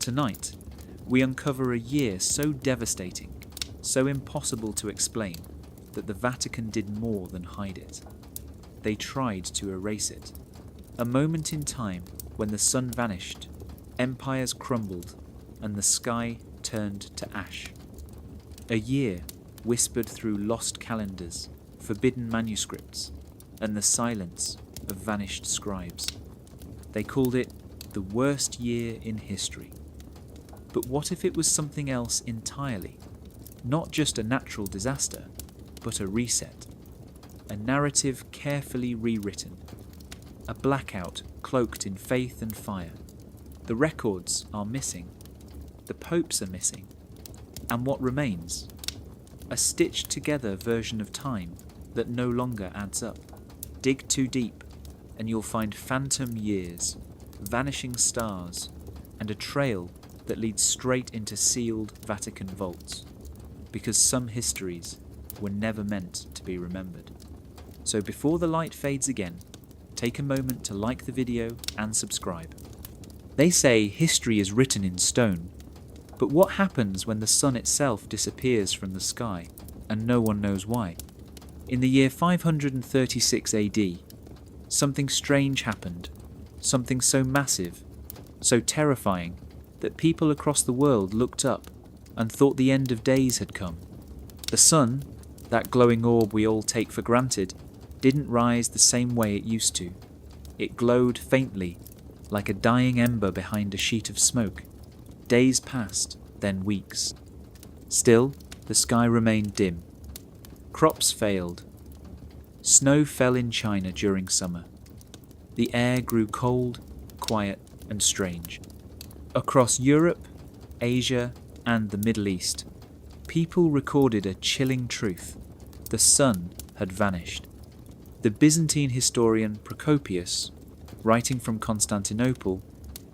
Tonight, we uncover a year so devastating, so impossible to explain, that the Vatican did more than hide it. They tried to erase it. A moment in time when the sun vanished, empires crumbled, and the sky turned to ash. A year whispered through lost calendars, forbidden manuscripts, and the silence of vanished scribes. They called it the worst year in history. But what if it was something else entirely? Not just a natural disaster, but a reset. A narrative carefully rewritten. A blackout cloaked in faith and fire. The records are missing. The popes are missing. And what remains? A stitched together version of time that no longer adds up. Dig too deep, and you'll find phantom years, vanishing stars, and a trail that leads straight into sealed Vatican vaults. Because some histories were never meant to be remembered. So before the light fades again, take a moment to like the video and subscribe. They say history is written in stone, but what happens when the sun itself disappears from the sky and no one knows why? In the year 536 AD, something strange happened, something so massive, so terrifying, that people across the world looked up and thought the end of days had come. The sun, that glowing orb we all take for granted, didn't rise the same way it used to. It glowed faintly, like a dying ember behind a sheet of smoke. Days passed, then weeks. Still, the sky remained dim. Crops failed. Snow fell in China during summer. The air grew cold, quiet, and strange. Across Europe, Asia, and the Middle East, people recorded a chilling truth. The sun had vanished. The Byzantine historian Procopius, writing from Constantinople,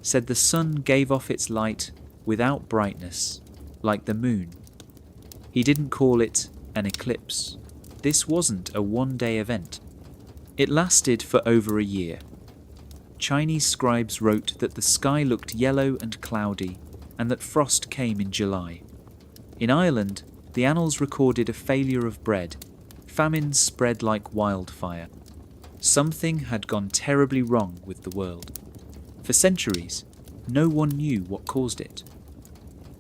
said the sun gave off its light without brightness, like the moon. He didn't call it an eclipse. This wasn't a one-day event. It lasted for over a year. Chinese scribes wrote that the sky looked yellow and cloudy, and that frost came in July. In Ireland, the annals recorded a failure of bread. Famine spread like wildfire. Something had gone terribly wrong with the world. For centuries, no one knew what caused it.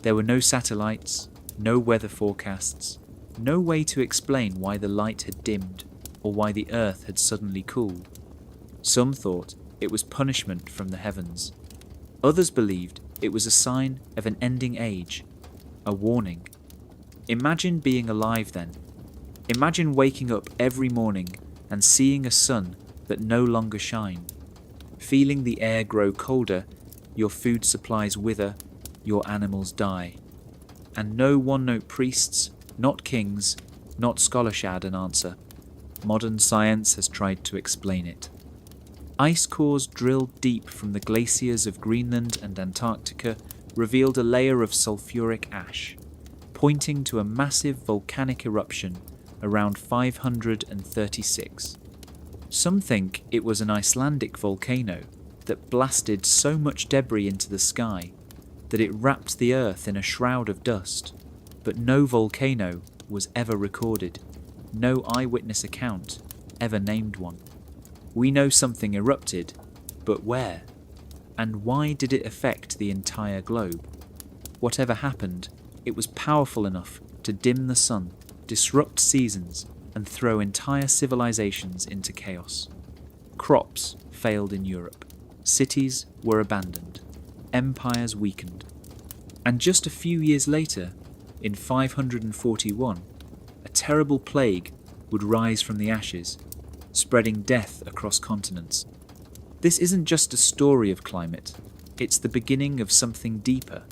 There were no satellites, no weather forecasts, no way to explain why the light had dimmed or why the earth had suddenly cooled. Some thought it was punishment from the heavens. Others believed it was a sign of an ending age, a warning. Imagine being alive then. Imagine waking up every morning and seeing a sun that no longer shines, feeling the air grow colder, your food supplies wither, your animals die. And no one-note priests, not kings, not scholarship had an answer. Modern science has tried to explain it. Ice cores drilled deep from the glaciers of Greenland and Antarctica revealed a layer of sulfuric ash, pointing to a massive volcanic eruption around 536. Some think it was an Icelandic volcano that blasted so much debris into the sky that it wrapped the earth in a shroud of dust, but no volcano was ever recorded, no eyewitness account ever named one. We know something erupted, but where? And why did it affect the entire globe? Whatever happened, it was powerful enough to dim the sun, disrupt seasons, and throw entire civilizations into chaos. Crops failed in Europe. Cities were abandoned. Empires weakened. And just a few years later, in 541, a terrible plague would rise from the ashes, spreading death across continents. This isn't just a story of climate, it's the beginning of something deeper.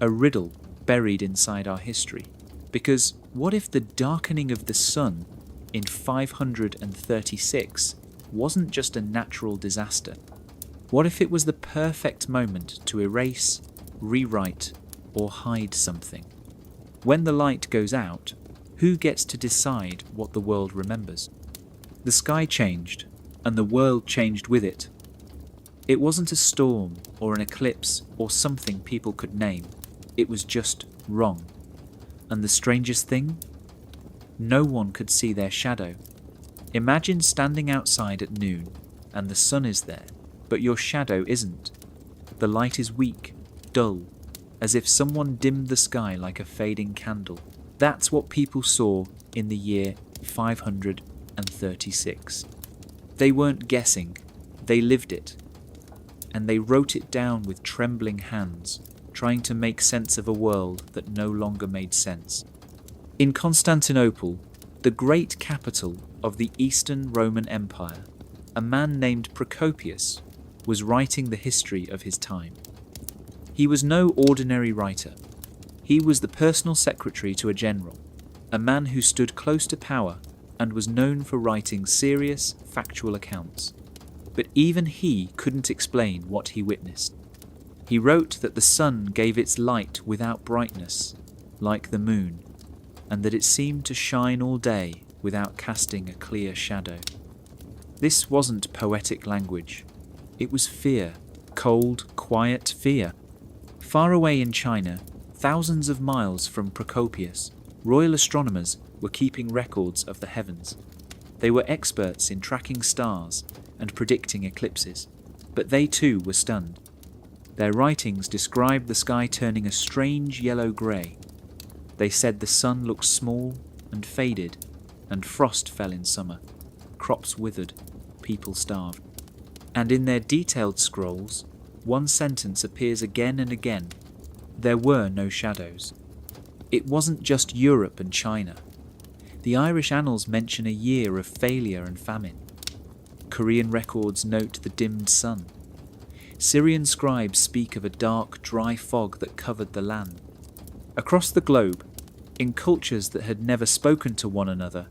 A riddle buried inside our history. Because what if the darkening of the sun in 536 wasn't just a natural disaster? What if it was the perfect moment to erase, rewrite, or hide something? When the light goes out, who gets to decide what the world remembers? The sky changed, and the world changed with it. It wasn't a storm or an eclipse or something people could name. It was just wrong. And the strangest thing? No one could see their shadow. Imagine standing outside at noon and the sun is there, but your shadow isn't. The light is weak, dull, as if someone dimmed the sky like a fading candle. That's what people saw in the year 536. They weren't guessing, they lived it. And they wrote it down with trembling hands, trying to make sense of a world that no longer made sense. In Constantinople, the great capital of the Eastern Roman Empire, a man named Procopius was writing the history of his time. He was no ordinary writer. He was the personal secretary to a general, a man who stood close to power and was known for writing serious, factual accounts. But even he couldn't explain what he witnessed. He wrote that the sun gave its light without brightness, like the moon, and that it seemed to shine all day without casting a clear shadow. This wasn't poetic language. It was fear, cold, quiet fear. Far away in China, thousands of miles from Procopius, royal astronomers were keeping records of the heavens. They were experts in tracking stars and predicting eclipses, but they too were stunned. Their writings described the sky turning a strange yellow-grey. They said the sun looked small and faded, and frost fell in summer. Crops withered, people starved. And in their detailed scrolls, one sentence appears again and again. There were no shadows. It wasn't just Europe and China. The Irish annals mention a year of failure and famine. Korean records note the dimmed sun. Syrian scribes speak of a dark, dry fog that covered the land. Across the globe, in cultures that had never spoken to one another,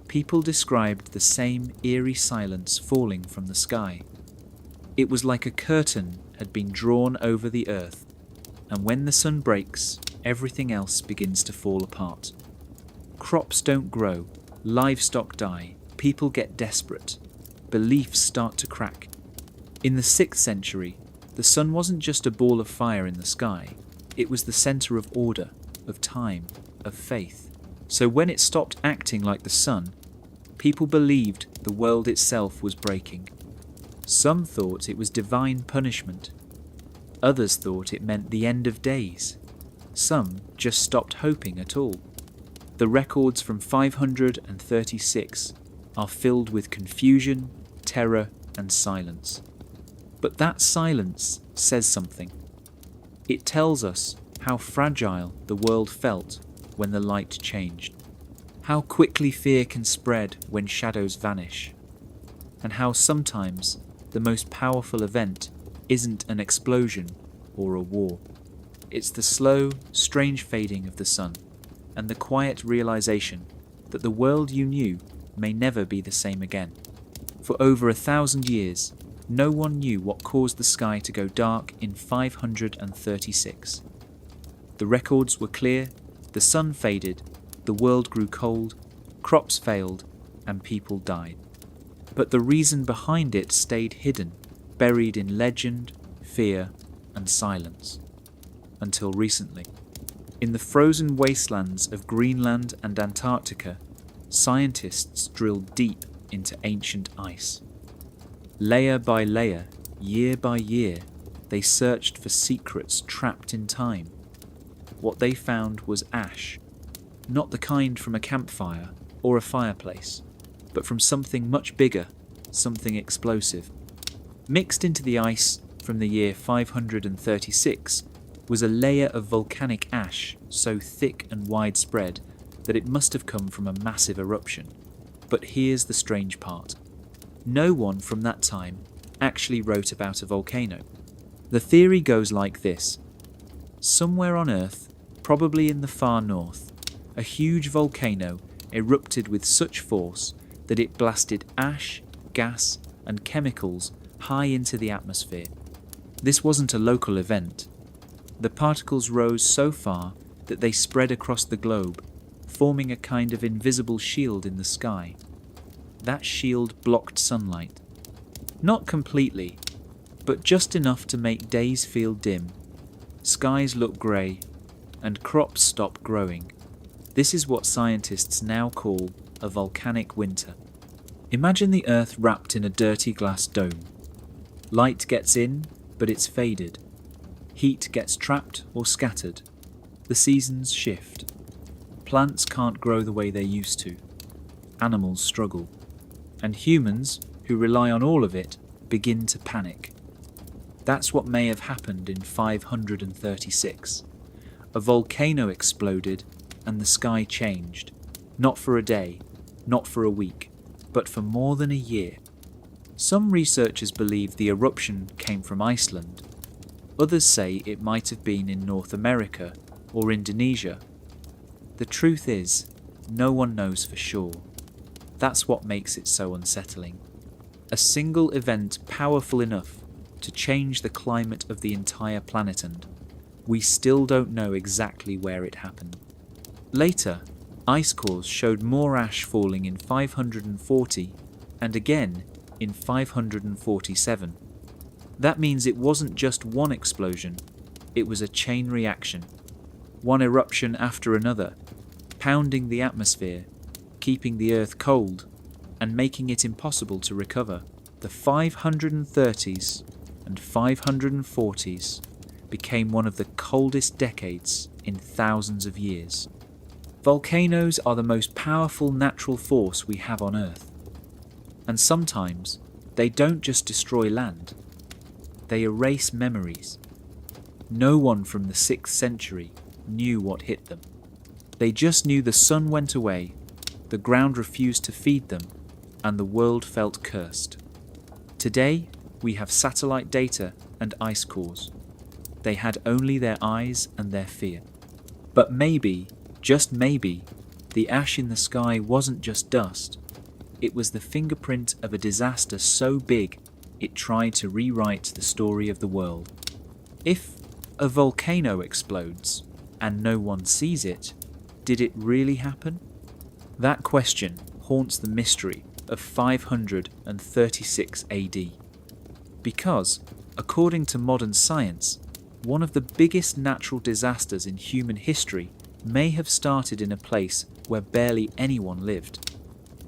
people described the same eerie silence falling from the sky. It was like a curtain had been drawn over the earth, and when the sun breaks, everything else begins to fall apart. Crops don't grow, livestock die, people get desperate, beliefs start to crack. In the 6th century, the sun wasn't just a ball of fire in the sky, it was the centre of order, of time, of faith. So when it stopped acting like the sun, people believed the world itself was breaking. Some thought it was divine punishment. Others thought it meant the end of days. Some just stopped hoping at all. The records from 536 are filled with confusion, terror, and silence. But that silence says something. It tells us how fragile the world felt when the light changed, how quickly fear can spread when shadows vanish, and how sometimes the most powerful event isn't an explosion or a war. It's the slow, strange fading of the sun, and the quiet realization that the world you knew may never be the same again. For over 1,000 years, no one knew what caused the sky to go dark in 536. The records were clear, the sun faded, the world grew cold, crops failed, and people died. But the reason behind it stayed hidden, buried in legend, fear, and silence. Until recently. In the frozen wastelands of Greenland and Antarctica, scientists drilled deep into ancient ice. Layer by layer, year by year, they searched for secrets trapped in time. What they found was ash, not the kind from a campfire or a fireplace, but from something much bigger, something explosive. Mixed into the ice from the year 536 was a layer of volcanic ash so thick and widespread that it must have come from a massive eruption. But here's the strange part. No one from that time actually wrote about a volcano. The theory goes like this. Somewhere on Earth, probably in the far north, a huge volcano erupted with such force that it blasted ash, gas, and chemicals high into the atmosphere. This wasn't a local event. The particles rose so far that they spread across the globe, forming a kind of invisible shield in the sky. That shield blocked sunlight. Not completely, but just enough to make days feel dim, skies look grey, and crops stop growing. This is what scientists now call a volcanic winter. Imagine the Earth wrapped in a dirty glass dome. Light gets in, but it's faded. Heat gets trapped or scattered. The seasons shift. Plants can't grow the way they used to. Animals struggle. And humans, who rely on all of it, begin to panic. That's what may have happened in 536. A volcano exploded and the sky changed. Not for a day, not for a week, but for more than a year. Some researchers believe the eruption came from Iceland. Others say it might have been in North America or Indonesia. The truth is, no one knows for sure. That's what makes it so unsettling. A single event powerful enough to change the climate of the entire planet, and we still don't know exactly where it happened. Later, ice cores showed more ash falling in 540 and again in 547. That means it wasn't just one explosion, it was a chain reaction. One eruption after another, pounding the atmosphere, keeping the Earth cold, and making it impossible to recover. The 530s and 540s became one of the coldest decades in thousands of years. Volcanoes are the most powerful natural force we have on Earth. And sometimes they don't just destroy land, they erase memories. No one from the 6th century knew what hit them. They just knew the sun went away, the ground refused to feed them, and the world felt cursed. Today, we have satellite data and ice cores. They had only their eyes and their fear. But maybe, just maybe, the ash in the sky wasn't just dust. It was the fingerprint of a disaster so big it tried to rewrite the story of the world. If a volcano explodes and no one sees it, did it really happen? That question haunts the mystery of 536 AD. Because, according to modern science, one of the biggest natural disasters in human history may have started in a place where barely anyone lived.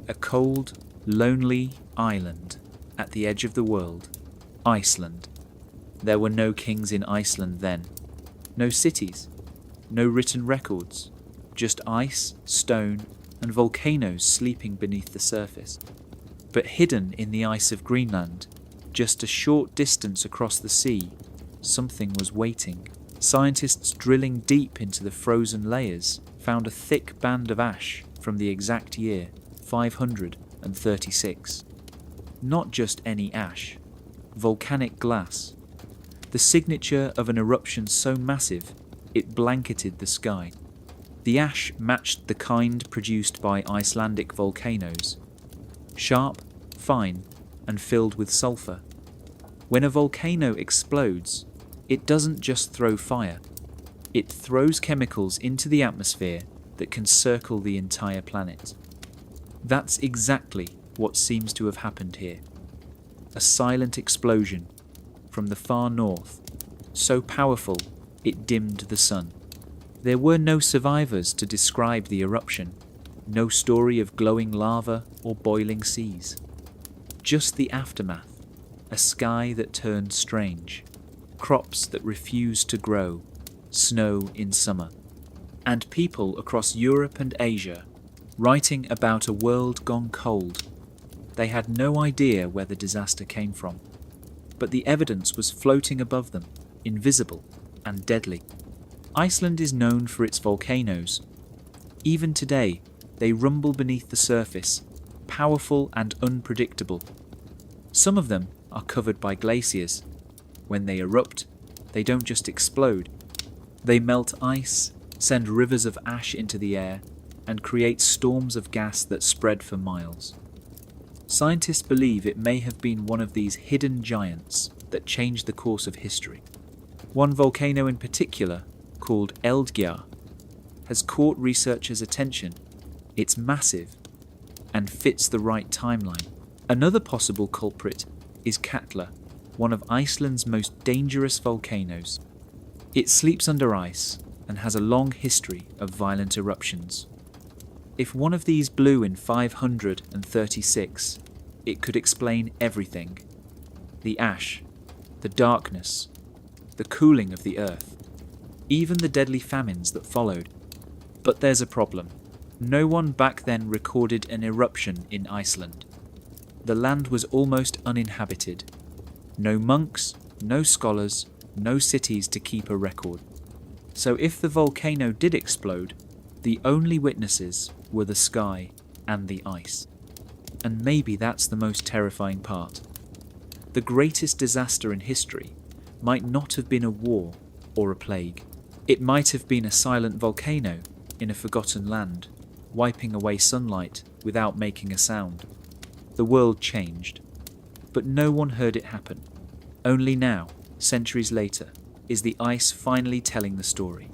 A cold, lonely island at the edge of the world, Iceland. There were no kings in Iceland then, no cities, no written records, just ice, stone, and volcanoes sleeping beneath the surface. But hidden in the ice of Greenland, just a short distance across the sea, something was waiting. Scientists drilling deep into the frozen layers found a thick band of ash from the exact year, 536. Not just any ash, volcanic glass. The signature of an eruption so massive, it blanketed the sky. The ash matched the kind produced by Icelandic volcanoes. Sharp, fine, and filled with sulfur. When a volcano explodes, it doesn't just throw fire. It throws chemicals into the atmosphere that can circle the entire planet. That's exactly what seems to have happened here. A silent explosion from the far north, so powerful it dimmed the sun. There were no survivors to describe the eruption, no story of glowing lava or boiling seas. Just the aftermath, a sky that turned strange, crops that refused to grow, snow in summer, and people across Europe and Asia writing about a world gone cold. They had no idea where the disaster came from, but the evidence was floating above them, invisible and deadly. Iceland is known for its volcanoes. Even today, they rumble beneath the surface, powerful and unpredictable. Some of them are covered by glaciers. When they erupt, they don't just explode. They melt ice, send rivers of ash into the air, and create storms of gas that spread for miles. Scientists believe it may have been one of these hidden giants that changed the course of history. One volcano in particular, called Eldgjá, has caught researchers' attention. It's massive and fits the right timeline. Another possible culprit is Katla, one of Iceland's most dangerous volcanoes. It sleeps under ice and has a long history of violent eruptions. If one of these blew in 536, it could explain everything. The ash, the darkness, the cooling of the earth, even the deadly famines that followed. But there's a problem. No one back then recorded an eruption in Iceland. The land was almost uninhabited. No monks, no scholars, no cities to keep a record. So if the volcano did explode, the only witnesses were the sky and the ice. And maybe that's the most terrifying part. The greatest disaster in history might not have been a war or a plague. It might have been a silent volcano in a forgotten land, wiping away sunlight without making a sound. The world changed, but no one heard it happen. Only now, centuries later, is the ice finally telling the story.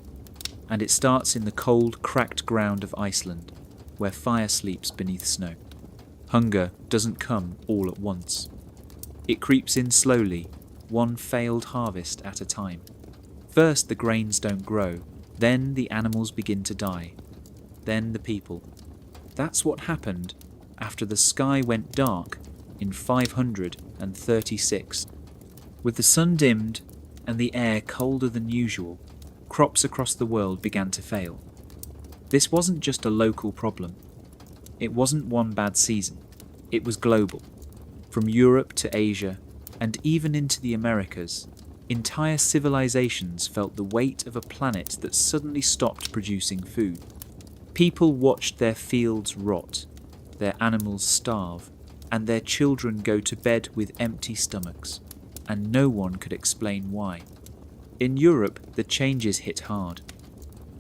And it starts in the cold, cracked ground of Iceland, where fire sleeps beneath snow. Hunger doesn't come all at once. It creeps in slowly, one failed harvest at a time. First the grains don't grow, then the animals begin to die, then the people. That's what happened after the sky went dark in 536. With the sun dimmed and the air colder than usual, crops across the world began to fail. This wasn't just a local problem. It wasn't one bad season. It was global. From Europe to Asia, and even into the Americas, entire civilizations felt the weight of a planet that suddenly stopped producing food. People watched their fields rot, their animals starve, and their children go to bed with empty stomachs, and no one could explain why. In Europe, the changes hit hard.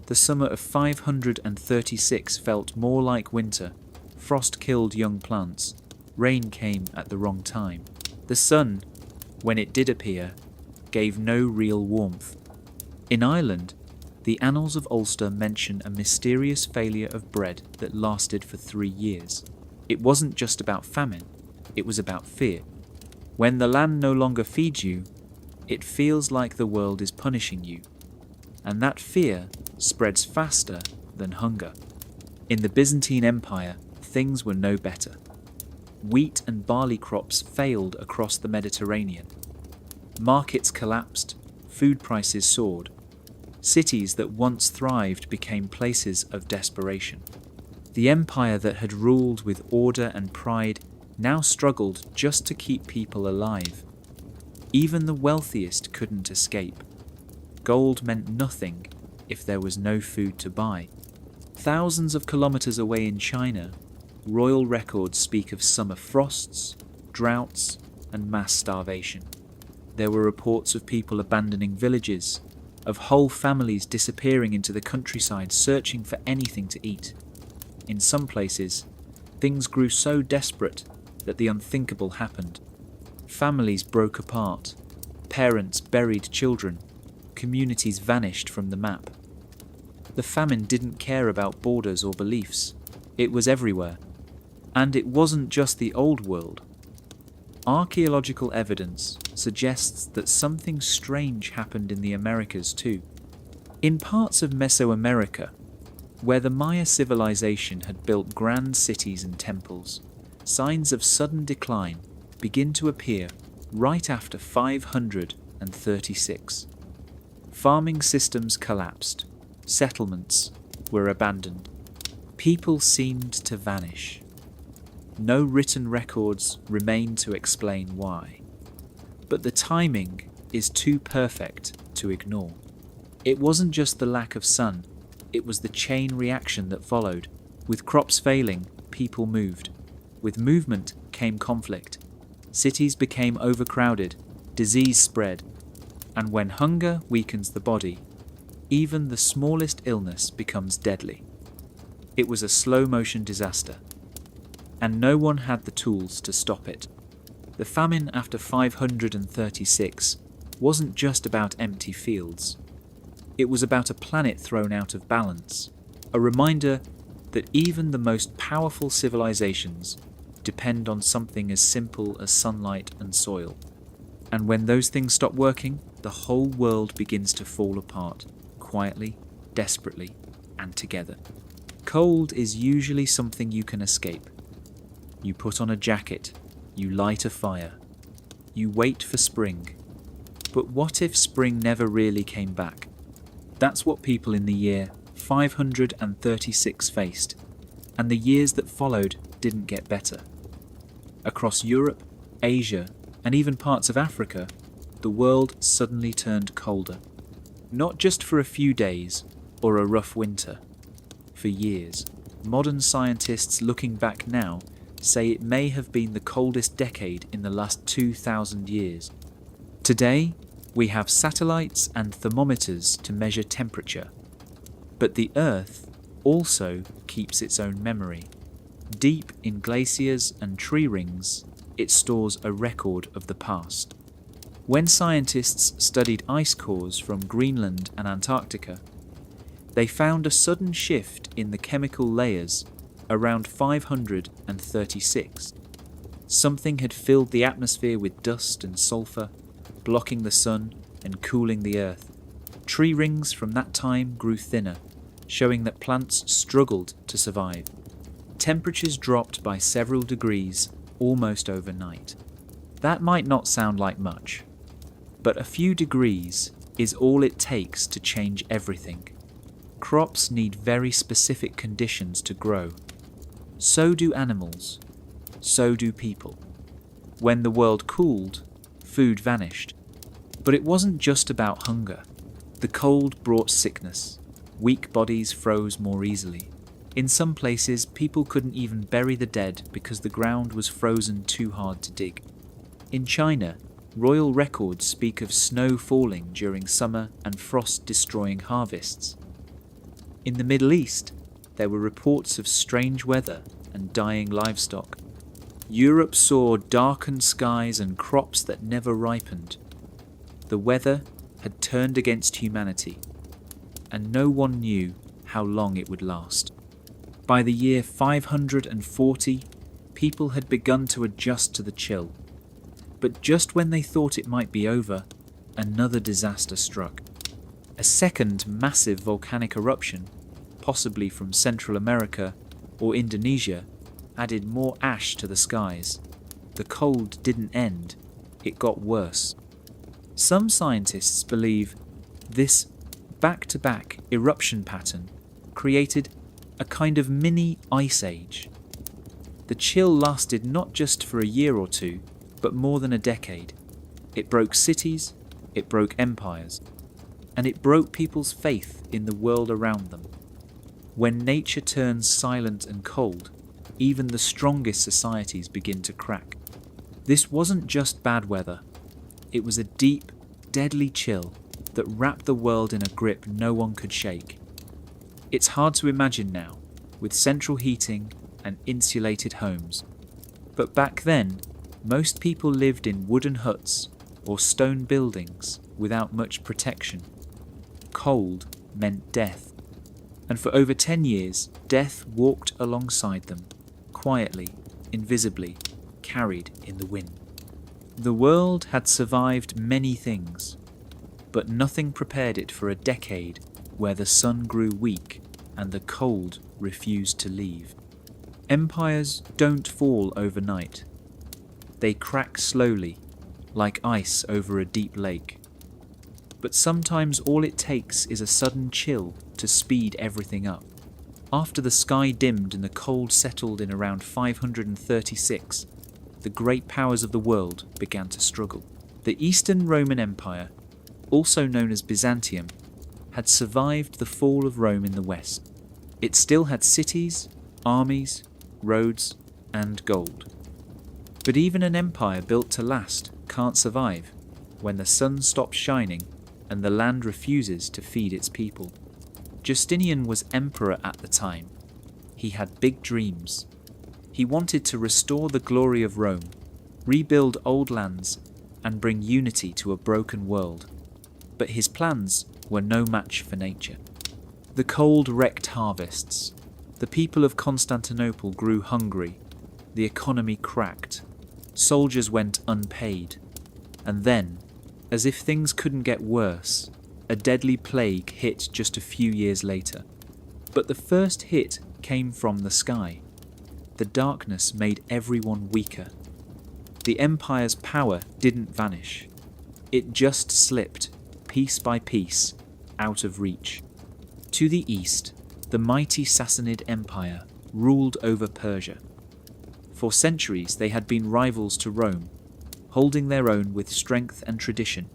The summer of 536 felt more like winter. Frost killed young plants. Rain came at the wrong time. The sun, when it did appear, gave no real warmth. In Ireland, the Annals of Ulster mention a mysterious failure of bread that lasted for 3 years. It wasn't just about famine, it was about fear. When the land no longer feeds you, it feels like the world is punishing you. And that fear spreads faster than hunger. In the Byzantine Empire, things were no better. Wheat and barley crops failed across the Mediterranean. Markets collapsed, food prices soared. Cities that once thrived became places of desperation. The empire that had ruled with order and pride now struggled just to keep people alive. Even the wealthiest couldn't escape. Gold meant nothing if there was no food to buy. Thousands of kilometers away in China, royal records speak of summer frosts, droughts, and mass starvation. There were reports of people abandoning villages, of whole families disappearing into the countryside searching for anything to eat. In some places, things grew so desperate that the unthinkable happened. Families broke apart, parents buried children, communities vanished from the map. The famine didn't care about borders or beliefs. It was everywhere. And it wasn't just the old world. Archaeological evidence suggests that something strange happened in the Americas too. In parts of Mesoamerica, where the Maya civilization had built grand cities and temples, signs of sudden decline begin to appear right after 536. Farming systems collapsed, settlements were abandoned, people seemed to vanish. No written records remain to explain why. But the timing is too perfect to ignore. It wasn't just the lack of sun, it was the chain reaction that followed. With crops failing, people moved. With movement came conflict. Cities became overcrowded, disease spread, and when hunger weakens the body, even the smallest illness becomes deadly. It was a slow-motion disaster, and no one had the tools to stop it. The famine after 536 wasn't just about empty fields. It was about a planet thrown out of balance, a reminder that even the most powerful civilizations depend on something as simple as sunlight and soil. And when those things stop working, the whole world begins to fall apart, quietly, desperately, and together. Cold is usually something you can escape. You put on a jacket, you light a fire, you wait for spring. But what if spring never really came back? That's what people in the year 536 faced, and the years that followed didn't get better. Across Europe, Asia, and even parts of Africa, the world suddenly turned colder. Not just for a few days or a rough winter. For years. Modern scientists looking back now say it may have been the coldest decade in the last 2,000 years. Today, we have satellites and thermometers to measure temperature. But the Earth also keeps its own memory. Deep in glaciers and tree rings, it stores a record of the past. When scientists studied ice cores from Greenland and Antarctica, they found a sudden shift in the chemical layers around 536. Something had filled the atmosphere with dust and sulfur, blocking the sun and cooling the earth. Tree rings from that time grew thinner, showing that plants struggled to survive. Temperatures dropped by several degrees almost overnight. That might not sound like much, but a few degrees is all it takes to change everything. Crops need very specific conditions to grow. So do animals. So do people. When the world cooled, food vanished. But it wasn't just about hunger. The cold brought sickness. Weak bodies froze more easily. In some places, people couldn't even bury the dead because the ground was frozen too hard to dig. In China, royal records speak of snow falling during summer and frost destroying harvests. In the Middle East, there were reports of strange weather and dying livestock. Europe saw darkened skies and crops that never ripened. The weather had turned against humanity, and no one knew how long it would last. By the year 540, people had begun to adjust to the chill. But just when they thought it might be over, another disaster struck. A second massive volcanic eruption, possibly from Central America or Indonesia, added more ash to the skies. The cold didn't end, it got worse. Some scientists believe this back-to-back eruption pattern created a kind of mini ice age. The chill lasted not just for a year or two, but more than a decade. It broke cities, it broke empires, and it broke people's faith in the world around them. When nature turns silent and cold, even the strongest societies begin to crack. This wasn't just bad weather. It was a deep, deadly chill that wrapped the world in a grip no one could shake. It's hard to imagine now, with central heating and insulated homes. But back then, most people lived in wooden huts or stone buildings without much protection. Cold meant death. And for over 10 years, death walked alongside them, quietly, invisibly, carried in the wind. The world had survived many things, but nothing prepared it for a decade where the sun grew weak and the cold refused to leave. Empires don't fall overnight. They crack slowly, like ice over a deep lake. But sometimes all it takes is a sudden chill to speed everything up. After the sky dimmed and the cold settled in around 536, the great powers of the world began to struggle. The Eastern Roman Empire, also known as Byzantium, had survived the fall of Rome in the west. It still had cities, armies, roads, and gold. But even an empire built to last can't survive when the sun stops shining and the land refuses to feed its people. Justinian was emperor at the time. He had big dreams. He wanted to restore the glory of Rome, rebuild old lands, and bring unity to a broken world. But his plans were no match for nature. The cold wrecked harvests. The people of Constantinople grew hungry. The economy cracked. Soldiers went unpaid. And then, as if things couldn't get worse, a deadly plague hit just a few years later. But the first hit came from the sky. The darkness made everyone weaker. The empire's power didn't vanish. It just slipped, piece by piece, out of reach. To the east, the mighty Sassanid Empire ruled over Persia. For centuries they had been rivals to Rome, holding their own with strength and tradition.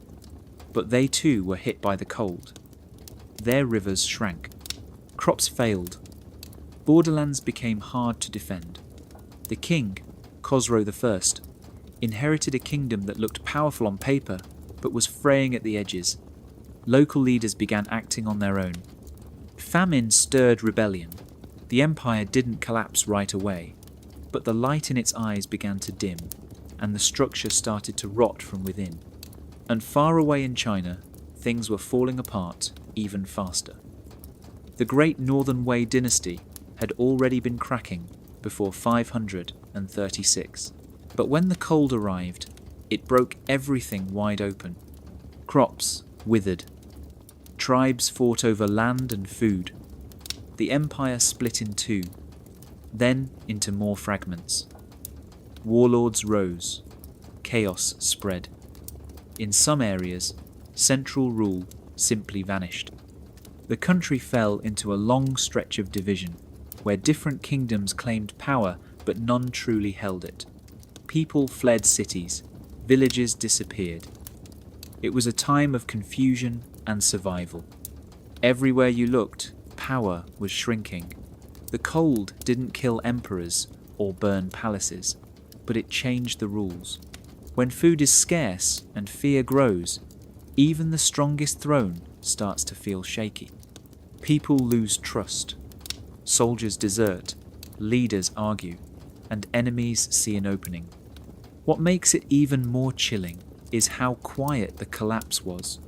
But they too were hit by the cold. Their rivers shrank. Crops failed. Borderlands became hard to defend. The king, Khosrow I, inherited a kingdom that looked powerful on paper, but was fraying at the edges. Local leaders began acting on their own. Famine stirred rebellion. The empire didn't collapse right away, but the light in its eyes began to dim, and the structure started to rot from within. And far away in China, things were falling apart even faster. The Great Northern Wei dynasty had already been cracking before 536. But when the cold arrived, it broke everything wide open. Crops withered. Tribes fought over land and food. The empire split in two, then into more fragments. Warlords rose. Chaos spread. In some areas, central rule simply vanished. The country fell into a long stretch of division, where different kingdoms claimed power but none truly held it. People fled cities, villages disappeared. It was a time of confusion and survival. Everywhere you looked, power was shrinking. The cold didn't kill emperors or burn palaces, but it changed the rules. When food is scarce and fear grows, even the strongest throne starts to feel shaky. People lose trust. Soldiers desert, leaders argue, and enemies see an opening. What makes it even more chilling is how quiet the collapse was.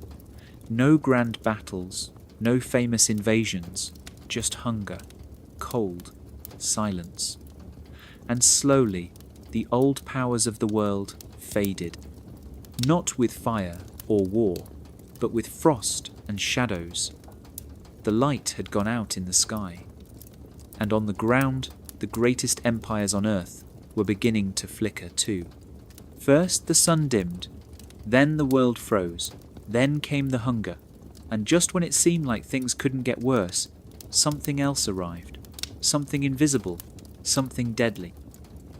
No grand battles, no famous invasions, just hunger, cold, silence. And slowly, the old powers of the world faded. Not with fire or war, but with frost and shadows. The light had gone out in the sky. And on the ground, the greatest empires on earth were beginning to flicker too. First the sun dimmed, then the world froze, then came the hunger, and just when it seemed like things couldn't get worse, something else arrived. Something invisible, something deadly.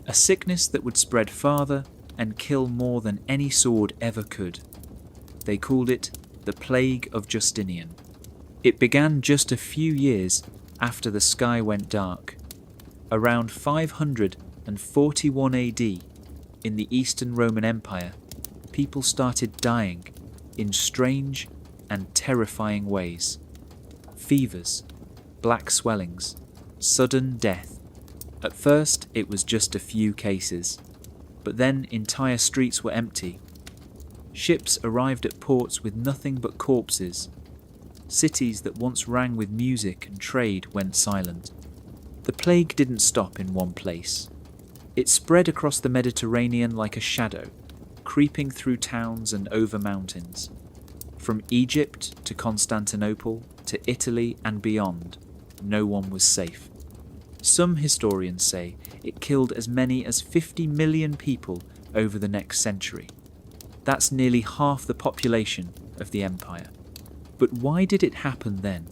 A sickness that would spread farther and kill more than any sword ever could. They called it the Plague of Justinian. It began just a few years after the sky went dark. Around 541 AD, in the Eastern Roman Empire, people started dying in strange and terrifying ways. Fevers, black swellings, sudden death. At first, it was just a few cases, but then entire streets were empty. Ships arrived at ports with nothing but corpses. Cities that once rang with music and trade went silent. The plague didn't stop in one place. It spread across the Mediterranean like a shadow, creeping through towns and over mountains. From Egypt to Constantinople to Italy and beyond, no one was safe. Some historians say it killed as many as 50 million people over the next century. That's nearly half the population of the empire. But why did it happen then?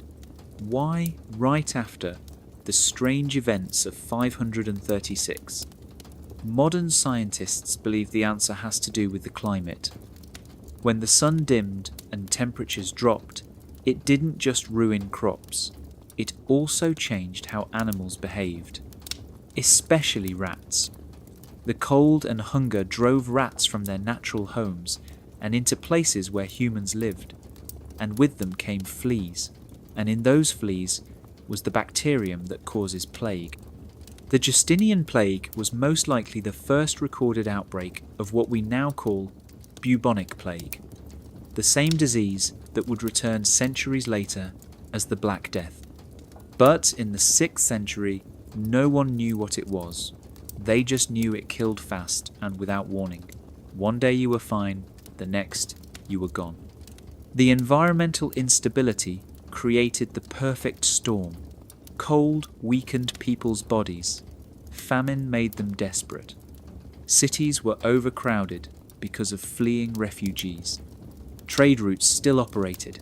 Why right after the strange events of 536? Modern scientists believe the answer has to do with the climate. When the sun dimmed and temperatures dropped, it didn't just ruin crops, it also changed how animals behaved, especially rats. The cold and hunger drove rats from their natural homes and into places where humans lived, and with them came fleas, and in those fleas was the bacterium that causes plague. The Justinian plague was most likely the first recorded outbreak of what we now call bubonic plague, the same disease that would return centuries later as the Black Death. But in the 6th century, no one knew what it was. They just knew it killed fast and without warning. One day you were fine, The next, you were gone. The environmental instability created the perfect storm. Cold weakened people's bodies. Famine made them desperate. Cities were overcrowded because of fleeing refugees. Trade routes still operated,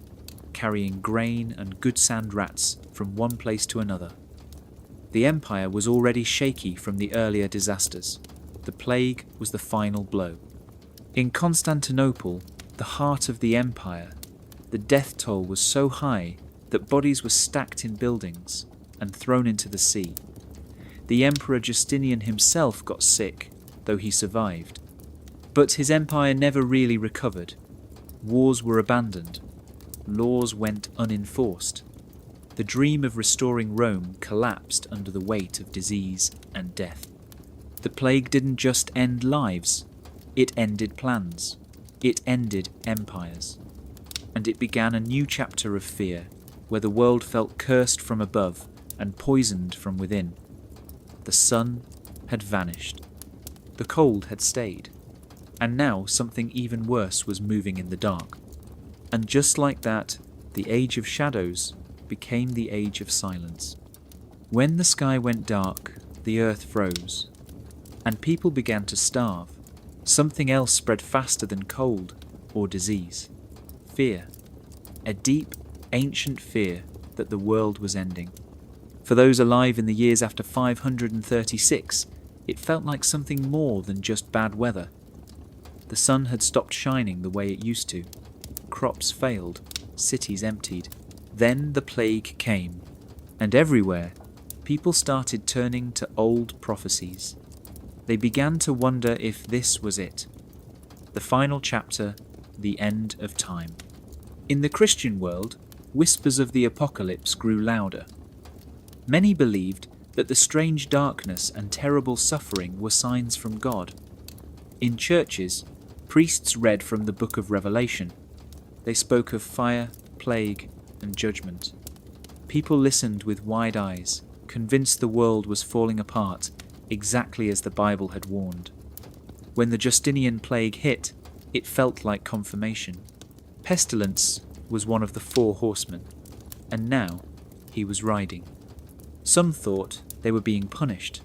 carrying grain and good sand rats from one place to another. The empire was already shaky from the earlier disasters. The plague was the final blow. In Constantinople, the heart of the empire, the death toll was so high that bodies were stacked in buildings and thrown into the sea. The Emperor Justinian himself got sick, though he survived. But his empire never really recovered. Wars were abandoned. Laws went unenforced. The dream of restoring Rome collapsed under the weight of disease and death. The plague didn't just end lives, it ended plans. It ended empires. And it began a new chapter of fear, where the world felt cursed from above and poisoned from within. The sun had vanished. The cold had stayed. And now something even worse was moving in the dark. And just like that, the age of shadows became the age of silence. When the sky went dark, the earth froze, and people began to starve. Something else spread faster than cold or disease. Fear. A deep, ancient fear that the world was ending. For those alive in the years after 536, it felt like something more than just bad weather. The sun had stopped shining the way it used to. Crops failed, cities emptied. Then the plague came, and everywhere, people started turning to old prophecies. They began to wonder if this was it. The final chapter, the end of time. In the Christian world, whispers of the apocalypse grew louder. Many believed that the strange darkness and terrible suffering were signs from God. In churches, priests read from the book of Revelation. They spoke of fire, plague, and judgment. People listened with wide eyes, convinced the world was falling apart exactly as the Bible had warned. When the Justinian plague hit, it felt like confirmation. Pestilence was one of the 4 horsemen, and now he was riding. Some thought they were being punished,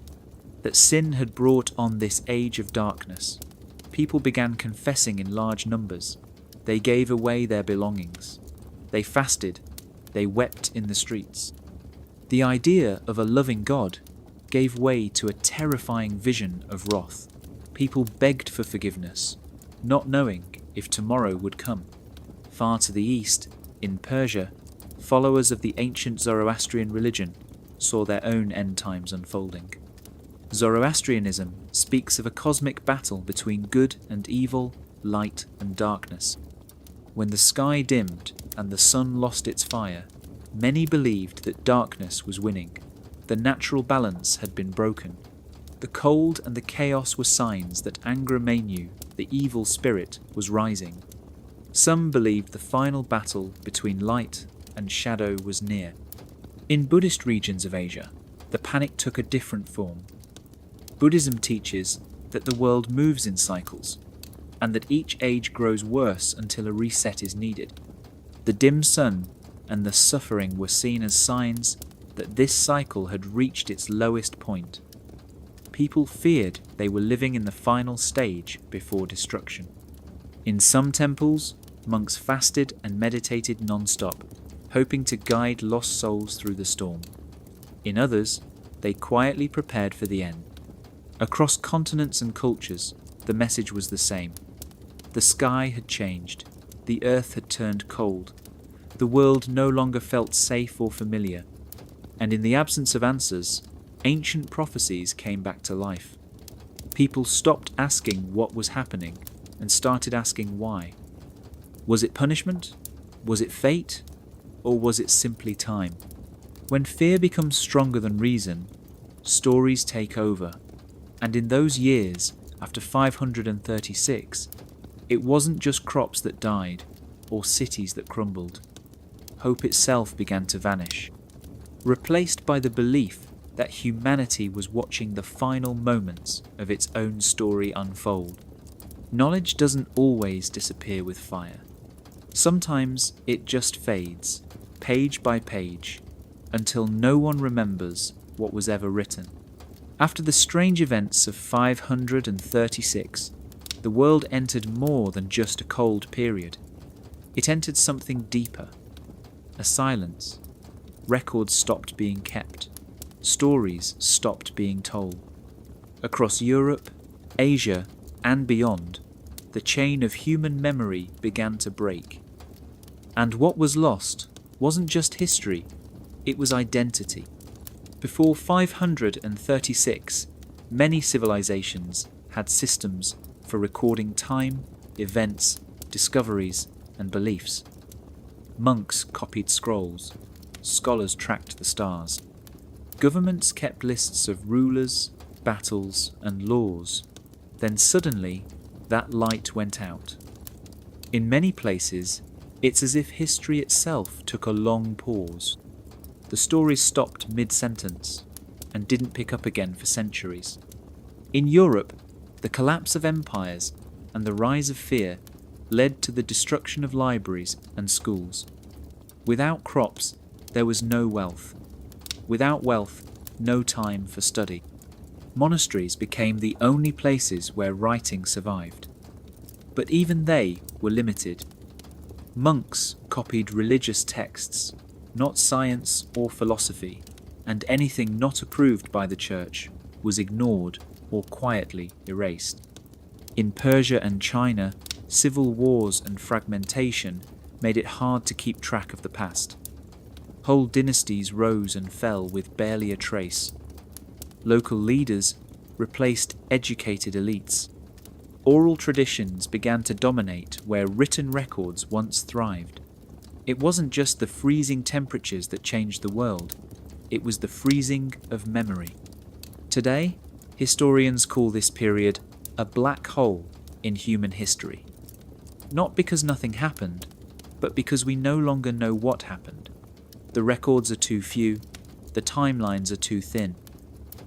that sin had brought on this age of darkness. People began confessing in large numbers. They gave away their belongings. They fasted. They wept in the streets. The idea of a loving God gave way to a terrifying vision of wrath. People begged for forgiveness, not knowing if tomorrow would come. Far to the east, in Persia, followers of the ancient Zoroastrian religion saw their own end times unfolding. Zoroastrianism speaks of a cosmic battle between good and evil, light and darkness. When the sky dimmed and the sun lost its fire, many believed that darkness was winning. The natural balance had been broken. The cold and the chaos were signs that Angra Mainyu, the evil spirit, was rising. Some believed the final battle between light and shadow was near. In Buddhist regions of Asia, the panic took a different form. Buddhism teaches that the world moves in cycles, and that each age grows worse until a reset is needed. The dim sun and the suffering were seen as signs that this cycle had reached its lowest point. People feared they were living in the final stage before destruction. In some temples, monks fasted and meditated non-stop, hoping to guide lost souls through the storm. In others, they quietly prepared for the end. Across continents and cultures, the message was the same. The sky had changed. The earth had turned cold. The world no longer felt safe or familiar. And in the absence of answers, ancient prophecies came back to life. People stopped asking what was happening and started asking why. Was it punishment? Was it fate? Or was it simply time? When fear becomes stronger than reason, stories take over. And in those years, after 536, it wasn't just crops that died, or cities that crumbled. Hope itself began to vanish, replaced by the belief that humanity was watching the final moments of its own story unfold. Knowledge doesn't always disappear with fire. Sometimes it just fades, page by page, until no one remembers what was ever written. After the strange events of 536, the world entered more than just a cold period. It entered something deeper, a silence. Records stopped being kept. Stories stopped being told. Across Europe, Asia, and beyond, the chain of human memory began to break. And what was lost wasn't just history, it was identity. Before 536, many civilizations had systems for recording time, events, discoveries, and beliefs. Monks copied scrolls, scholars tracked the stars. Governments kept lists of rulers, battles, and laws. Then suddenly, that light went out. In many places, it's as if history itself took a long pause. The stories stopped mid-sentence and didn't pick up again for centuries. In Europe, the collapse of empires and the rise of fear led to the destruction of libraries and schools. Without crops, there was no wealth. Without wealth, no time for study. Monasteries became the only places where writing survived. But even they were limited. Monks copied religious texts, not science or philosophy, and anything not approved by the church was ignored or quietly erased. In Persia and China, civil wars and fragmentation made it hard to keep track of the past. Whole dynasties rose and fell with barely a trace. Local leaders replaced educated elites. Oral traditions began to dominate where written records once thrived. It wasn't just the freezing temperatures that changed the world, it was the freezing of memory. Today, historians call this period a black hole in human history. Not because nothing happened, but because we no longer know what happened. The records are too few, the timelines are too thin.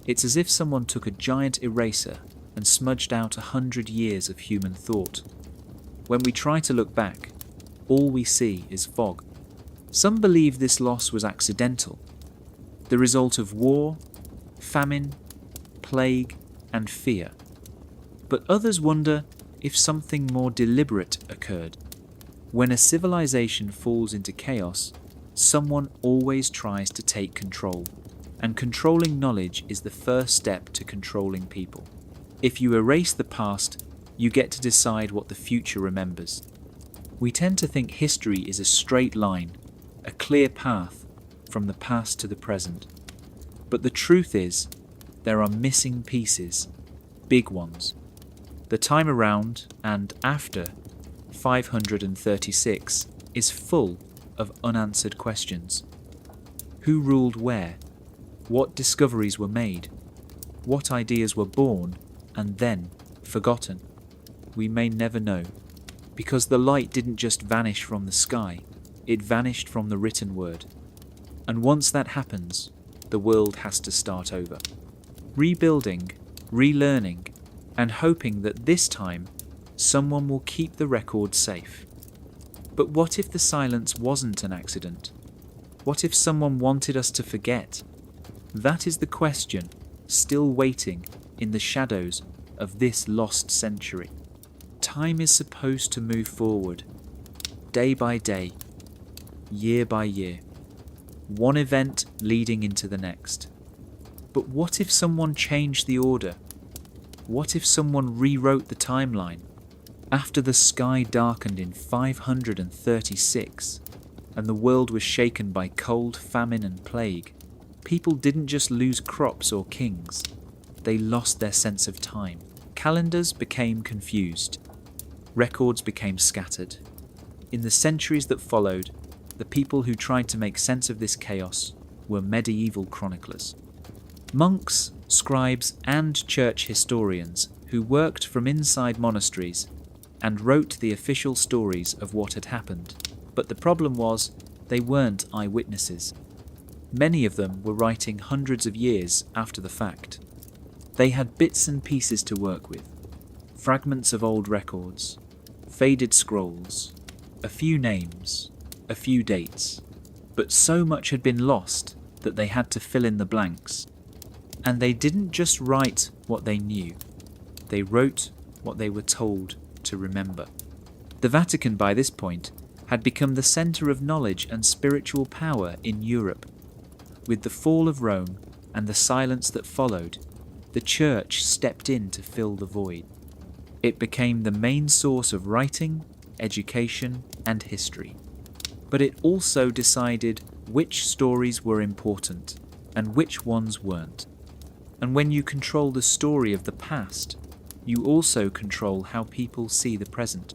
It's as if someone took a giant eraser and smudged out 100 years of human thought. When we try to look back, all we see is fog. Some believe this loss was accidental, the result of war, famine, plague, and fear. But others wonder if something more deliberate occurred. When a civilization falls into chaos, someone always tries to take control, and controlling knowledge is the first step to controlling people. If you erase the past, you get to decide what the future remembers. We tend to think history is a straight line, a clear path from the past to the present. But the truth is, there are missing pieces, big ones. The time around and after 536 is full of unanswered questions. Who ruled where? What discoveries were made? What ideas were born and then forgotten? We may never know, because the light didn't just vanish from the sky, it vanished from the written word. And once that happens, the world has to start over. Rebuilding, relearning, and hoping that this time someone will keep the record safe. But what if the silence wasn't an accident? What if someone wanted us to forget? That is the question still waiting in the shadows of this lost century. Time is supposed to move forward, day by day, year by year, one event leading into the next. But what if someone changed the order? What if someone rewrote the timeline? After the sky darkened in 536 and the world was shaken by cold, famine and plague, people didn't just lose crops or kings, they lost their sense of time. Calendars became confused. Records became scattered. In the centuries that followed, the people who tried to make sense of this chaos were medieval chroniclers. Monks, scribes, and church historians who worked from inside monasteries and wrote the official stories of what had happened. But the problem was, they weren't eyewitnesses. Many of them were writing hundreds of years after the fact. They had bits and pieces to work with. fragments of old records, faded scrolls, a few names, a few dates, but so much had been lost that they had to fill in the blanks. And they didn't just write what they knew, they wrote what they were told to remember. The Vatican by this point had become the centre of knowledge and spiritual power in Europe. With the fall of Rome and the silence that followed, the Church stepped in to fill the void. It became the main source of writing, education, and history. But it also decided which stories were important and which ones weren't. And when you control the story of the past, you also control how people see the present.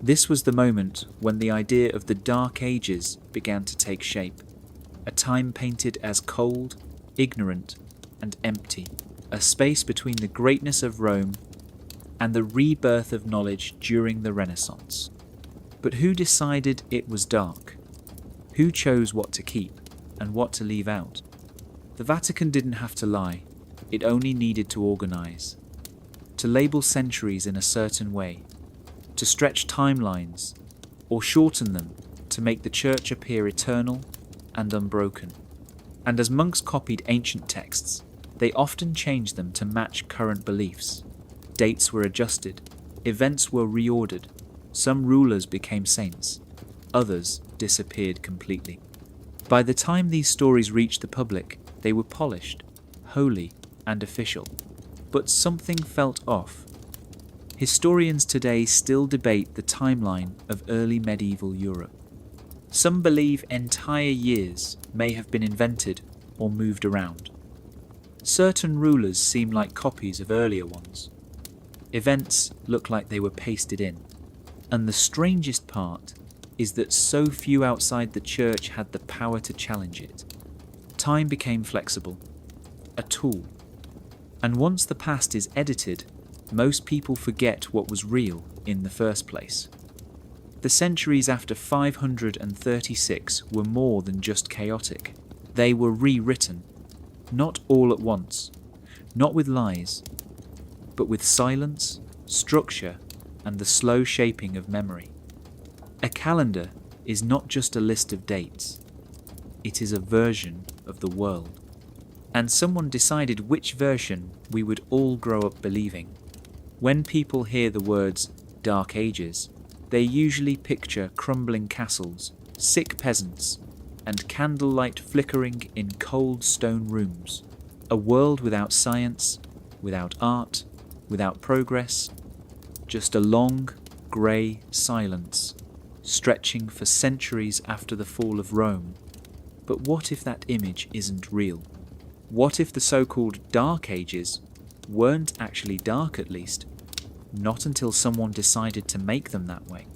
This was the moment when the idea of the Dark Ages began to take shape, a time painted as cold, ignorant, and empty, a space between the greatness of Rome and the rebirth of knowledge during the Renaissance. But who decided it was dark? Who chose what to keep and what to leave out? The Vatican didn't have to lie, it only needed to organise, to label centuries in a certain way, to stretch timelines or shorten them to make the Church appear eternal and unbroken. And as monks copied ancient texts, they often changed them to match current beliefs. Dates were adjusted, events were reordered, some rulers became saints, others disappeared completely. By the time these stories reached the public, they were polished, holy, and official. But something felt off. Historians today still debate the timeline of early medieval Europe. Some believe entire years may have been invented or moved around. Certain rulers seem like copies of earlier ones. Events look like they were pasted in. And the strangest part is that so few outside the Church had the power to challenge it. Time became flexible, a tool. And once the past is edited, most people forget what was real in the first place. The centuries after 536 were more than just chaotic. They were rewritten, not all at once, not with lies, but with silence, structure, and the slow shaping of memory. A calendar is not just a list of dates, it is a version of the world. And someone decided which version we would all grow up believing. When people hear the words Dark Ages, they usually picture crumbling castles, sick peasants, and candlelight flickering in cold stone rooms. A world without science, without art, without progress, just a long, grey silence, stretching for centuries after the fall of Rome. But what if that image isn't real? What if the so-called Dark Ages weren't actually dark, at least? Not until someone decided to make them that way.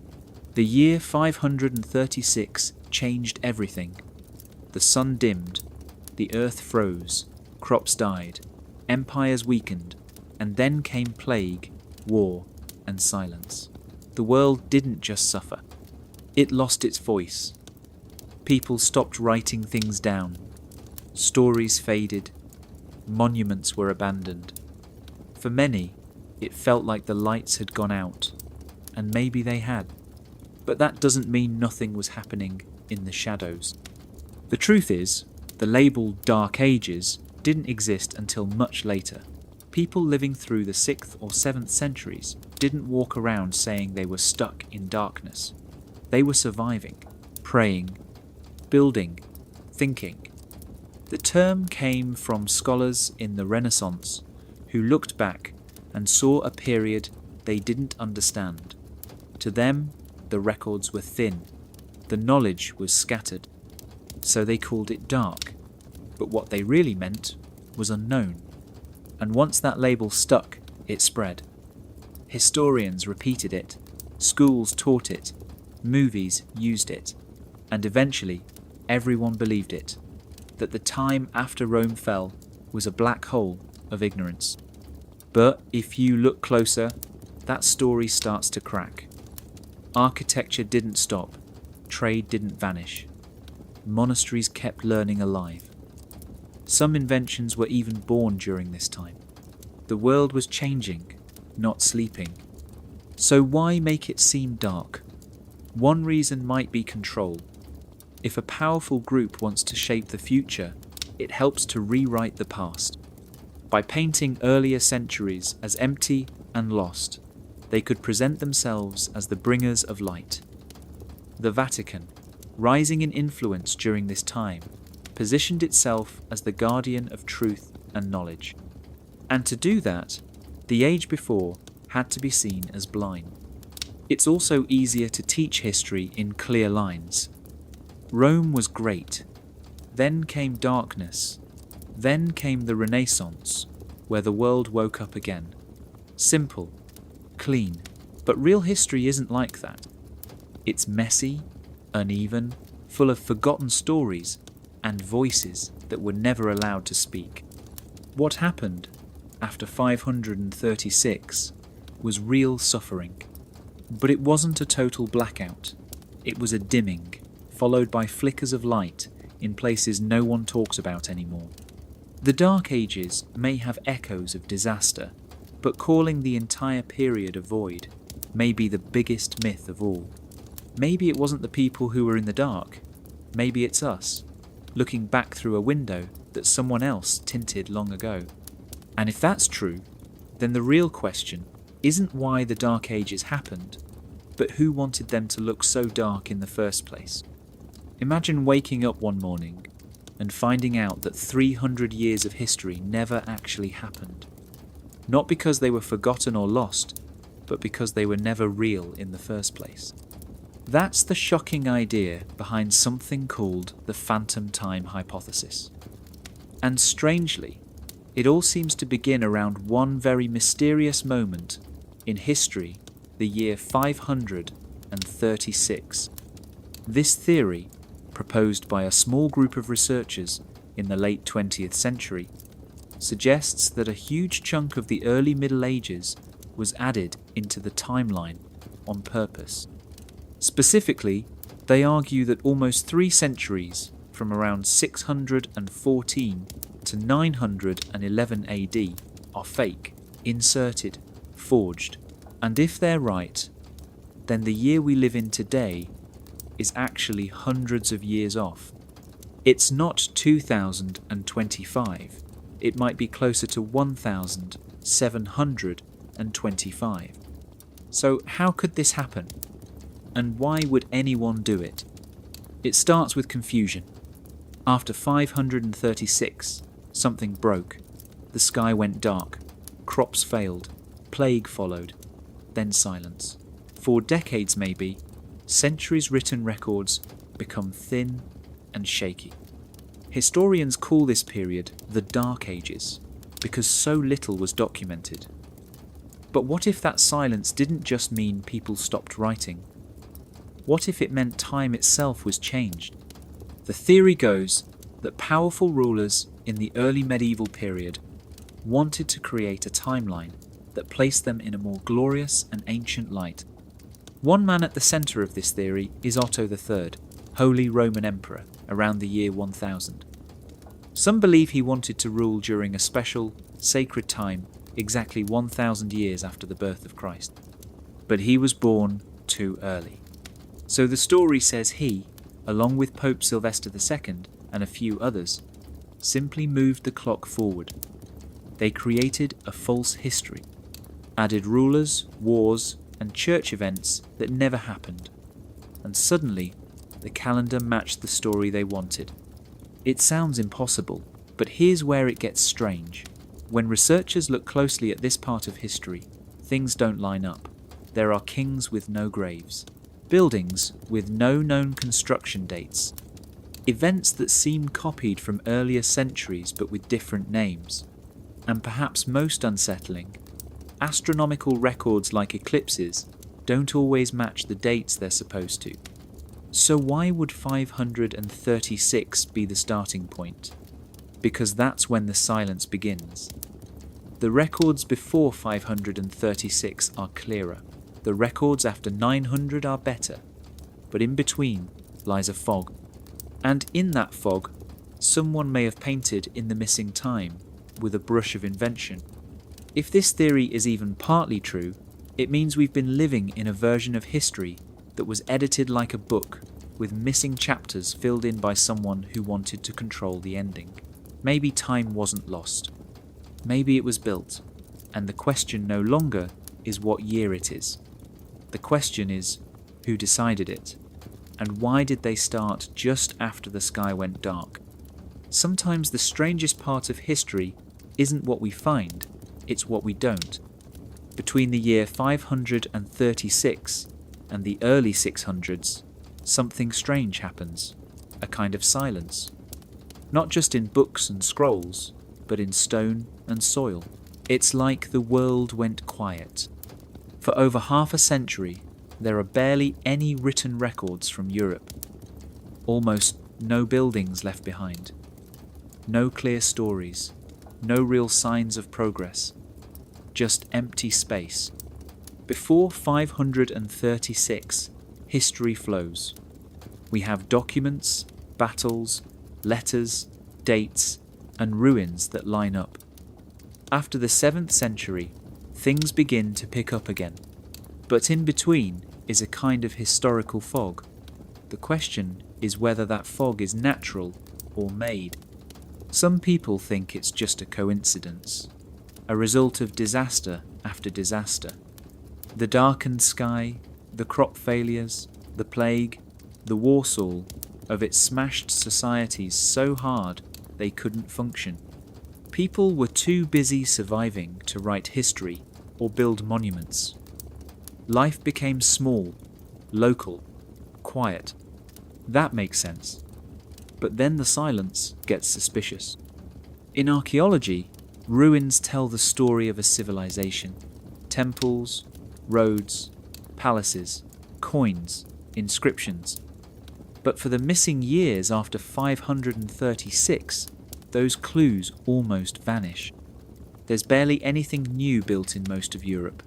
The year 536 changed everything. The sun dimmed, the earth froze, crops died, empires weakened, and then came plague, war, and silence. The world didn't just suffer. It lost its voice. People stopped writing things down. Stories faded. Monuments were abandoned. For many, it felt like the lights had gone out, and maybe they had. But that doesn't mean nothing was happening in the shadows. The truth is, the label Dark Ages didn't exist until much later. People living through the 6th or 7th centuries didn't walk around saying they were stuck in darkness. They were surviving, praying, building, thinking. The term came from scholars in the Renaissance who looked back and saw a period they didn't understand. To them, the records were thin, the knowledge was scattered, so they called it dark. But what they really meant was unknown. And once that label stuck, it spread. Historians repeated it, schools taught it, movies used it, and eventually everyone believed it, that the time after Rome fell was a black hole of ignorance. But if you look closer, that story starts to crack. Architecture didn't stop, trade didn't vanish. Monasteries kept learning alive. Some inventions were even born during this time. The world was changing, not sleeping. So why make it seem dark? One reason might be control. If a powerful group wants to shape the future, it helps to rewrite the past. By painting earlier centuries as empty and lost, they could present themselves as the bringers of light. The Vatican, rising in influence during this time, positioned itself as the guardian of truth and knowledge. And to do that, the age before had to be seen as blind. It's also easier to teach history in clear lines. Rome was great. Then came darkness. Then came the Renaissance, where the world woke up again. Simple, clean, but real history isn't like that. It's messy, uneven, full of forgotten stories and voices that were never allowed to speak. What happened after 536 was real suffering. But it wasn't a total blackout. It was a dimming, followed by flickers of light in places no one talks about anymore. The Dark Ages may have echoes of disaster, but calling the entire period a void may be the biggest myth of all. Maybe it wasn't the people who were in the dark. Maybe it's us, looking back through a window that someone else tinted long ago. And if that's true, then the real question isn't why the Dark Ages happened, but who wanted them to look so dark in the first place. Imagine waking up one morning and finding out that 300 years of history never actually happened. Not because they were forgotten or lost, but because they were never real in the first place. That's the shocking idea behind something called the phantom time hypothesis. And strangely, it all seems to begin around one very mysterious moment in history, the year 536. This theory, proposed by a small group of researchers in the late 20th century, suggests that a huge chunk of the early Middle Ages was added into the timeline on purpose. Specifically, they argue that almost 3 centuries, from around 614 to 911 AD, are fake, inserted, forged, and if they're right, then the year we live in today is actually hundreds of years off. It's not 2025, it might be closer to 1725. So how could this happen? And why would anyone do it? It starts with confusion. After 536, something broke. The sky went dark, crops failed, plague followed, then silence. For decades maybe, centuries written records become thin and shaky. Historians call this period the Dark Ages because so little was documented. But what if that silence didn't just mean people stopped writing? What if it meant time itself was changed? The theory goes that powerful rulers in the early medieval period wanted to create a timeline that placed them in a more glorious and ancient light. One man at the centre of this theory is Otto III, Holy Roman Emperor, around the year 1000. Some believe he wanted to rule during a special, sacred time exactly 1000 years after the birth of Christ. But he was born too early. So the story says he, along with Pope Sylvester II and a few others, simply moved the clock forward. They created a false history, added rulers, wars, and church events that never happened, and suddenly the calendar matched the story they wanted. It sounds impossible, but here's where it gets strange. When researchers look closely at this part of history, things don't line up. There are kings with no graves, buildings with no known construction dates, events that seem copied from earlier centuries but with different names, and perhaps most unsettling, astronomical records like eclipses don't always match the dates they're supposed to. So why would 536 be the starting point? Because that's when the silence begins. The records before 536 are clearer. The records after 900 are better. But in between lies a fog. And in that fog, someone may have painted in the missing time with a brush of invention. If this theory is even partly true, it means we've been living in a version of history that was edited like a book, with missing chapters filled in by someone who wanted to control the ending. Maybe time wasn't lost. Maybe it was built, and the question no longer is what year it is. The question is, who decided it? And why did they start just after the sky went dark? Sometimes the strangest part of history isn't what we find, it's what we don't. Between the year 536 and the early 600s, something strange happens, a kind of silence. Not just in books and scrolls, but in stone and soil. It's like the world went quiet. For over half a century, there are barely any written records from Europe. Almost no buildings left behind. No clear stories. No real signs of progress. Just empty space. Before 536, history flows. We have documents, battles, letters, dates, and ruins that line up. After the 7th century, things begin to pick up again. But in between is a kind of historical fog. The question is whether that fog is natural or made. Some people think it's just a coincidence, a result of disaster after disaster. The darkened sky, the crop failures, the plague, the Warsaw of its smashed societies so hard they couldn't function. People were too busy surviving to write history or build monuments. Life became small, local, quiet. That makes sense. But then the silence gets suspicious. In archaeology, ruins tell the story of a civilization. Temples, roads, palaces, coins, inscriptions. But for the missing years after 536, those clues almost vanish. There's barely anything new built in most of Europe.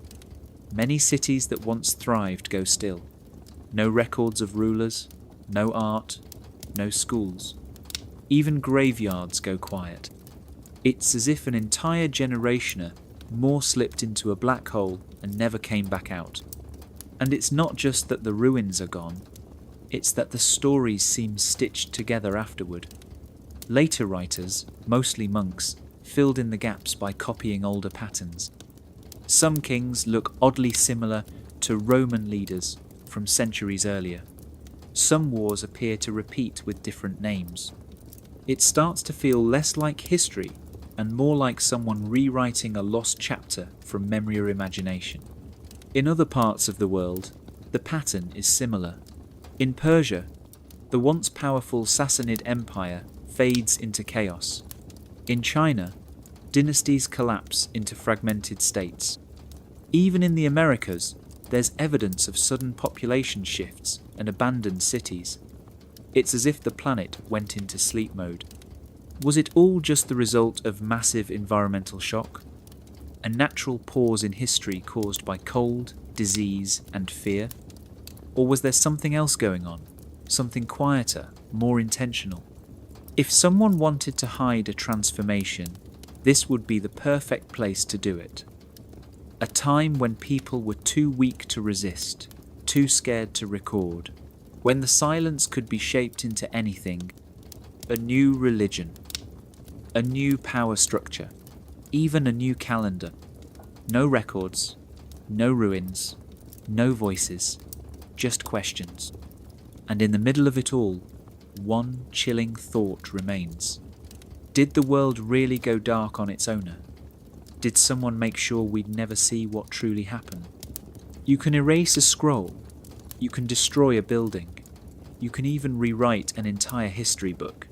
Many cities that once thrived go still. No records of rulers, no art, no schools. Even graveyards go quiet. It's as if an entire generation more slipped into a black hole and never came back out. And it's not just that the ruins are gone, it's that the stories seem stitched together afterward. Later writers, mostly monks, filled in the gaps by copying older patterns. Some kings look oddly similar to Roman leaders from centuries earlier. Some wars appear to repeat with different names. It starts to feel less like history and more like someone rewriting a lost chapter from memory or imagination. In other parts of the world, the pattern is similar. In Persia, the once powerful Sassanid Empire fades into chaos. In China, dynasties collapse into fragmented states. Even in the Americas, there's evidence of sudden population shifts and abandoned cities. It's as if the planet went into sleep mode. Was it all just the result of massive environmental shock? A natural pause in history caused by cold, disease, and fear? Or was there something else going on? Something quieter, more intentional? If someone wanted to hide a transformation, this would be the perfect place to do it. A time when people were too weak to resist, too scared to record, when the silence could be shaped into anything. A new religion, a new power structure, even a new calendar. No records, no ruins, no voices, just questions. And in the middle of it all, one chilling thought remains. Did the world really go dark on its owner? Did someone make sure we'd never see what truly happened? You can erase a scroll. You can destroy a building. You can even rewrite an entire history book.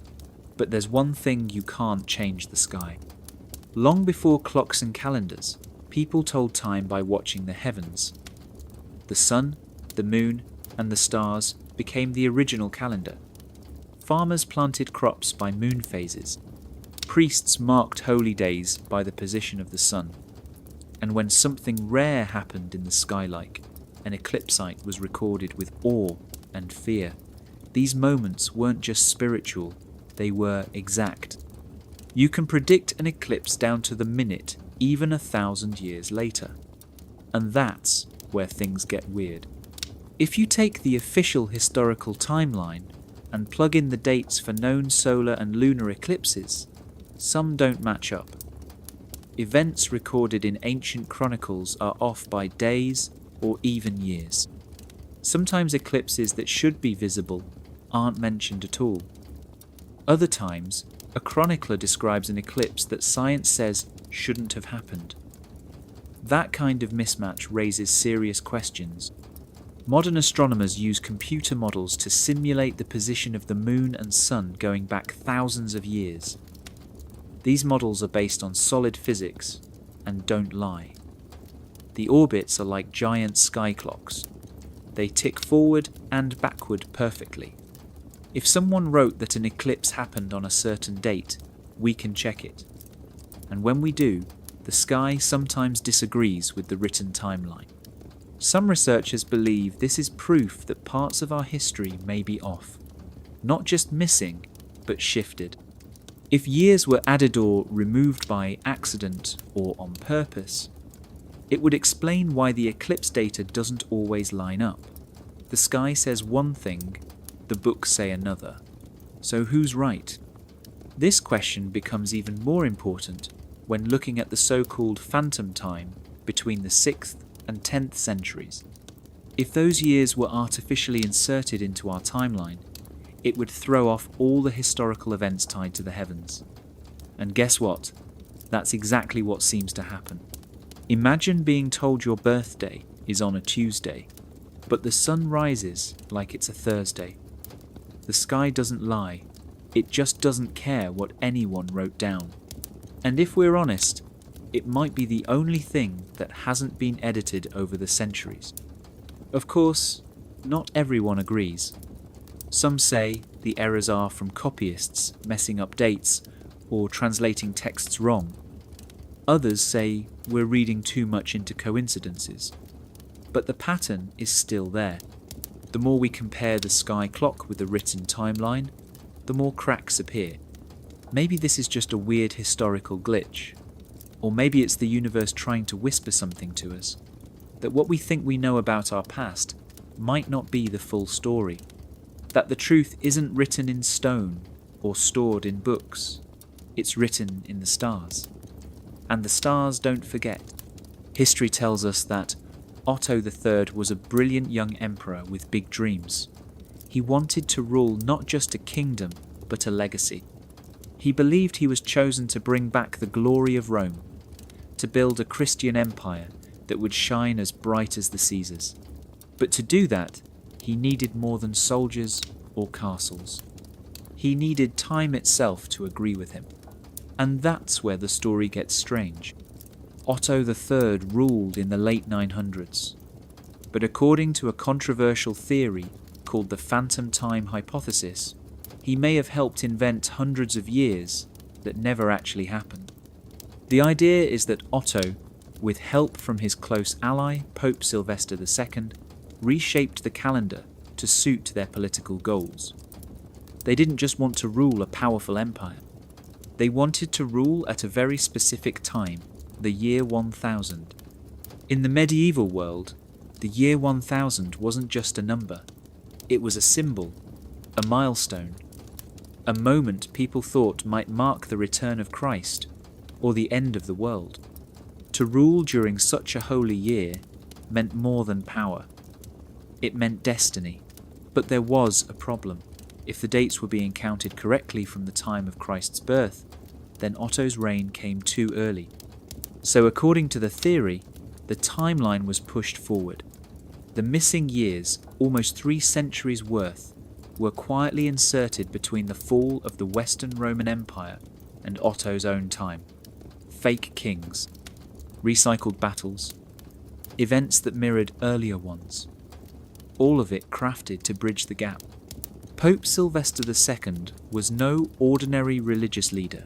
But there's one thing you can't change: the sky. Long before clocks and calendars, people told time by watching the heavens. The sun, the moon, and the stars became the original calendar. Farmers planted crops by moon phases. Priests marked holy days by the position of the sun. And when something rare happened in the sky, like an eclipsite, was recorded with awe and fear. These moments weren't just spiritual, they were exact. You can predict an eclipse down to the minute, even 1,000 years later. And that's where things get weird. If you take the official historical timeline and plug in the dates for known solar and lunar eclipses, some don't match up. Events recorded in ancient chronicles are off by days or even years. Sometimes eclipses that should be visible aren't mentioned at all. Other times, a chronicler describes an eclipse that science says shouldn't have happened. That kind of mismatch raises serious questions. Modern astronomers use computer models to simulate the position of the moon and sun going back thousands of years. These models are based on solid physics and don't lie. The orbits are like giant sky clocks. They tick forward and backward perfectly. If someone wrote that an eclipse happened on a certain date, we can check it. And when we do, the sky sometimes disagrees with the written timeline. Some researchers believe this is proof that parts of our history may be off. Not just missing, but shifted. If years were added or removed by accident or on purpose, it would explain why the eclipse data doesn't always line up. The sky says one thing, the books say another. So who's right? This question becomes even more important when looking at the so-called phantom time between the 6th and 10th centuries. If those years were artificially inserted into our timeline, it would throw off all the historical events tied to the heavens. And guess what? That's exactly what seems to happen. Imagine being told your birthday is on a Tuesday, but the sun rises like it's a Thursday. The sky doesn't lie, it just doesn't care what anyone wrote down. And if we're honest, it might be the only thing that hasn't been edited over the centuries. Of course, not everyone agrees. Some say the errors are from copyists messing up dates or translating texts wrong. Others say we're reading too much into coincidences. But the pattern is still there. The more we compare the sky clock with the written timeline, the more cracks appear. Maybe this is just a weird historical glitch. Or maybe it's the universe trying to whisper something to us, that what we think we know about our past might not be the full story, that the truth isn't written in stone or stored in books, it's written in the stars. And the stars don't forget. History tells us that Otto III was a brilliant young emperor with big dreams. He wanted to rule not just a kingdom, but a legacy. He believed he was chosen to bring back the glory of Rome, to build a Christian empire that would shine as bright as the Caesars. But to do that, he needed more than soldiers or castles. He needed time itself to agree with him. And that's where the story gets strange. Otto III ruled in the late 900s, but according to a controversial theory called the phantom time hypothesis, he may have helped invent hundreds of years that never actually happened. The idea is that Otto, with help from his close ally Pope Sylvester II, reshaped the calendar to suit their political goals. They didn't just want to rule a powerful empire. They wanted to rule at a very specific time, the year 1000. In the medieval world, the year 1000 wasn't just a number. It was a symbol, a milestone, a moment people thought might mark the return of Christ or the end of the world. To rule during such a holy year meant more than power. It meant destiny. But there was a problem. If the dates were being counted correctly from the time of Christ's birth, then Otto's reign came too early. So according to the theory, the timeline was pushed forward. The missing years, almost 3 centuries worth, were quietly inserted between the fall of the Western Roman Empire and Otto's own time. Fake kings, recycled battles, events that mirrored earlier ones. All of it crafted to bridge the gap. Pope Sylvester II was no ordinary religious leader.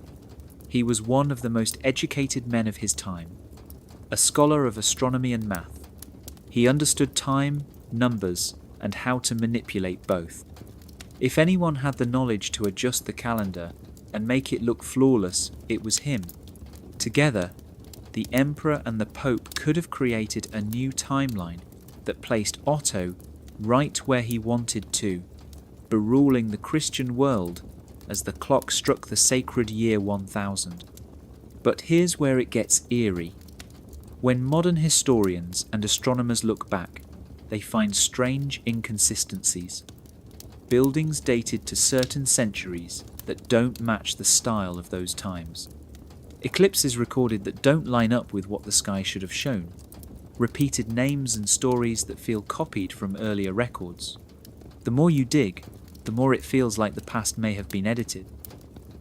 He was one of the most educated men of his time, a scholar of astronomy and math. He understood time, numbers, and how to manipulate both. If anyone had the knowledge to adjust the calendar and make it look flawless, it was him. Together, the emperor and the pope could have created a new timeline that placed Otto right where he wanted to, beruling the Christian world as the clock struck the sacred year 1000. But here's where it gets eerie. When modern historians and astronomers look back, they find strange inconsistencies. Buildings dated to certain centuries that don't match the style of those times. Eclipses recorded that don't line up with what the sky should have shown. Repeated names and stories that feel copied from earlier records. The more you dig, the more it feels like the past may have been edited.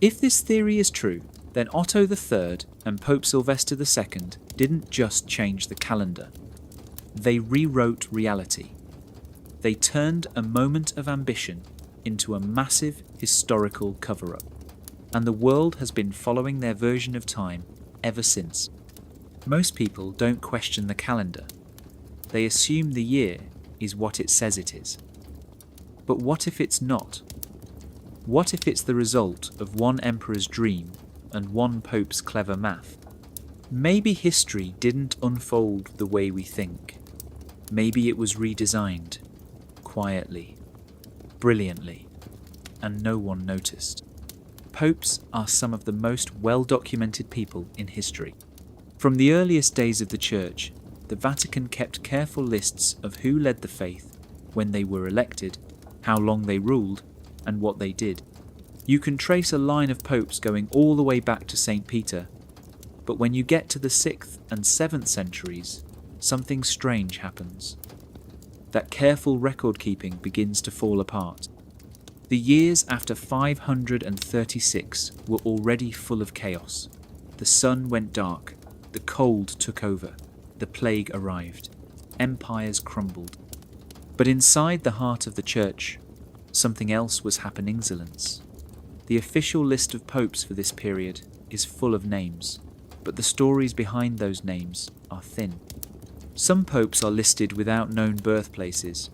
If this theory is true, then Otto III and Pope Sylvester II didn't just change the calendar. They rewrote reality. They turned a moment of ambition into a massive historical cover-up. And the world has been following their version of time ever since. Most people don't question the calendar. They assume the year is what it says it is. But what if it's not? What if it's the result of one emperor's dream and one pope's clever math? Maybe history didn't unfold the way we think. Maybe it was redesigned, quietly, brilliantly, and no one noticed. Popes are some of the most well-documented people in history. From the earliest days of the Church, the Vatican kept careful lists of who led the faith, when they were elected, how long they ruled, and what they did. You can trace a line of popes going all the way back to St. Peter, but when you get to the 6th and 7th centuries, something strange happens. That careful record-keeping begins to fall apart. The years after 536 were already full of chaos. The sun went dark, the cold took over, the plague arrived, empires crumbled. But inside the heart of the Church, something else was happening. The official list of popes for this period is full of names, but the stories behind those names are thin. Some popes are listed without known birthplaces.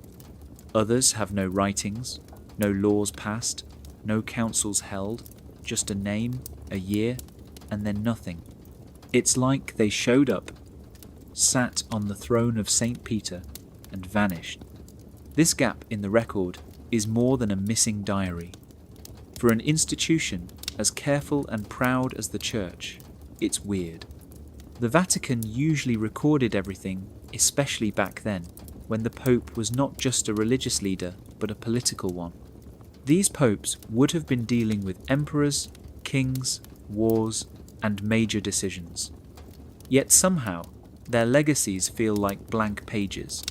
Others have no writings, no laws passed, no councils held, just a name, a year, and then nothing. It's like they showed up, sat on the throne of St. Peter, and vanished. This gap in the record is more than a missing diary. For an institution as careful and proud as the Church, it's weird. The Vatican usually recorded everything, especially back then, when the Pope was not just a religious leader, but a political one. These popes would have been dealing with emperors, kings, wars, and major decisions. Yet somehow, their legacies feel like blank pages.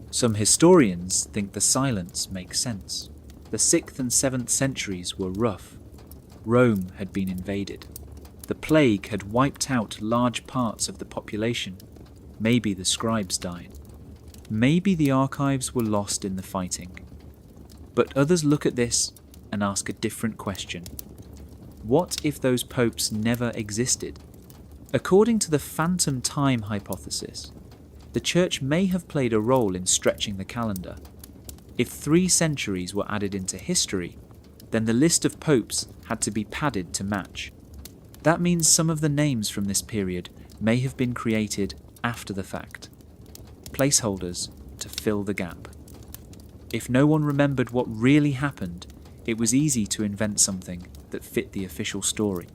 Some historians think the silence makes sense. The 6th and 7th centuries were rough. Rome had been invaded. The plague had wiped out large parts of the population. Maybe the scribes died. Maybe the archives were lost in the fighting. But others look at this and ask a different question. What if those popes never existed? According to the phantom time hypothesis, the Church may have played a role in stretching the calendar. If 3 centuries were added into history, then the list of popes had to be padded to match. That means some of the names from this period may have been created after the fact. Placeholders to fill the gap. If no one remembered what really happened, it was easy to invent something that fit the official story.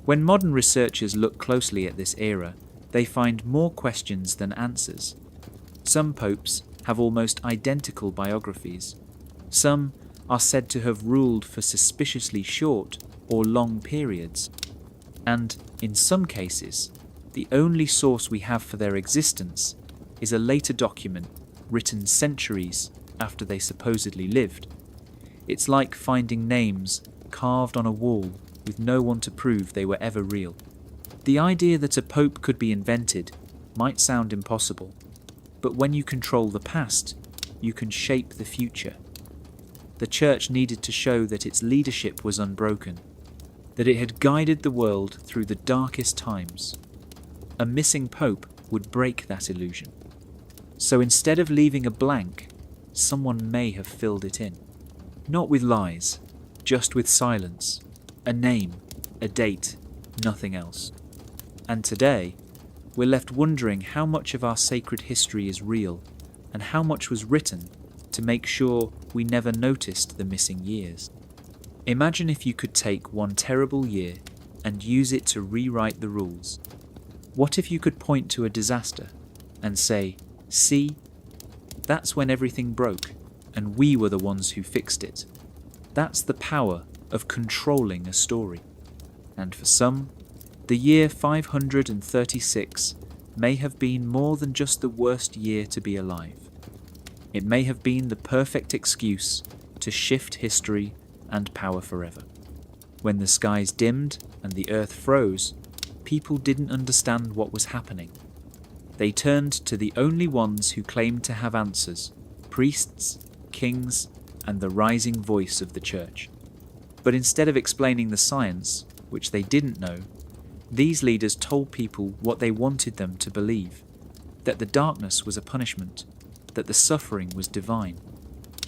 When modern researchers look closely at this era, they find more questions than answers. Some popes have almost identical biographies. Some are said to have ruled for suspiciously short or long periods. And, in some cases, the only source we have for their existence is a later document written centuries after they supposedly lived. It's like finding names carved on a wall with no one to prove they were ever real. The idea that a pope could be invented might sound impossible, but when you control the past, you can shape the future. The Church needed to show that its leadership was unbroken, that it had guided the world through the darkest times. A missing pope would break that illusion. So instead of leaving a blank, someone may have filled it in. Not with lies, just with silence, a name, a date, nothing else. And today, we're left wondering how much of our sacred history is real and how much was written to make sure we never noticed the missing years. Imagine if you could take one terrible year and use it to rewrite the rules. What if you could point to a disaster and say, "See, that's when everything broke, and we were the ones who fixed it." That's the power of controlling a story. And for some, the year 536 may have been more than just the worst year to be alive. It may have been the perfect excuse to shift history and power forever. When the skies dimmed and the earth froze, people didn't understand what was happening. They turned to the only ones who claimed to have answers: priests, kings, and the rising voice of the church. But instead of explaining the science, which they didn't know, these leaders told people what they wanted them to believe: that the darkness was a punishment, that the suffering was divine,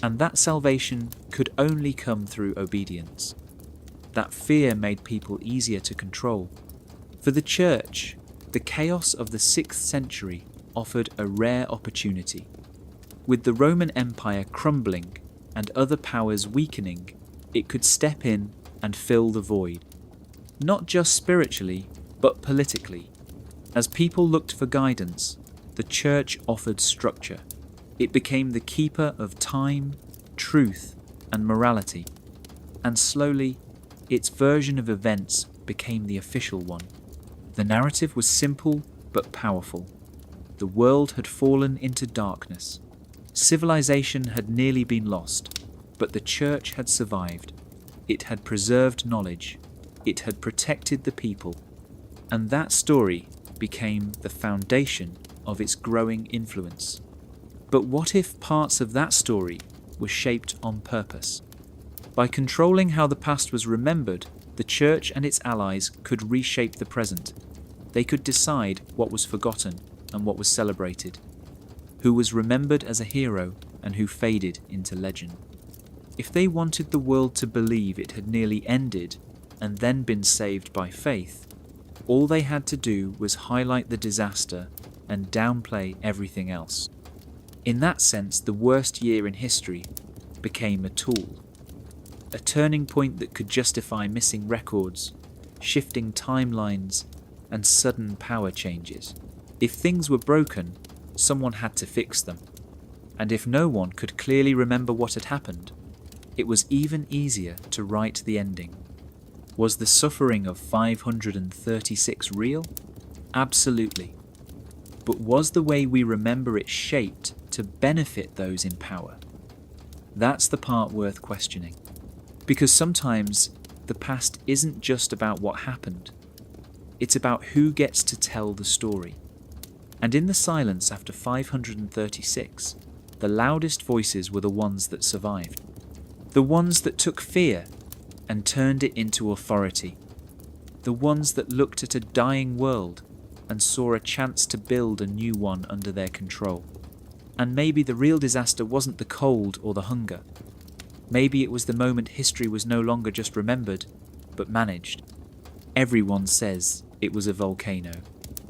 and that salvation could only come through obedience. That fear made people easier to control. For the church, the chaos of the 6th century offered a rare opportunity. With the Roman Empire crumbling and other powers weakening, it could step in and fill the void. Not just spiritually, but politically. As people looked for guidance, the church offered structure. It became the keeper of time, truth, and morality. And slowly, its version of events became the official one. The narrative was simple but powerful. The world had fallen into darkness. Civilization had nearly been lost, but the church had survived. It had preserved knowledge. It had protected the people. And that story became the foundation of its growing influence. But what if parts of that story were shaped on purpose? By controlling how the past was remembered, the church and its allies could reshape the present. They could decide what was forgotten and what was celebrated, who was remembered as a hero and who faded into legend. If they wanted the world to believe it had nearly ended and then been saved by faith, all they had to do was highlight the disaster and downplay everything else. In that sense, the worst year in history became a tool, a turning point that could justify missing records, shifting timelines, and sudden power changes. If things were broken, someone had to fix them. And if no one could clearly remember what had happened, it was even easier to write the ending. Was the suffering of 536 real? Absolutely. But was the way we remember it shaped to benefit those in power? That's the part worth questioning. Because sometimes the past isn't just about what happened. It's about who gets to tell the story. And in the silence after 536, the loudest voices were the ones that survived. The ones that took fear and turned it into authority. The ones that looked at a dying world and saw a chance to build a new one under their control. And maybe the real disaster wasn't the cold or the hunger. Maybe it was the moment history was no longer just remembered, but managed. Everyone says it was a volcano.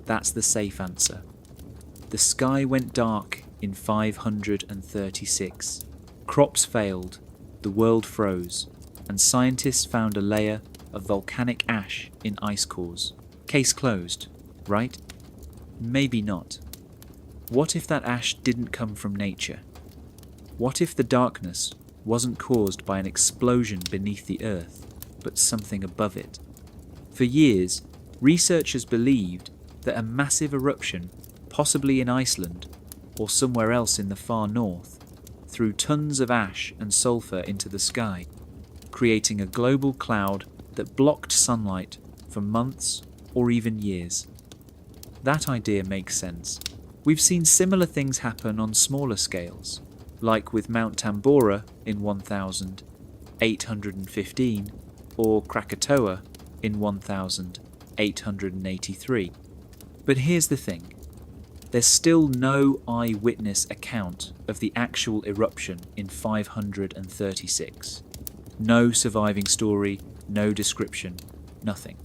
That's the safe answer. The sky went dark in 536. Crops failed, the world froze, and scientists found a layer of volcanic ash in ice cores. Case closed, right? Maybe not. What if that ash didn't come from nature? What if the darkness wasn't caused by an explosion beneath the earth, but something above it? For years, researchers believed that a massive eruption, possibly in Iceland or somewhere else in the far north, threw tons of ash and sulfur into the sky, creating a global cloud that blocked sunlight for months or even years. That idea makes sense. We've seen similar things happen on smaller scales, like with Mount Tambora in 1815 or Krakatoa in 1883. But here's the thing. There's still no eyewitness account of the actual eruption in 536. No surviving story, no description, nothing.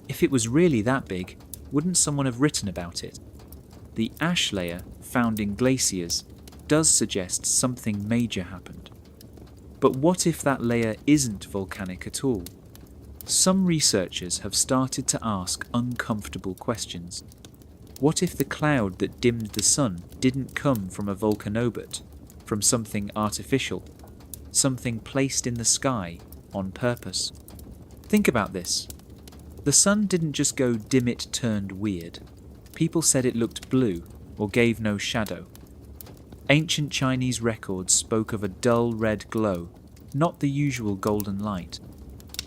If it was really that big, wouldn't someone have written about it? The ash layer found in glaciers does suggest something major happened. But what if that layer isn't volcanic at all? Some researchers have started to ask uncomfortable questions. What if the cloud that dimmed the sun didn't come from a volcanobut, from something artificial, something placed in the sky on purpose? Think about this. The sun didn't just go dim, it turned weird. People said it looked blue or gave no shadow. Ancient Chinese records spoke of a dull red glow, not the usual golden light.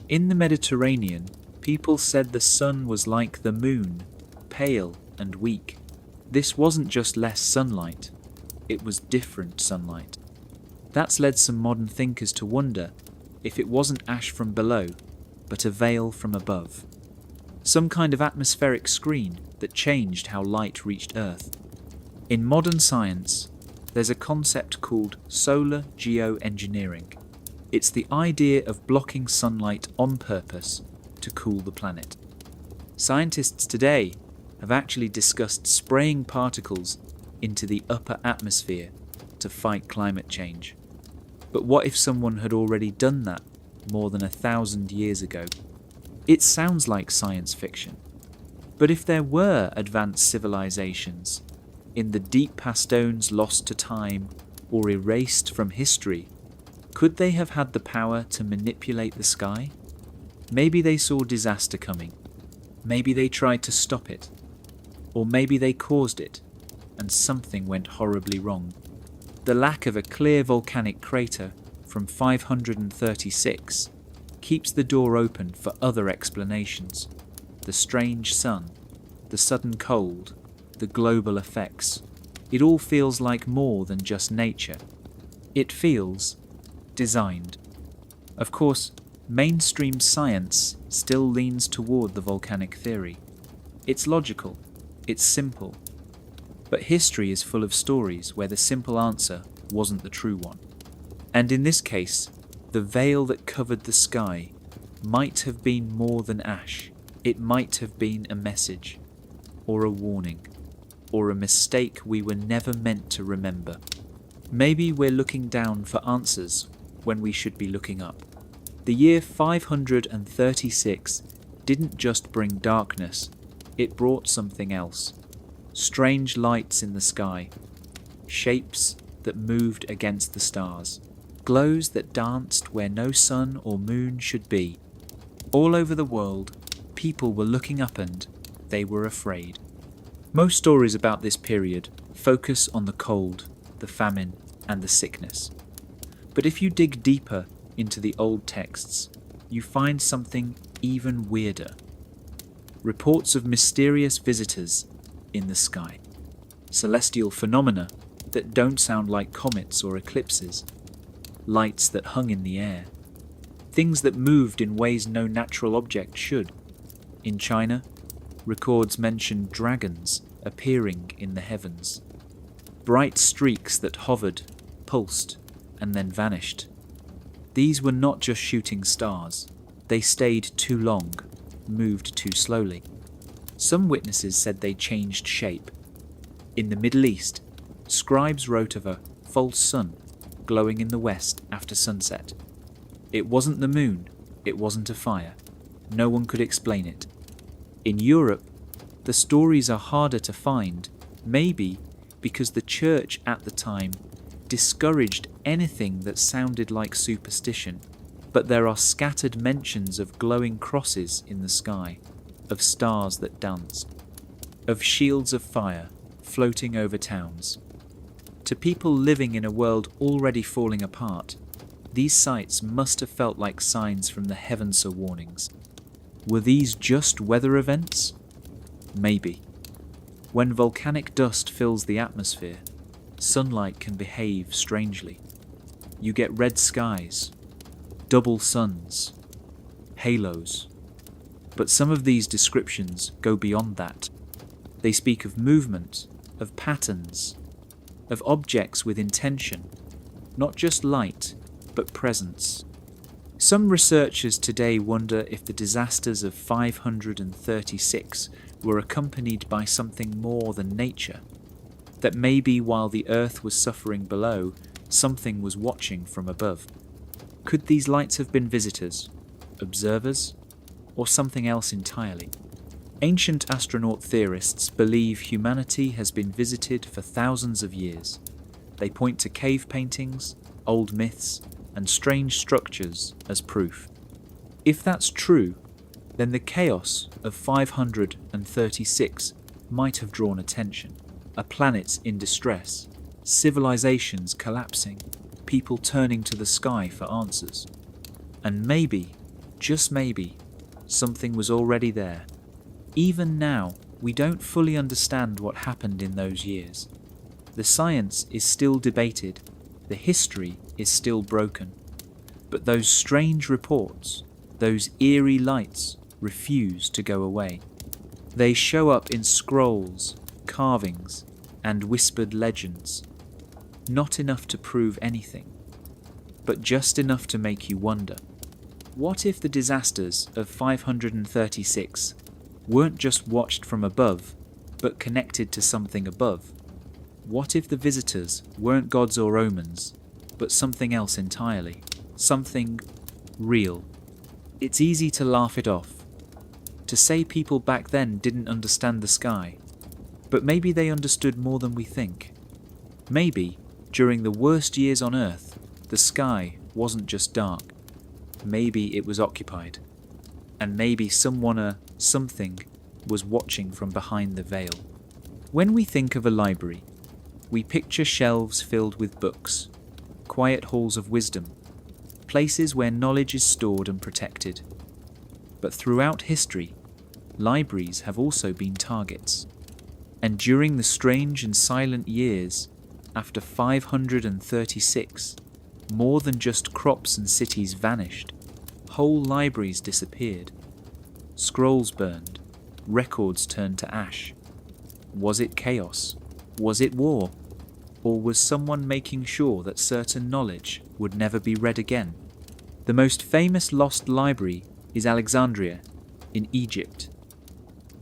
In the Mediterranean, people said the sun was like the moon, pale and weak. This wasn't just less sunlight, it was different sunlight. That's led some modern thinkers to wonder if it wasn't ash from below, but a veil from above. Some kind of atmospheric screen that changed how light reached Earth. In modern science, there's a concept called solar geoengineering. It's the idea of blocking sunlight on purpose to cool the planet. Scientists today have actually discussed spraying particles into the upper atmosphere to fight climate change. But what if someone had already done that more than 1,000 years ago? It sounds like science fiction. But if there were advanced civilizations in the deep past eons lost to time or erased from history, could they have had the power to manipulate the sky? Maybe they saw disaster coming. Maybe they tried to stop it. Or maybe they caused it, and something went horribly wrong. The lack of a clear volcanic crater from 536 keeps the door open for other explanations. The strange sun, the sudden cold, the global effects. It all feels like more than just nature. It feels designed. Of course, mainstream science still leans toward the volcanic theory. It's logical, it's simple. But history is full of stories where the simple answer wasn't the true one. And in this case, the veil that covered the sky might have been more than ash. It might have been a message, or a warning, or a mistake we were never meant to remember. Maybe we're looking down for answers when we should be looking up. The year 536 didn't just bring darkness, it brought something else. Strange lights in the sky, shapes that moved against the stars, glows that danced where no sun or moon should be. All over the world, people were looking up and they were afraid. Most stories about this period focus on the cold, the famine, and the sickness. But if you dig deeper into the old texts, you find something even weirder. Reports of mysterious visitors in the sky. Celestial phenomena that don't sound like comets or eclipses. Lights that hung in the air. Things that moved in ways no natural object should. In China, records mention dragons appearing in the heavens. Bright streaks that hovered, pulsed, and then vanished. These were not just shooting stars. They stayed too long, moved too slowly. Some witnesses said they changed shape. In the Middle East, scribes wrote of a false sun glowing in the west after sunset. It wasn't the moon, it wasn't a fire. No one could explain it. In Europe, the stories are harder to find, maybe because the church at the time discouraged anything that sounded like superstition, but there are scattered mentions of glowing crosses in the sky, of stars that danced, of shields of fire floating over towns. To people living in a world already falling apart, these sights must have felt like signs from the heavens or warnings. Were these just weather events? Maybe. When volcanic dust fills the atmosphere, sunlight can behave strangely. You get red skies, double suns, halos. But some of these descriptions go beyond that. They speak of movement, of patterns, of objects with intention, not just light, but presence. Some researchers today wonder if the disasters of 536 were accompanied by something more than nature, that maybe while the earth was suffering below, something was watching from above. Could these lights have been visitors, observers, or something else entirely? Ancient astronaut theorists believe humanity has been visited for thousands of years. They point to cave paintings, old myths, and strange structures as proof. If that's true, then the chaos of 536 might have drawn attention. A planet in distress, civilizations collapsing, people turning to the sky for answers. And maybe, just maybe, something was already there. Even now, we don't fully understand what happened in those years. The science is still debated, the history is still broken. But those strange reports, those eerie lights, refuse to go away. They show up in scrolls, carvings, and whispered legends. Not enough to prove anything, but just enough to make you wonder. What if the disasters of 536 weren't just watched from above, but connected to something above? What if the visitors weren't gods or omens, but something else entirely? Something real? It's easy to laugh it off, to say people back then didn't understand the sky, but maybe they understood more than we think. Maybe, during the worst years on Earth, the sky wasn't just dark. Maybe it was occupied. And maybe someone or something was watching from behind the veil. When we think of a library, we picture shelves filled with books, quiet halls of wisdom, places where knowledge is stored and protected. But throughout history, libraries have also been targets. And during the strange and silent years after 536, more than just crops and cities vanished. Whole libraries disappeared. Scrolls burned. Records turned to ash. Was it chaos? Was it war? Or was someone making sure that certain knowledge would never be read again? The most famous lost library is Alexandria in Egypt.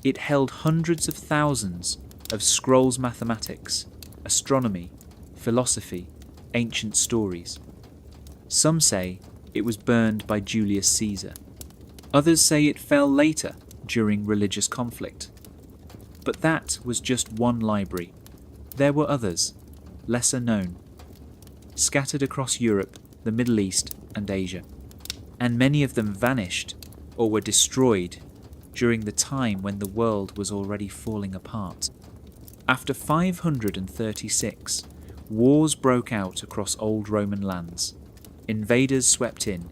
It held hundreds of thousands of scrolls, mathematics, astronomy, philosophy, ancient stories. Some say it was burned by Julius Caesar. Others say it fell later during religious conflict. But that was just one library. There were others, lesser known, scattered across Europe, the Middle East, and Asia. And many of them vanished or were destroyed during the time when the world was already falling apart. After 536, wars broke out across old Roman lands. Invaders swept in,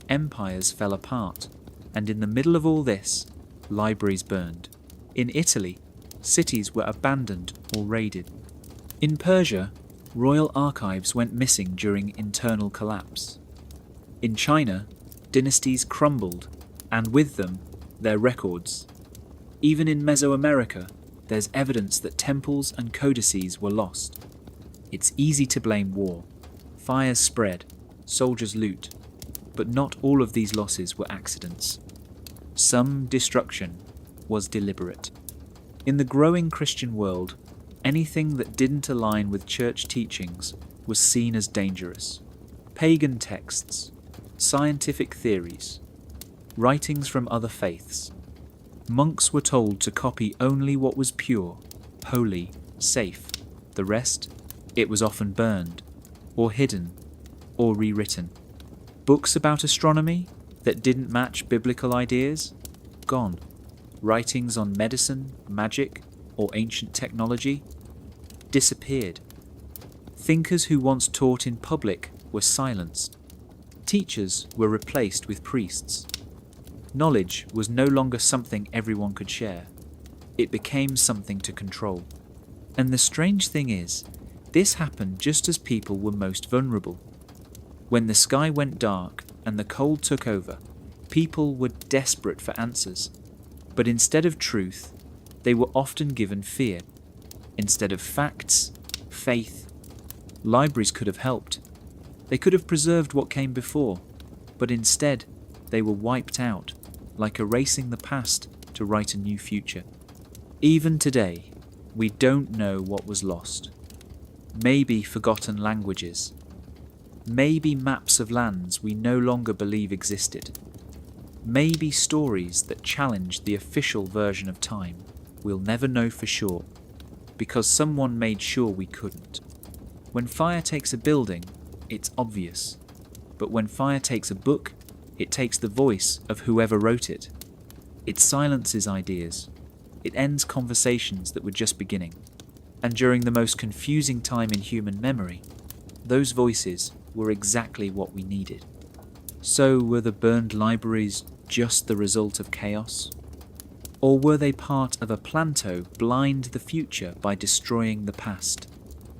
empires fell apart, and in the middle of all this, libraries burned. In Italy, cities were abandoned or raided. In Persia, royal archives went missing during internal collapse. In China, dynasties crumbled, and with them, their records. Even in Mesoamerica, there's evidence that temples and codices were lost. It's easy to blame war. Fires spread, soldiers loot, but not all of these losses were accidents. Some destruction was deliberate. In the growing Christian world, anything that didn't align with church teachings was seen as dangerous. Pagan texts, scientific theories, writings from other faiths. Monks were told to copy only what was pure, holy, safe. The rest, it was often burned, or hidden, or rewritten. Books about astronomy that didn't match biblical ideas? Gone. Writings on medicine, magic, or ancient technology? Disappeared. Thinkers who once taught in public were silenced. Teachers were replaced with priests. Knowledge was no longer something everyone could share. It became something to control. And the strange thing is, this happened just as people were most vulnerable. When the sky went dark and the cold took over, people were desperate for answers. But instead of truth, they were often given fear. Instead of facts, faith. Libraries could have helped. They could have preserved what came before. but instead they were wiped out, like erasing the past to write a new future. Even today, we don't know what was lost. Maybe forgotten languages. Maybe maps of lands we no longer believe existed. Maybe stories that challenged the official version of time. We'll never know for sure, because someone made sure we couldn't. When fire takes a building, it's obvious. But when fire takes a book, it takes the voice of whoever wrote it. It silences ideas. It ends conversations that were just beginning. And during the most confusing time in human memory, those voices were exactly what we needed. So were the burned libraries just the result of chaos? Or were they part of a plan to blind the future by destroying the past?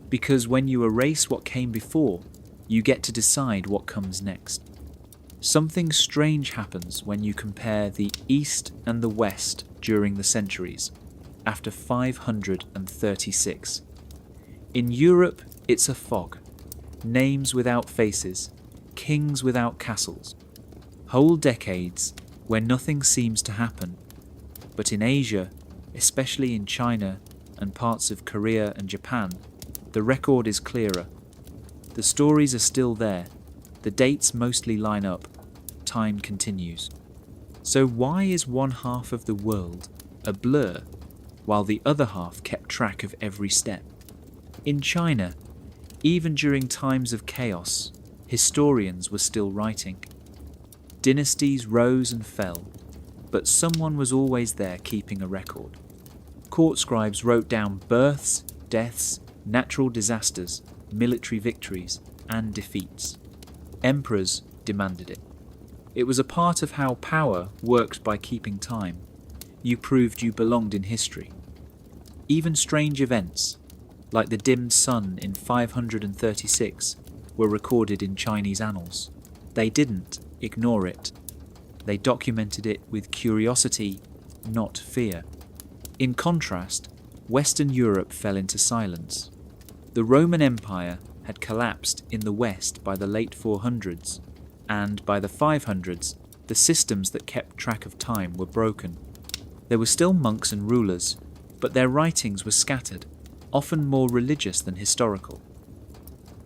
Because when you erase what came before, you get to decide what comes next. Something strange happens when you compare the East and the West during the centuries, after 536. In Europe, it's a fog. Names without faces, kings without castles. Whole decades where nothing seems to happen. But in Asia, especially in China and parts of Korea and Japan, the record is clearer. The stories are still there. The dates mostly line up. Time continues. So why is one half of the world a blur, while the other half kept track of every step? In China, even during times of chaos, historians were still writing. Dynasties rose and fell, but someone was always there keeping a record. Court scribes wrote down births, deaths, natural disasters, military victories, and defeats. Emperors demanded it. It was a part of how power worked by keeping time. You proved you belonged in history. Even strange events, like the dimmed sun in 536, were recorded in Chinese annals. They didn't ignore it. They documented it with curiosity, not fear. In contrast, Western Europe fell into silence. The Roman Empire had collapsed in the West by the late 400s, and by the 500s, the systems that kept track of time were broken. There were still monks and rulers, but their writings were scattered, often more religious than historical.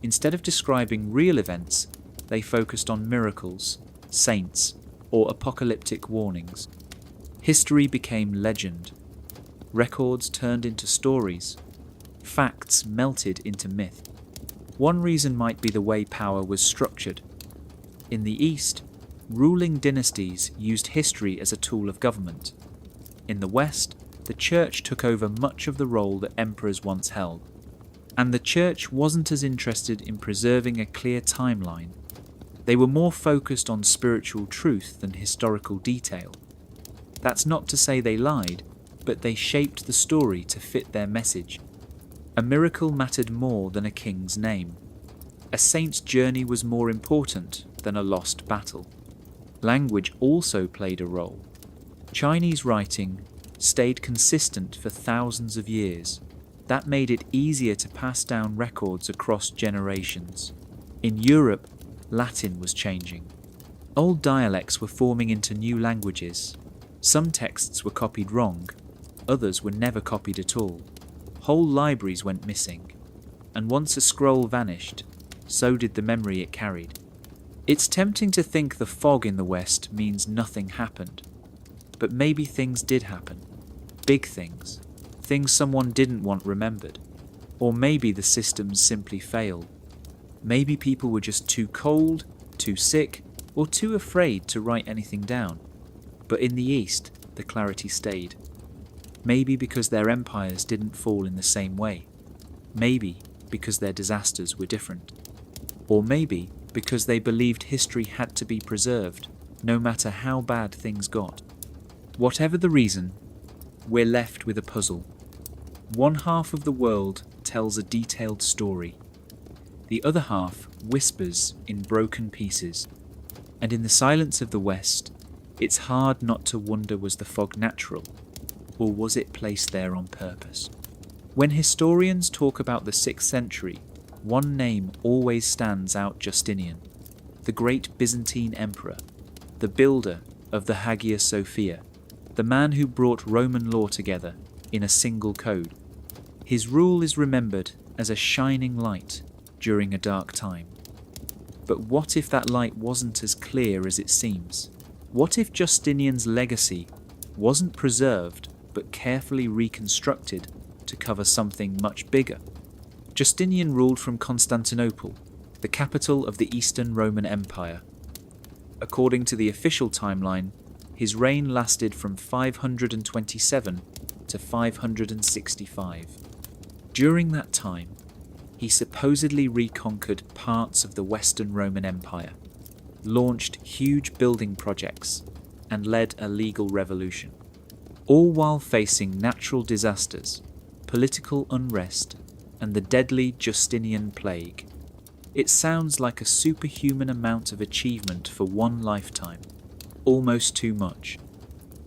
Instead of describing real events, they focused on miracles, saints, or apocalyptic warnings. History became legend. Records turned into stories. Facts melted into myth. One reason might be the way power was structured. In the East, ruling dynasties used history as a tool of government. In the West, the Church took over much of the role that emperors once held. And the Church wasn't as interested in preserving a clear timeline. They were more focused on spiritual truth than historical detail. That's not to say they lied, but they shaped the story to fit their message. A miracle mattered more than a king's name. A saint's journey was more important than a lost battle. Language also played a role. Chinese writing stayed consistent for thousands of years. That made it easier to pass down records across generations. In Europe, Latin was changing. Old dialects were forming into new languages. Some texts were copied wrong, others were never copied at all. Whole libraries went missing, and once a scroll vanished, so did the memory it carried. It's tempting to think the fog in the West means nothing happened. But maybe things did happen. Big things. Things someone didn't want remembered. Or maybe the systems simply failed. Maybe people were just too cold, too sick, or too afraid to write anything down. But in the East, the clarity stayed. Maybe because their empires didn't fall in the same way. Maybe because their disasters were different. Or maybe because they believed history had to be preserved, no matter how bad things got. Whatever the reason, we're left with a puzzle. One half of the world tells a detailed story. The other half whispers in broken pieces. And in the silence of the West, it's hard not to wonder, was the fog natural, or was it placed there on purpose? When historians talk about the 6th century, one name always stands out: Justinian. the great Byzantine emperor, the builder of the Hagia Sophia, the man who brought Roman law together in a single code. His rule is remembered as a shining light during a dark time. But what if that light wasn't as clear as it seems? What if Justinian's legacy wasn't preserved but carefully reconstructed to cover something much bigger? Justinian ruled from Constantinople, the capital of the Eastern Roman Empire. According to the official timeline, his reign lasted from 527 to 565. During that time, he supposedly reconquered parts of the Western Roman Empire, launched huge building projects, and led a legal revolution, all while facing natural disasters, political unrest, and the deadly Justinian plague. It sounds like a superhuman amount of achievement for one lifetime, almost too much.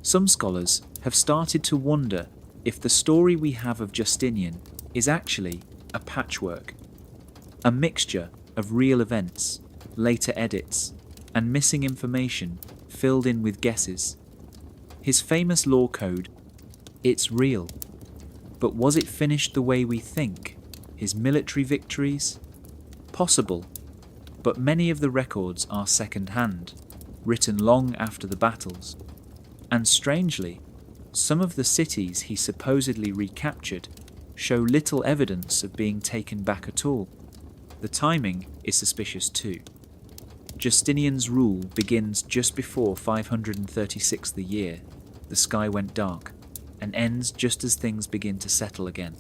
Some scholars have started to wonder if the story we have of Justinian is actually a patchwork, a mixture of real events, later edits, and missing information filled in with guesses. His famous law code, it's real, but was it finished the way we think? His military victories? Possible, but many of the records are second-hand, written long after the battles. And strangely, some of the cities he supposedly recaptured show little evidence of being taken back at all. The timing is suspicious too. Justinian's rule begins just before 536 the year the sky went dark, and ends just as things begin to settle again.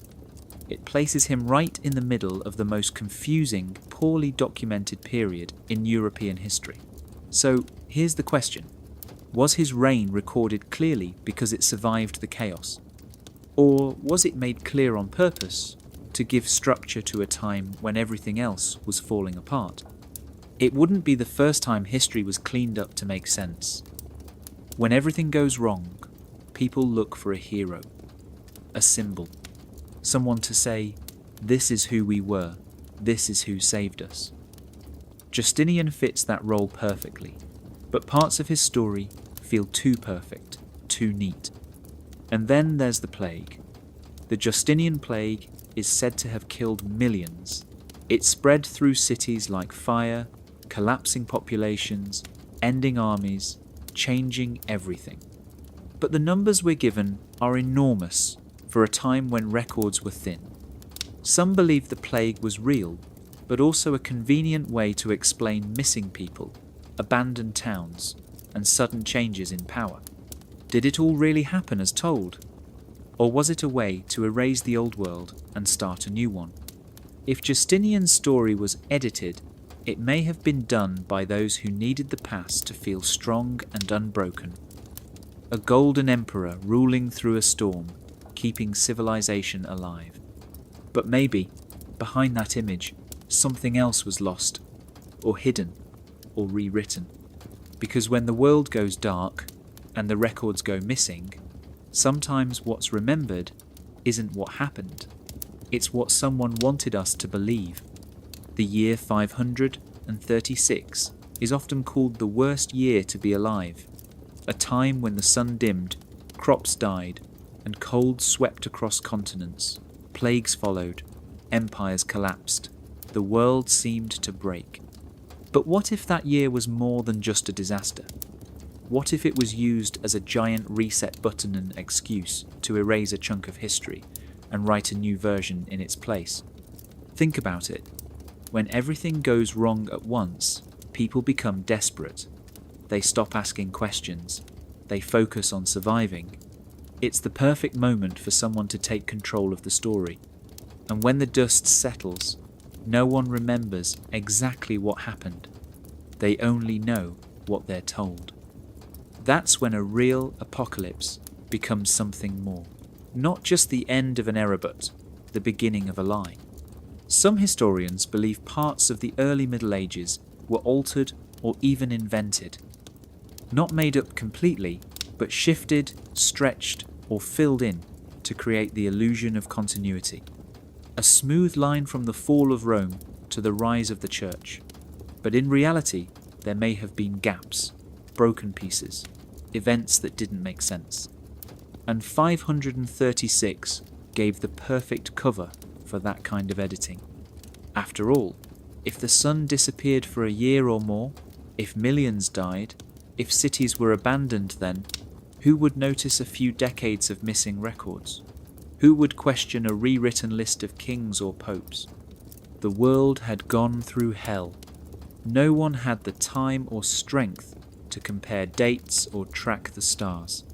It places him right in the middle of the most confusing, poorly documented period in European history. So here's the question. Was his reign recorded clearly because it survived the chaos? Or was it made clear on purpose to give structure to a time when everything else was falling apart? It wouldn't be the first time history was cleaned up to make sense. When everything goes wrong, people look for a hero, a symbol, someone to say, this is who we were, this is who saved us. Justinian fits that role perfectly, but parts of his story feel too perfect, too neat. And then there's the plague. The Justinian plague is said to have killed millions. It spread through cities like fire, collapsing populations, ending armies, changing everything. But the numbers we're given are enormous for a time when records were thin. Some believe the plague was real, but also a convenient way to explain missing people, abandoned towns, and sudden changes in power. Did it all really happen as told? Or was it a way to erase the old world and start a new one? If Justinian's story was edited, it may have been done by those who needed the past to feel strong and unbroken. A golden emperor ruling through a storm, keeping civilization alive. But maybe, behind that image, something else was lost, or hidden, or rewritten. Because when the world goes dark, and the records go missing, sometimes what's remembered isn't what happened. It's what someone wanted us to believe. The year 536 is often called the worst year to be alive, a time when the sun dimmed, crops died, and cold swept across continents. Plagues followed, empires collapsed, the world seemed to break. But what if that year was more than just a disaster? What if it was used as a giant reset button and excuse to erase a chunk of history and write a new version in its place? Think about it. When everything goes wrong at once, people become desperate. They stop asking questions. They focus on surviving. It's the perfect moment for someone to take control of the story. And when the dust settles, no one remembers exactly what happened. They only know what they're told. That's when a real apocalypse becomes something more. Not just the end of an era, but the beginning of a lie. Some historians believe parts of the early Middle Ages were altered or even invented. Not made up completely, but shifted, stretched, or filled in to create the illusion of continuity. A smooth line from the fall of Rome to the rise of the Church. But in reality, there may have been gaps, broken pieces, events that didn't make sense. And 536 gave the perfect cover for that kind of editing. After all, if the sun disappeared for a year or more, if millions died, if cities were abandoned, then who would notice a few decades of missing records? Who would question a rewritten list of kings or popes? The world had gone through hell. No one had the time or strength to compare dates or track the stars.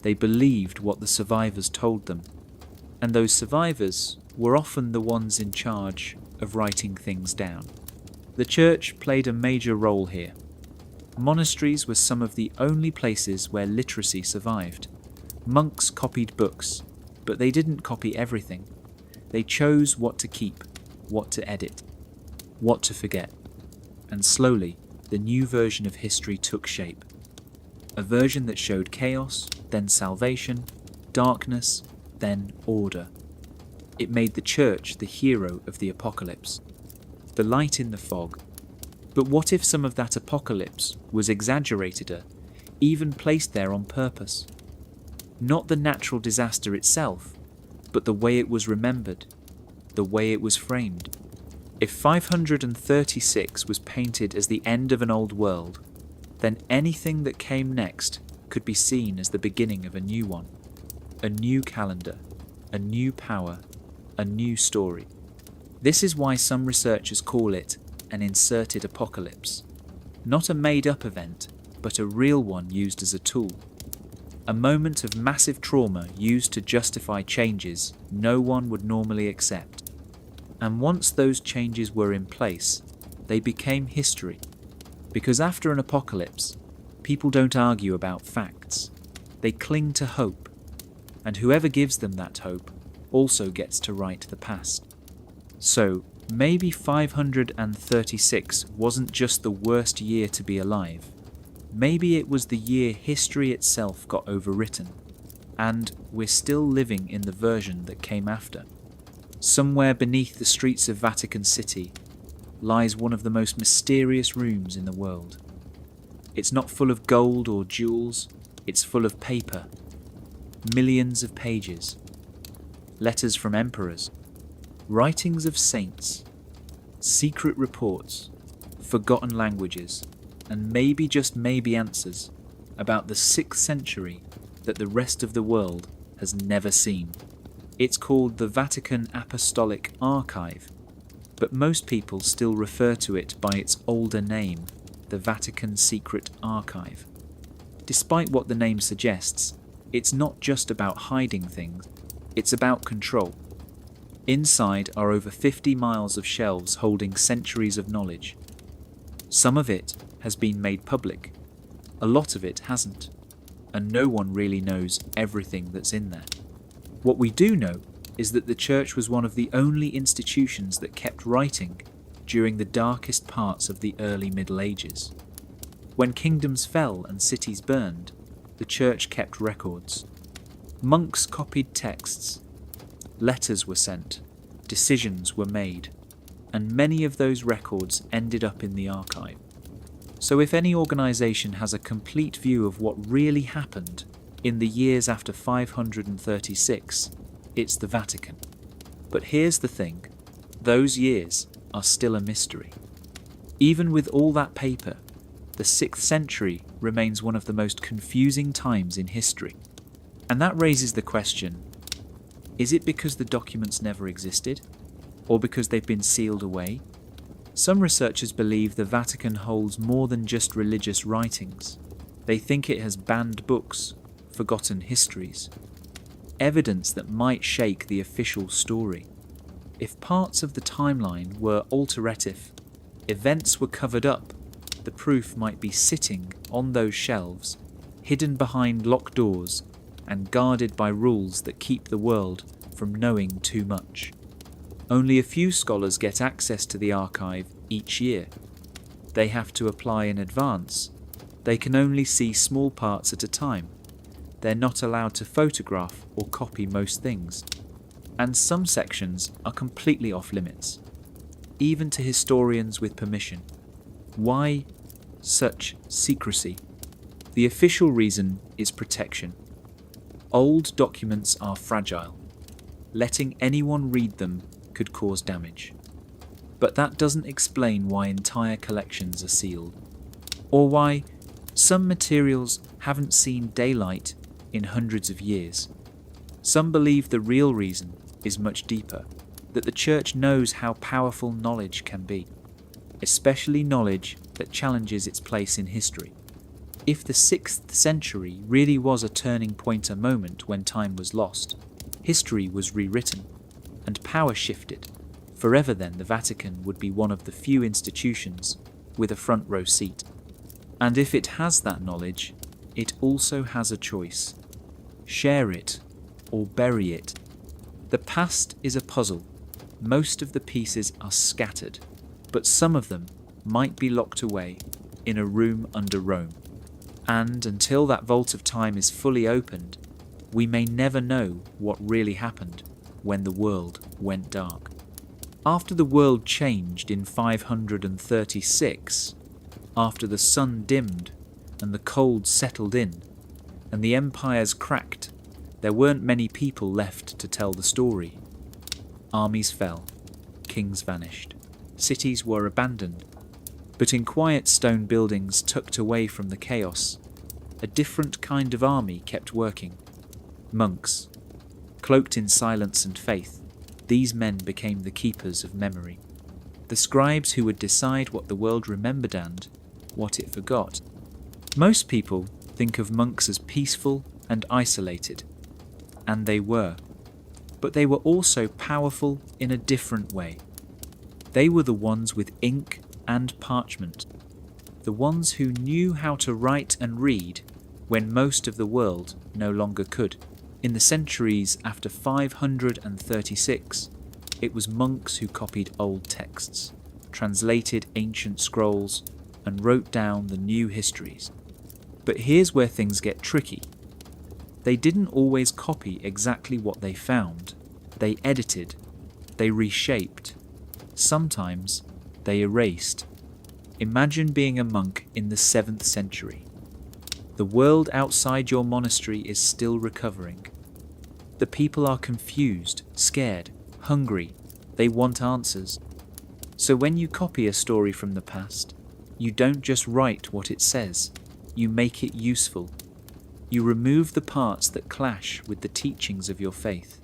They believed what the survivors told them, and those survivors were often the ones in charge of writing things down. The church played a major role here. Monasteries were some of the only places where literacy survived. Monks copied books, but they didn't copy everything. They chose what to keep, what to edit, what to forget. And slowly, the new version of history took shape. A version that showed chaos, then salvation, darkness, then order. It made the church the hero of the apocalypse, the light in the fog. But what if some of that apocalypse was exaggerated, even placed there on purpose? Not the natural disaster itself, but the way it was remembered, the way it was framed. If 536 was painted as the end of an old world, then anything that came next could be seen as the beginning of a new one. A new calendar, a new power, a new story. This is why some researchers call it an inserted apocalypse. Not a made-up event, but a real one used as a tool. A moment of massive trauma used to justify changes no one would normally accept. And once those changes were in place, they became history. Because after an apocalypse, people don't argue about facts. They cling to hope. And whoever gives them that hope also gets to write the past. So, maybe 536 wasn't just the worst year to be alive. Maybe it was the year history itself got overwritten, and we're still living in the version that came after. Somewhere beneath the streets of Vatican City lies one of the most mysterious rooms in the world. It's not full of gold or jewels, it's full of paper. Millions of pages. Letters from emperors. Writings of saints. Secret reports. Forgotten languages. And maybe, just maybe, answers about the 6th century that the rest of the world has never seen. It's called the Vatican Apostolic Archive, but most people still refer to it by its older name, the Vatican Secret Archive. Despite what the name suggests, it's not just about hiding things, it's about control. Inside are over 50 miles of shelves holding centuries of knowledge. Some of it has been made public, a lot of it hasn't, and no one really knows everything that's in there. What we do know is that the church was one of the only institutions that kept writing during the darkest parts of the early Middle Ages. When kingdoms fell and cities burned, the church kept records. Monks copied texts, letters were sent, decisions were made, and many of those records ended up in the archive. So if any organisation has a complete view of what really happened in the years after 536, it's the Vatican. But here's the thing, those years are still a mystery. Even with all that paper, the 6th century remains one of the most confusing times in history. And that raises the question, is it because the documents never existed? Or because they've been sealed away? Some researchers believe the Vatican holds more than just religious writings. They think it has banned books, forgotten histories, evidence that might shake the official story. If parts of the timeline were alterative, events were covered up, the proof might be sitting on those shelves, hidden behind locked doors and guarded by rules that keep the world from knowing too much. Only a few scholars get access to the archive each year. They have to apply in advance. They can only see small parts at a time. They're not allowed to photograph or copy most things. And some sections are completely off limits, even to historians with permission. Why? such secrecy? The official reason is protection. Old documents are fragile. Letting anyone read them could cause damage. But that doesn't explain why entire collections are sealed, or why some materials haven't seen daylight in hundreds of years. Some believe the real reason is much deeper, that the Church knows how powerful knowledge can be, especially knowledge that challenges its place in history. If the 6th century really was a turning point, a moment when time was lost, history was rewritten, and power shifted. Forever then, the Vatican would be one of the few institutions with a front row seat. And if it has that knowledge, it also has a choice. Share it or bury it. The past is a puzzle. Most of the pieces are scattered, but some of them might be locked away in a room under Rome. And until that vault of time is fully opened, we may never know what really happened when the world went dark. After the world changed in 536, after the sun dimmed and the cold settled in, and the empires cracked, there weren't many people left to tell the story. Armies fell, kings vanished, cities were abandoned, but in quiet stone buildings tucked away from the chaos, a different kind of army kept working. Monks, cloaked in silence and faith, these men became the keepers of memory, the scribes who would decide what the world remembered and what it forgot. Most people think of monks as peaceful and isolated, and they were, but they were also powerful in a different way. They were the ones with ink and parchment, the ones who knew how to write and read when most of the world no longer could. In the centuries after 536, it was monks who copied old texts, translated ancient scrolls, and wrote down the new histories. But here's where things get tricky. They didn't always copy exactly what they found. They edited, they reshaped, sometimes they erased. Imagine being a monk in the 7th century. The world outside your monastery is still recovering. The people are confused, scared, hungry. They want answers. So when you copy a story from the past, you don't just write what it says, you make it useful. You remove the parts that clash with the teachings of your faith.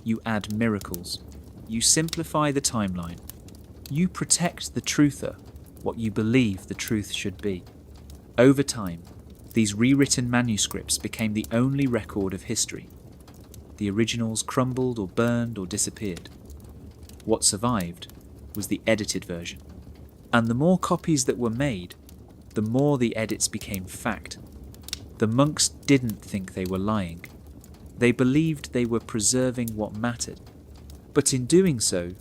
You add miracles. You simplify the timeline. You protect the truther, what you believe the truth should be. Over time, these rewritten manuscripts became the only record of history. The originals crumbled or burned or disappeared. What survived was the edited version. And the more copies that were made, the more the edits became fact. The monks didn't think they were lying. They believed they were preserving what mattered. But in doing so,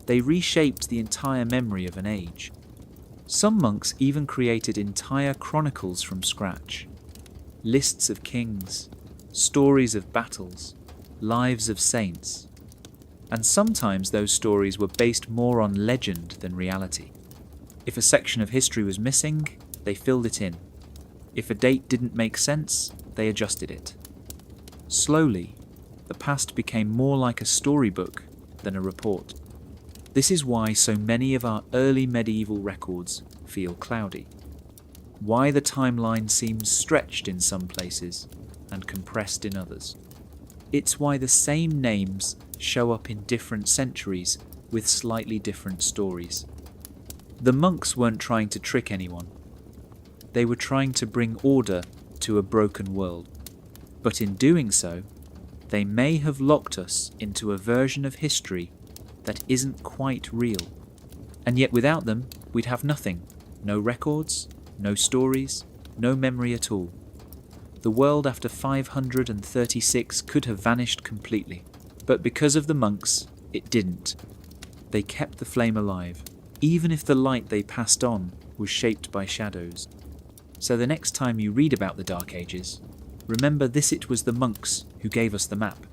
they reshaped the entire memory of an age. Some monks even created entire chronicles from scratch. Lists of kings, stories of battles, lives of saints. And sometimes those stories were based more on legend than reality. If a section of history was missing, they filled it in. If a date didn't make sense, they adjusted it. Slowly, the past became more like a storybook than a report. This is why so many of our early medieval records feel cloudy. Why the timeline seems stretched in some places and compressed in others. It's why the same names show up in different centuries with slightly different stories. The monks weren't trying to trick anyone. They were trying to bring order to a broken world. But in doing so, they may have locked us into a version of history that isn't quite real. And yet without them, we'd have nothing. No records, no stories, no memory at all. The world after 536 could have vanished completely. But because of the monks, it didn't. They kept the flame alive, even if the light they passed on was shaped by shadows. So the next time you read about the Dark Ages, remember it was the monks who gave us the map.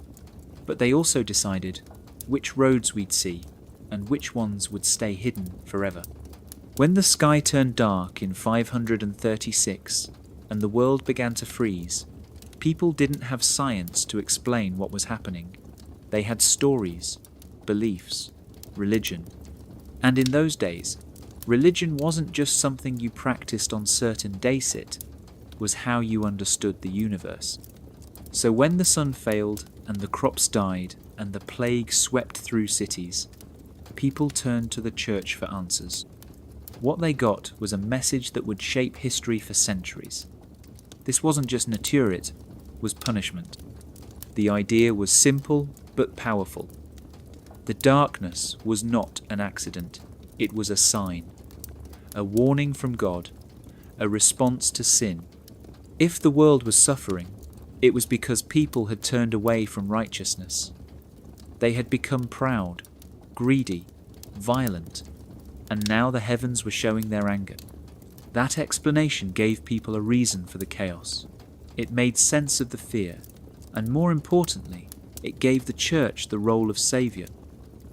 But they also decided which roads we'd see and which ones would stay hidden forever. When the sky turned dark in 536 and the world began to freeze, people didn't have science to explain what was happening. They had stories, beliefs, religion. And in those days, religion wasn't just something you practiced on certain days, it was how you understood the universe. So when the sun failed and the crops died and the plague swept through cities, people turned to the church for answers. What they got was a message that would shape history for centuries. This wasn't just nature, it was punishment. The idea was simple but powerful. The darkness was not an accident, it was a sign, a warning from God, a response to sin. If the world was suffering, it was because people had turned away from righteousness. They had become proud, greedy, violent, and now the heavens were showing their anger. That explanation gave people a reason for the chaos. It made sense of the fear, and more importantly, it gave the church the role of saviour.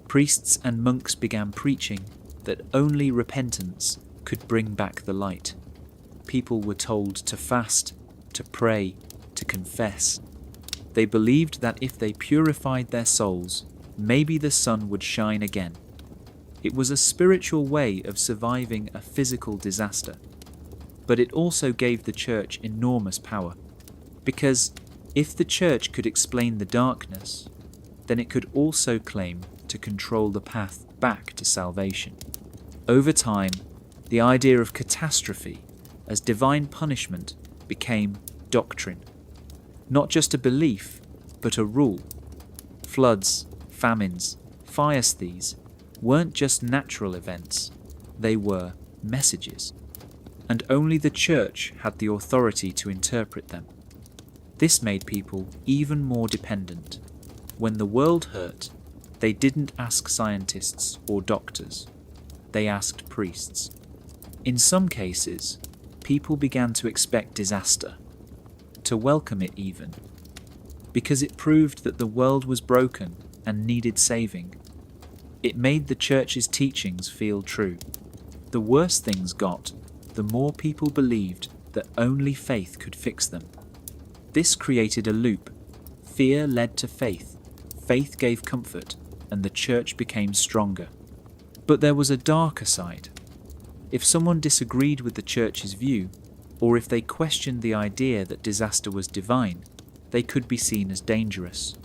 Priests and monks began preaching that only repentance could bring back the light. People were told to fast, to pray, to confess. They believed that if they purified their souls, maybe the sun would shine again. It was a spiritual way of surviving a physical disaster. But it also gave the church enormous power. Because if the church could explain the darkness, then it could also claim to control the path back to salvation. Over time, the idea of catastrophe as divine punishment became doctrine. Not just a belief, but a rule. Floods, famines, fires, these weren't just natural events, they were messages. And only the church had the authority to interpret them. This made people even more dependent. When the world hurt, they didn't ask scientists or doctors. They asked priests. In some cases, people began to expect disaster, to welcome it even, because it proved that the world was broken and needed saving. It made the church's teachings feel true. The worse things got, the more people believed that only faith could fix them. This created a loop. Fear led to faith, faith gave comfort, and the church became stronger. But there was a darker side. If someone disagreed with the church's view, or if they questioned the idea that disaster was divine, they could be seen as dangerous,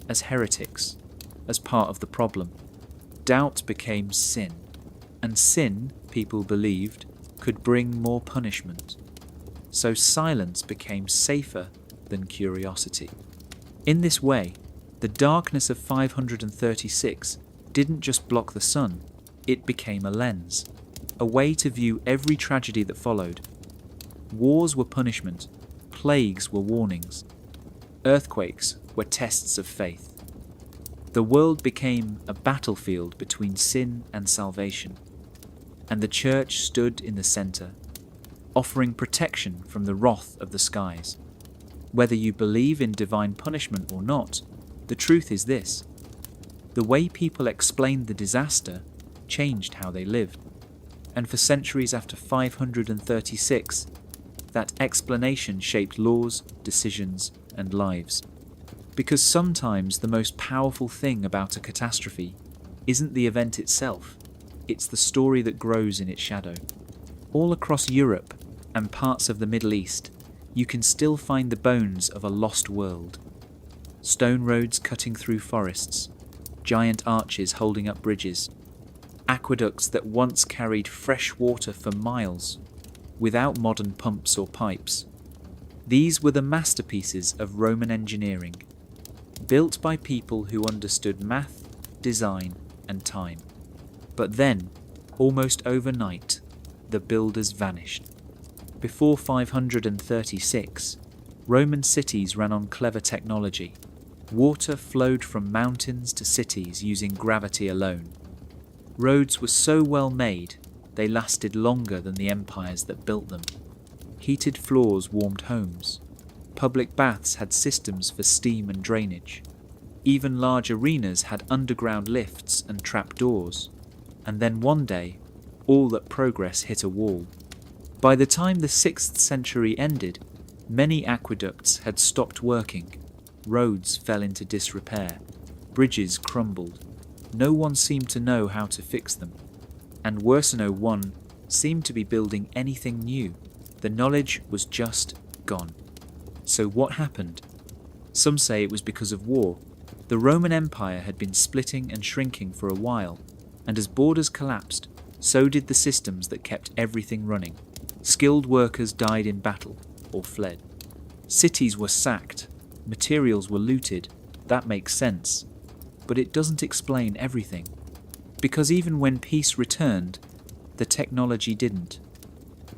as heretics, as part of the problem. Doubt became sin, and sin, people believed, could bring more punishment. So silence became safer than curiosity. In this way, the darkness of 536 didn't just block the sun, it became a lens, a way to view every tragedy that followed. Wars were punishment, plagues were warnings, earthquakes were tests of faith. The world became a battlefield between sin and salvation, and the church stood in the centre, offering protection from the wrath of the skies. Whether you believe in divine punishment or not, the truth is this: the way people explained the disaster changed how they lived. And for centuries after 536, that explanation shaped laws, decisions, and lives. Because sometimes the most powerful thing about a catastrophe isn't the event itself, it's the story that grows in its shadow. All across Europe and parts of the Middle East, you can still find the bones of a lost world. Stone roads cutting through forests, giant arches holding up bridges, aqueducts that once carried fresh water for miles, without modern pumps or pipes. These were the masterpieces of Roman engineering, built by people who understood math, design, and time. But then, almost overnight, the builders vanished. Before 536, Roman cities ran on clever technology. Water flowed from mountains to cities using gravity alone. Roads were so well made, they lasted longer than the empires that built them. Heated floors warmed homes. Public baths had systems for steam and drainage. Even large arenas had underground lifts and trapdoors. And then one day, all that progress hit a wall. By the time the 6th century ended, many aqueducts had stopped working, roads fell into disrepair, bridges crumbled. No one seemed to know how to fix them, and worse no one seemed to be building anything new. The knowledge was just gone. So what happened? Some say it was because of war. The Roman Empire had been splitting and shrinking for a while, and as borders collapsed, so did the systems that kept everything running. Skilled workers died in battle or fled. Cities were sacked, materials were looted. That makes sense. But it doesn't explain everything. Because even when peace returned, the technology didn't.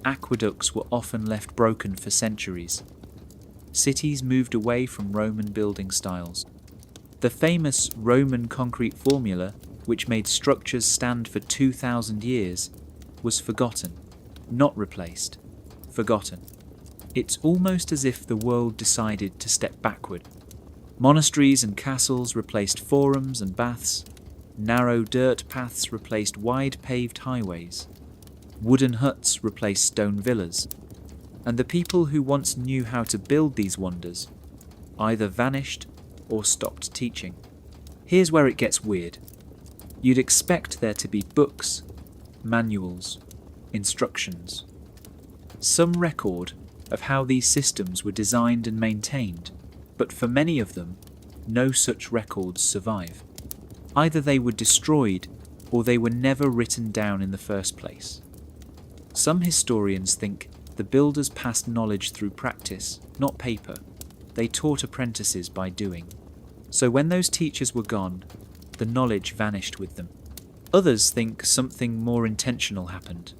Aqueducts were often left broken for centuries. Cities moved away from Roman building styles. The famous Roman concrete formula, which made structures stand for 2,000 years, was forgotten, not replaced, forgotten. It's almost as if the world decided to step backward. Monasteries and castles replaced forums and baths. Narrow dirt paths replaced wide paved highways. Wooden huts replaced stone villas. And the people who once knew how to build these wonders either vanished or stopped teaching. Here's where it gets weird. You'd expect there to be books, manuals, instructions, some record of how these systems were designed and maintained, but for many of them, no such records survive. Either they were destroyed or they were never written down in the first place. Some historians think the builders passed knowledge through practice, not paper. They taught apprentices by doing. So when those teachers were gone, the knowledge vanished with them. Others think something more intentional happened.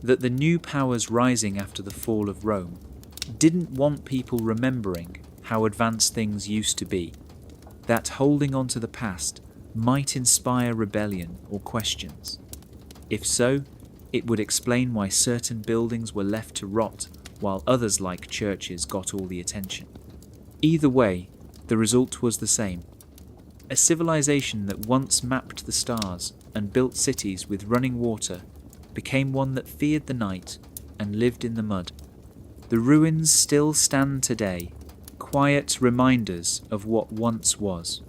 That the new powers rising after the fall of Rome didn't want people remembering how advanced things used to be. That holding on to the past might inspire rebellion or questions. If so, it would explain why certain buildings were left to rot while others like churches got all the attention. Either way, the result was the same. A civilization that once mapped the stars and built cities with running water became one that feared the night and lived in the mud. The ruins still stand today, quiet reminders of what once was.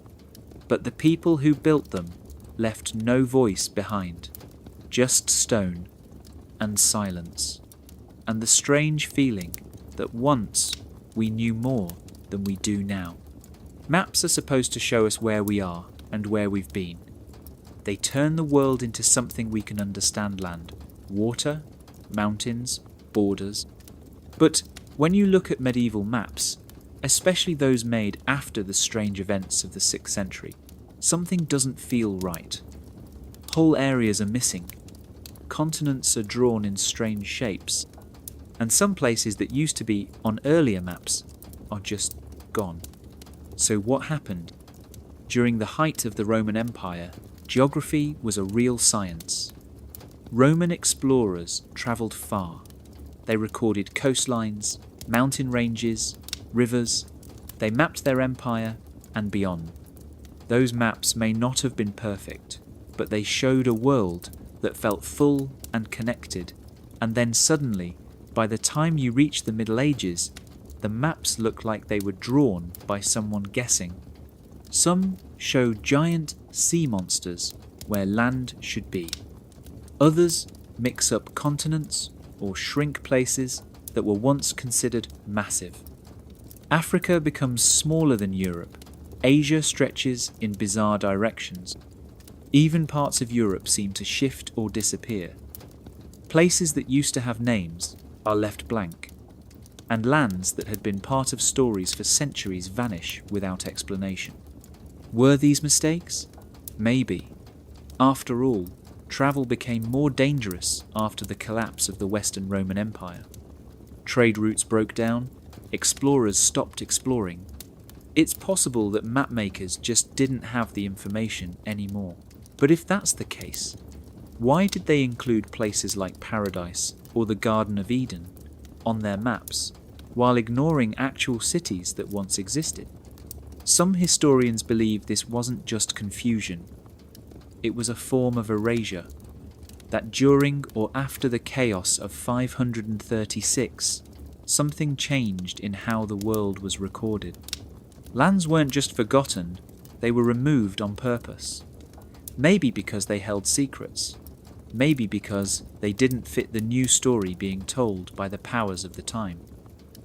But the people who built them left no voice behind, just stone and silence, and the strange feeling that once we knew more than we do now. Maps are supposed to show us where we are and where we've been. They turn the world into something we can understand: land, water, mountains, borders. But when you look at medieval maps, especially those made after the strange events of the 6th century, something doesn't feel right. Whole areas are missing. Continents are drawn in strange shapes. And some places that used to be on earlier maps are just gone. So what happened? During the height of the Roman Empire, geography was a real science. Roman explorers travelled far. They recorded coastlines, mountain ranges, rivers. They mapped their empire and beyond. Those maps may not have been perfect, but they showed a world that felt full and connected. And then suddenly, by the time you reach the Middle Ages, the maps looked like they were drawn by someone guessing. Some show giant sea monsters where land should be. Others mix up continents or shrink places that were once considered massive. Africa becomes smaller than Europe. Asia stretches in bizarre directions. Even parts of Europe seem to shift or disappear. Places that used to have names are left blank, and lands that had been part of stories for centuries vanish without explanation. Were these mistakes? Maybe. After all, travel became more dangerous after the collapse of the Western Roman Empire. Trade routes broke down, explorers stopped exploring. It's possible that mapmakers just didn't have the information anymore. But if that's the case, why did they include places like Paradise or the Garden of Eden on their maps, while ignoring actual cities that once existed? Some historians believe this wasn't just confusion. It was a form of erasure. that during or after the chaos of 536, something changed in how the world was recorded. Lands weren't just forgotten, they were removed on purpose. Maybe because they held secrets. Maybe because they didn't fit the new story being told by the powers of the time.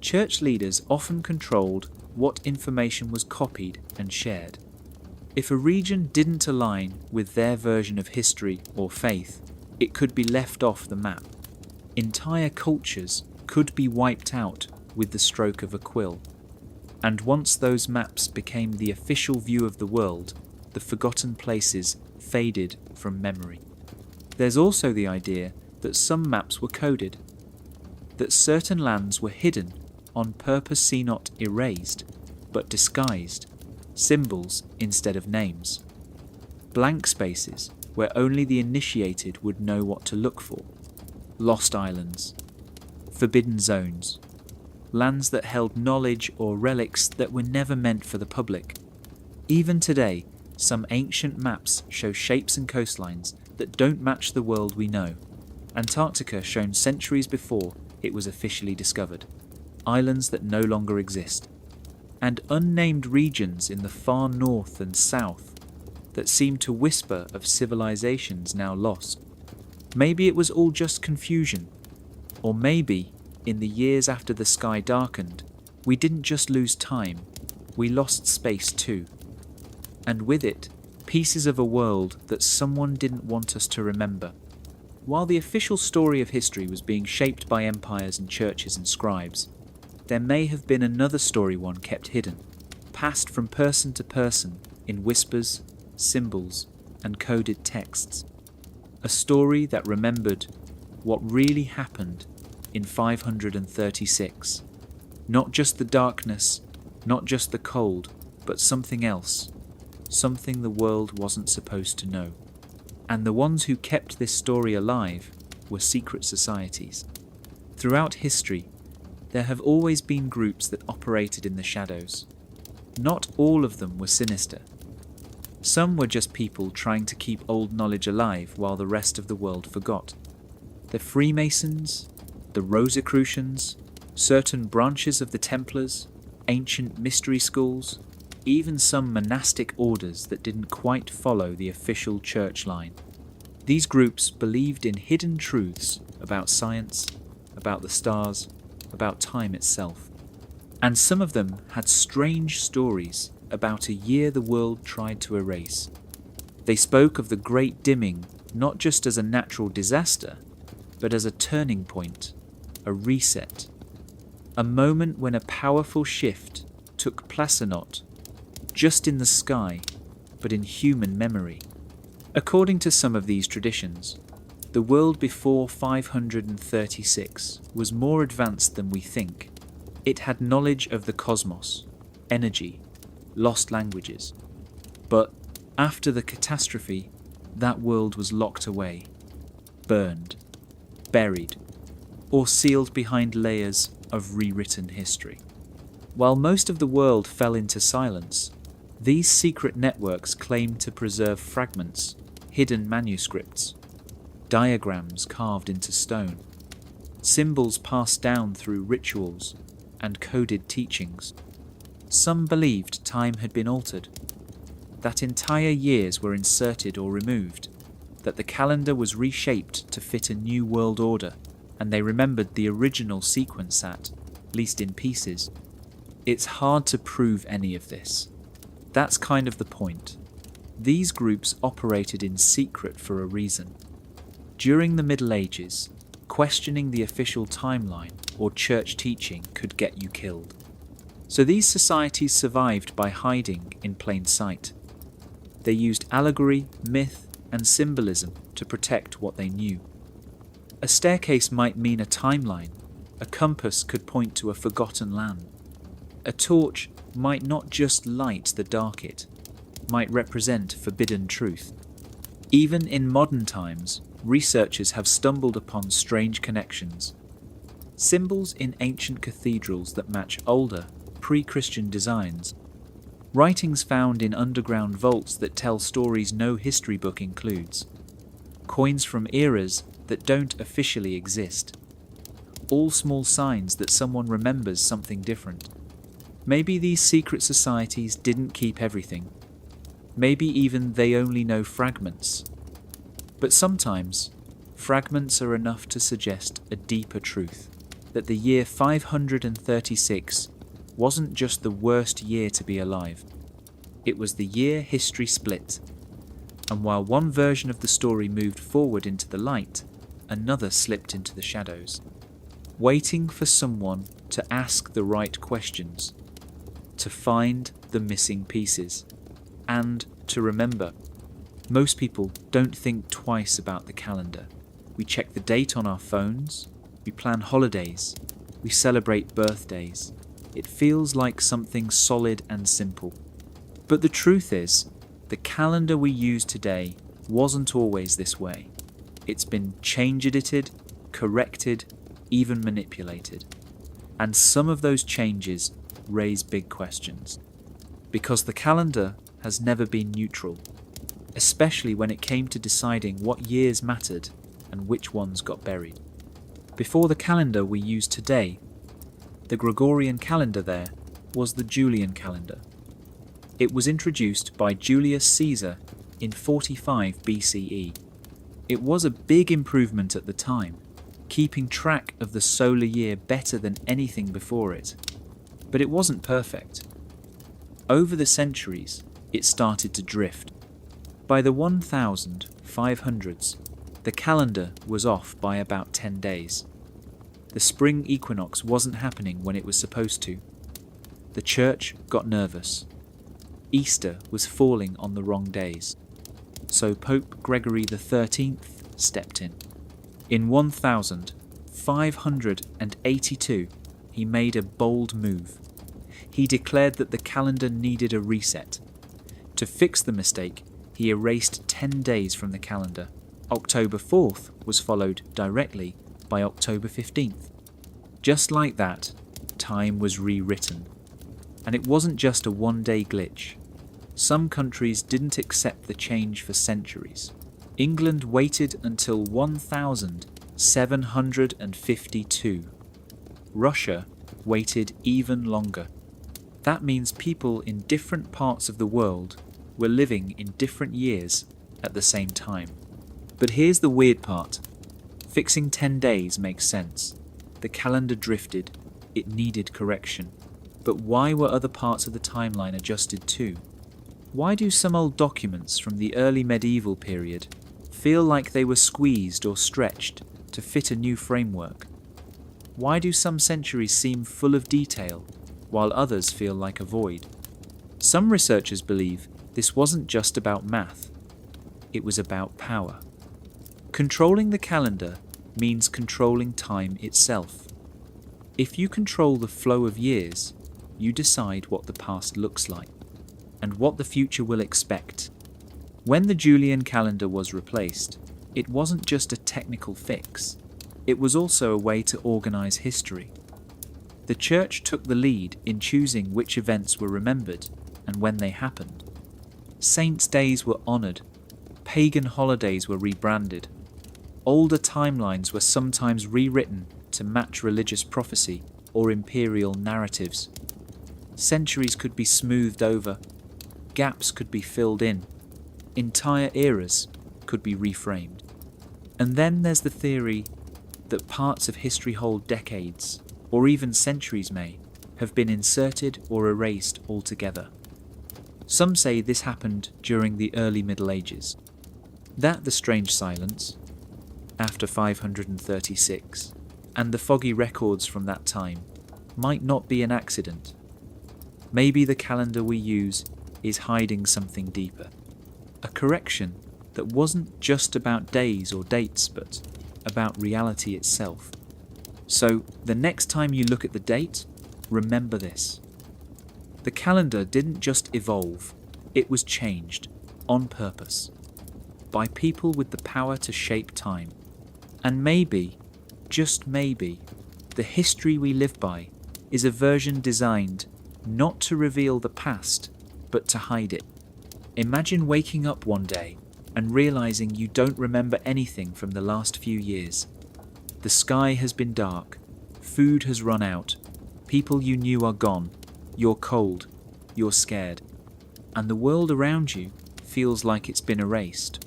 Church leaders often controlled what information was copied and shared. If a region didn't align with their version of history or faith, it could be left off the map. Entire cultures could be wiped out with the stroke of a quill. And once those maps became the official view of the world, the forgotten places faded from memory. There's also the idea that some maps were coded, that certain lands were hidden, on purpose see not erased, but disguised, symbols instead of names. Blank spaces where only the initiated would know what to look for. Lost islands, forbidden zones, lands that held knowledge or relics that were never meant for the public. Even today, some ancient maps show shapes and coastlines that don't match the world we know. Antarctica shown centuries before it was officially discovered. Islands that no longer exist. And unnamed regions in the far north and south that seem to whisper of civilizations now lost. Maybe it was all just confusion. Or maybe, in the years after the sky darkened, we didn't just lose time, we lost space too. And with it, pieces of a world that someone didn't want us to remember. While the official story of history was being shaped by empires and churches and scribes, there may have been another story one kept hidden, passed from person to person in whispers, symbols, and coded texts. A story that remembered what really happened in 536. Not just the darkness, not just the cold, but something else. Something the world wasn't supposed to know. And the ones who kept this story alive were secret societies. Throughout history, there have always been groups that operated in the shadows. Not all of them were sinister. Some were just people trying to keep old knowledge alive while the rest of the world forgot. The Freemasons, the Rosicrucians, certain branches of the Templars, ancient mystery schools, even some monastic orders that didn't quite follow the official church line. These groups believed in hidden truths about science, about the stars, about time itself. And some of them had strange stories about a year the world tried to erase. They spoke of the Great Dimming not just as a natural disaster, but as a turning point, a reset, a moment when a powerful shift took place not just in the sky, but in human memory. According to some of these traditions, the world before 536 was more advanced than we think. It had knowledge of the cosmos, energy, lost languages. But after the catastrophe, that world was locked away, burned, buried, or sealed behind layers of rewritten history. While most of the world fell into silence, these secret networks claimed to preserve fragments, hidden manuscripts, diagrams carved into stone, symbols passed down through rituals and coded teachings. Some believed time had been altered, that entire years were inserted or removed, that the calendar was reshaped to fit a new world order, and they remembered the original sequence at least in pieces. It's hard to prove any of this. That's kind of the point. These groups operated in secret for a reason. During the Middle Ages, questioning the official timeline or church teaching could get you killed. So these societies survived by hiding in plain sight. They used allegory, myth, and symbolism to protect what they knew. A staircase might mean a timeline. A compass could point to a forgotten land. A torch might not just light the dark, it might represent forbidden truth. Even in modern times, researchers have stumbled upon strange connections. Symbols in ancient cathedrals that match older, pre-Christian designs. Writings found in underground vaults that tell stories no history book includes. coins from eras that don't officially exist. All small signs that someone remembers something different. Maybe these secret societies didn't keep everything. Maybe even they only know fragments. But sometimes, fragments are enough to suggest a deeper truth, that the year 536 wasn't just the worst year to be alive. It was the year history split, and while one version of the story moved forward into the light, another slipped into the shadows, waiting for someone to ask the right questions, to find the missing pieces, and to remember. Most people don't think twice about the calendar. We check the date on our phones, we plan holidays, we celebrate birthdays. It feels like something solid and simple. But the truth is, the calendar we use today wasn't always this way. It's been change-edited, corrected, even manipulated. And some of those changes raise big questions. Because the calendar has never been neutral, especially when it came to deciding what years mattered and which ones got buried. Before the calendar we use today, the Gregorian calendar there was the Julian calendar. It was introduced by Julius Caesar in 45 BCE. It was a big improvement at the time, keeping track of the solar year better than anything before it. But it wasn't perfect. Over the centuries, it started to drift. By the 1500s, the calendar was off by about 10 days. The spring equinox wasn't happening when it was supposed to. The church got nervous. Easter was falling on the wrong days. So Pope Gregory XIII stepped in. In 1582, he made a bold move. He declared that the calendar needed a reset. To fix the mistake, he erased 10 days from the calendar. October 4th was followed directly by October 15th. Just like that, time was rewritten. And it wasn't just a one-day glitch. Some countries didn't accept the change for centuries. England waited until 1752. Russia waited even longer. That means people in different parts of the world were living in different years at the same time. But here's the weird part. Fixing 10 days makes sense. The calendar drifted. It needed correction. But why were other parts of the timeline adjusted too? Why do some old documents from the early medieval period feel like they were squeezed or stretched to fit a new framework? Why do some centuries seem full of detail, while others feel like a void? Some researchers believe this wasn't just about math. It was about power. Controlling the calendar means controlling time itself. If you control the flow of years, you decide what the past looks like and what the future will expect. When the Julian calendar was replaced, it wasn't just a technical fix. It was also a way to organize history. The church took the lead in choosing which events were remembered and when they happened. Saints' days were honored. Pagan holidays were rebranded. Older timelines were sometimes rewritten to match religious prophecy or imperial narratives. Centuries could be smoothed over. Gaps could be filled in. Entire eras could be reframed. And then there's the theory that parts of history hold decades, or even centuries may, have been inserted or erased altogether. Some say this happened during the early Middle Ages. That the strange silence, after 536, and the foggy records from that time might not be an accident. Maybe the calendar we use is hiding something deeper. A correction that wasn't just about days or dates, but about reality itself. So, the next time you look at the date, remember this. The calendar didn't just evolve, it was changed, on purpose, by people with the power to shape time. And maybe, just maybe, the history we live by is a version designed not to reveal the past, but to hide it. Imagine waking up one day and realizing you don't remember anything from the last few years. The sky has been dark, food has run out, people you knew are gone, you're cold, you're scared, and the world around you feels like it's been erased.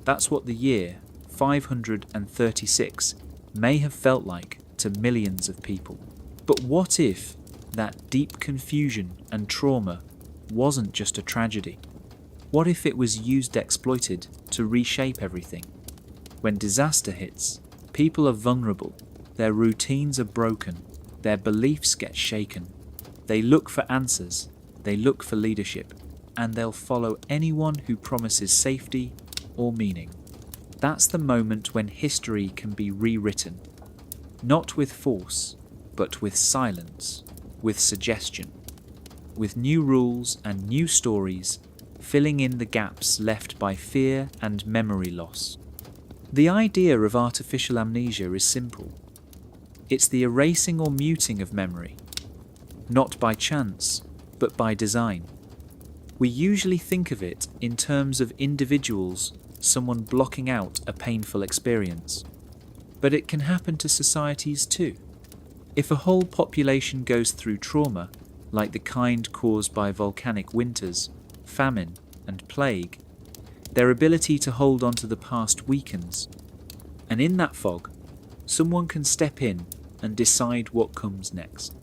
That's what the year 536 may have felt like to millions of people. But what if that deep confusion and trauma wasn't just a tragedy? What if it was exploited to reshape everything? When disaster hits, people are vulnerable, their routines are broken, their beliefs get shaken. They look for answers, they look for leadership, and they'll follow anyone who promises safety or meaning. That's the moment when history can be rewritten, not with force, but with silence, with suggestion, with new rules and new stories, filling in the gaps left by fear and memory loss. The idea of artificial amnesia is simple. It's the erasing or muting of memory, not by chance, but by design. We usually think of it in terms of individuals, someone blocking out a painful experience. But it can happen to societies too. If a whole population goes through trauma, like the kind caused by volcanic winters, famine, and plague, their ability to hold on to the past weakens. And in that fog, someone can step in and decide what comes next.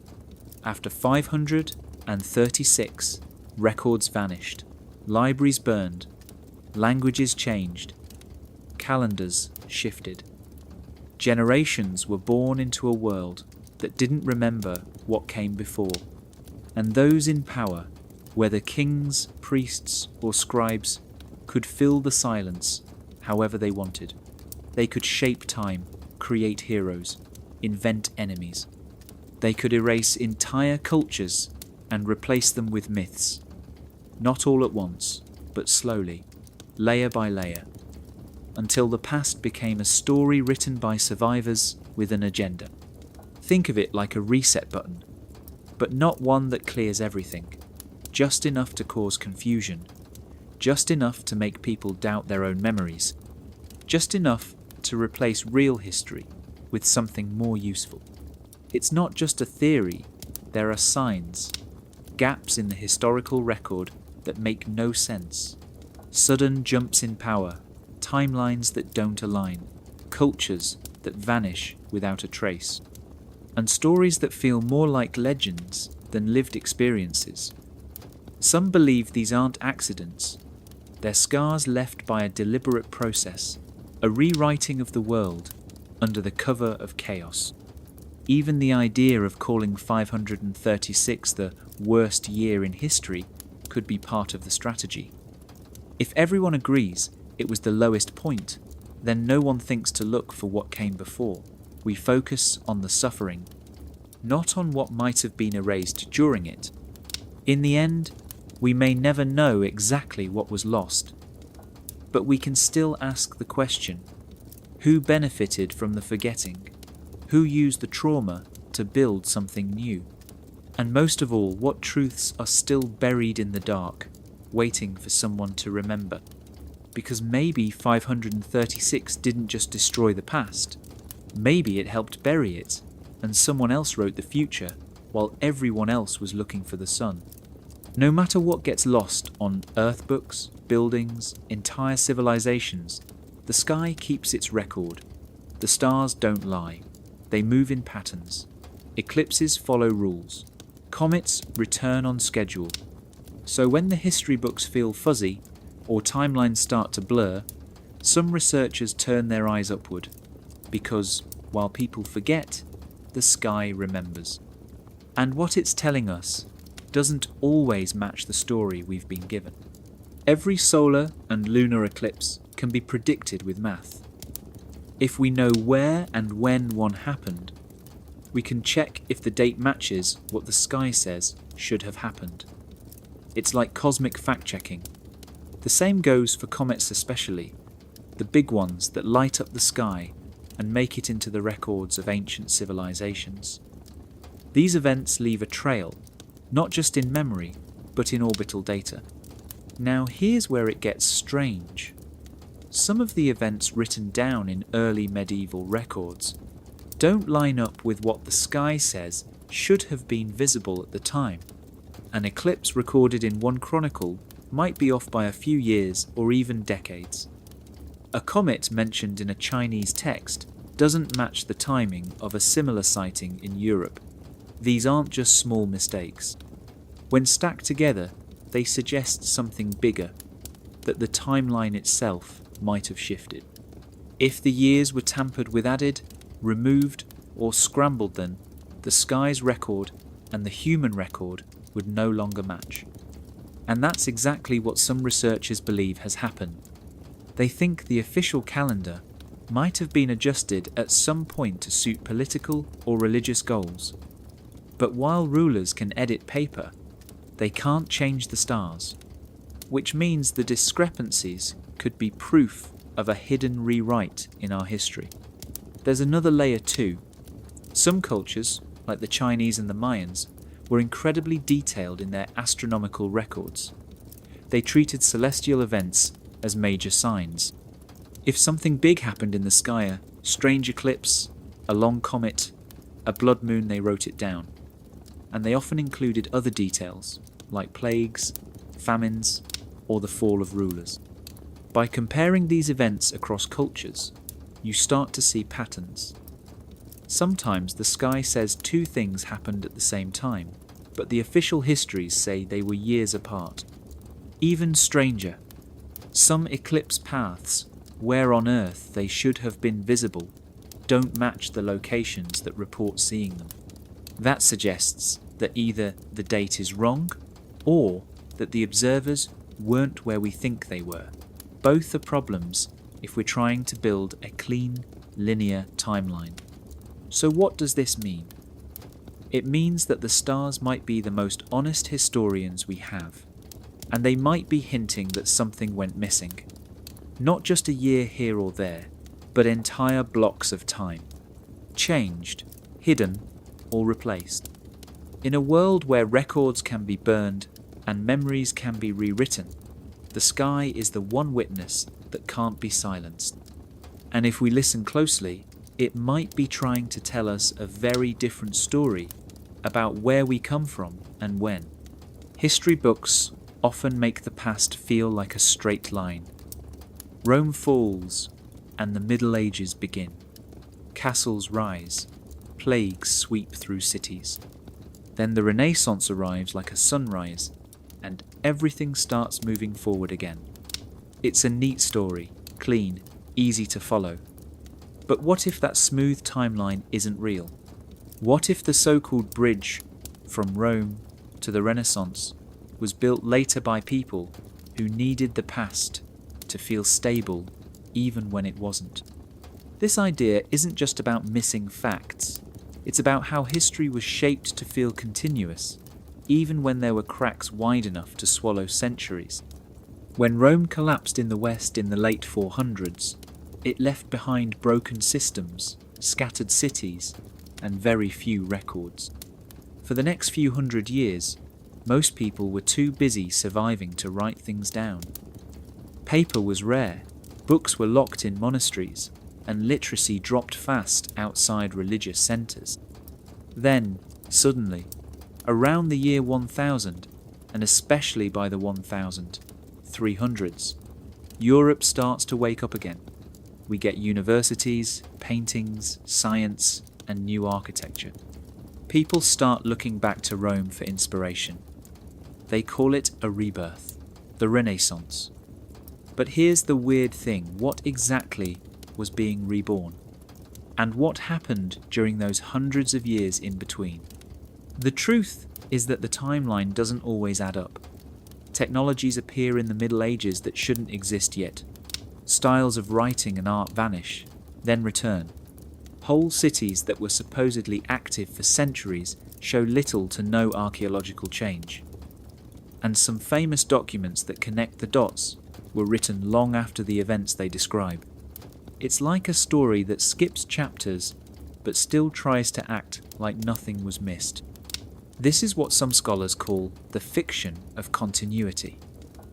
After 536, records vanished, libraries burned, languages changed, calendars shifted. Generations were born into a world that didn't remember what came before, and those in power, whether kings, priests, or scribes, could fill the silence however they wanted. They could shape time, create heroes, invent enemies. They could erase entire cultures and replace them with myths. Not all at once, but slowly, layer by layer, until the past became a story written by survivors with an agenda. Think of it like a reset button, but not one that clears everything, just enough to cause confusion, just enough to make people doubt their own memories, just enough to replace real history with something more useful. It's not just a theory, there are signs, gaps in the historical record that make no sense, sudden jumps in power, timelines that don't align, cultures that vanish without a trace, and stories that feel more like legends than lived experiences. Some believe these aren't accidents. They're scars left by a deliberate process, a rewriting of the world under the cover of chaos. Even the idea of calling 536 the worst year in history could be part of the strategy. If everyone agrees it was the lowest point, then no one thinks to look for what came before. We focus on the suffering, not on what might have been erased during it. In the end, we may never know exactly what was lost, but we can still ask the question: who benefited from the forgetting? Who used the trauma to build something new? And most of all, what truths are still buried in the dark, waiting for someone to remember? Because maybe 536 didn't just destroy the past. Maybe it helped bury it, and someone else wrote the future, while everyone else was looking for the sun. No matter what gets lost on earth books, buildings, entire civilizations, the sky keeps its record. The stars don't lie. They move in patterns. Eclipses follow rules. Comets return on schedule. So when the history books feel fuzzy, or timelines start to blur, some researchers turn their eyes upward, because while people forget, the sky remembers. And what it's telling us doesn't always match the story we've been given. Every solar and lunar eclipse can be predicted with math. If we know where and when one happened, we can check if the date matches what the sky says should have happened. It's like cosmic fact-checking. The same goes for comets especially, the big ones that light up the sky and make it into the records of ancient civilizations. These events leave a trail, not just in memory, but in orbital data. Now here's where it gets strange. Some of the events written down in early medieval records don't line up with what the sky says should have been visible at the time. An eclipse recorded in one chronicle might be off by a few years or even decades. A comet mentioned in a Chinese text doesn't match the timing of a similar sighting in Europe. These aren't just small mistakes. When stacked together, they suggest something bigger, that the timeline itself might have shifted. If the years were tampered with, added, removed, or scrambled, then the sky's record and the human record would no longer match. And that's exactly what some researchers believe has happened. They think the official calendar might have been adjusted at some point to suit political or religious goals. But while rulers can edit paper, they can't change the stars, which means the discrepancies could be proof of a hidden rewrite in our history. There's another layer too. Some cultures, like the Chinese and the Mayans, were incredibly detailed in their astronomical records. They treated celestial events as major signs. If something big happened in the sky, a strange eclipse, a long comet, a blood moon, they wrote it down. And they often included other details, like plagues, famines, or the fall of rulers. By comparing these events across cultures, you start to see patterns. Sometimes the sky says two things happened at the same time, but the official histories say they were years apart. Even stranger, some eclipse paths, where on Earth they should have been visible, don't match the locations that report seeing them. That suggests that either the date is wrong, or that the observers weren't where we think they were. Both are problems if we're trying to build a clean, linear timeline. So what does this mean? It means that the stars might be the most honest historians we have, and they might be hinting that something went missing. Not just a year here or there, but entire blocks of time. Changed, hidden, or replaced. In a world where records can be burned and memories can be rewritten, the sky is the one witness that can't be silenced. And if we listen closely, it might be trying to tell us a very different story about where we come from and when. History books often make the past feel like a straight line. Rome falls and the Middle Ages begin. Castles rise, plagues sweep through cities. Then the Renaissance arrives like a sunrise, and everything starts moving forward again. It's a neat story, clean, easy to follow. But what if that smooth timeline isn't real? What if the so-called bridge from Rome to the Renaissance was built later by people who needed the past to feel stable even when it wasn't? This idea isn't just about missing facts. It's about how history was shaped to feel continuous, even when there were cracks wide enough to swallow centuries. When Rome collapsed in the West in the late 400s, it left behind broken systems, scattered cities, and very few records. For the next few hundred years, most people were too busy surviving to write things down. Paper was rare, books were locked in monasteries, and literacy dropped fast outside religious centres. Then, suddenly, around the year 1000, and especially by the 1300s, Europe starts to wake up again. We get universities, paintings, science, and new architecture. People start looking back to Rome for inspiration. They call it a rebirth, the Renaissance. But here's the weird thing: what exactly was being reborn? And what happened during those hundreds of years in between? The truth is that the timeline doesn't always add up. Technologies appear in the Middle Ages that shouldn't exist yet. Styles of writing and art vanish, then return. Whole cities that were supposedly active for centuries show little to no archaeological change. And some famous documents that connect the dots were written long after the events they describe. It's like a story that skips chapters but still tries to act like nothing was missed. This is what some scholars call the fiction of continuity.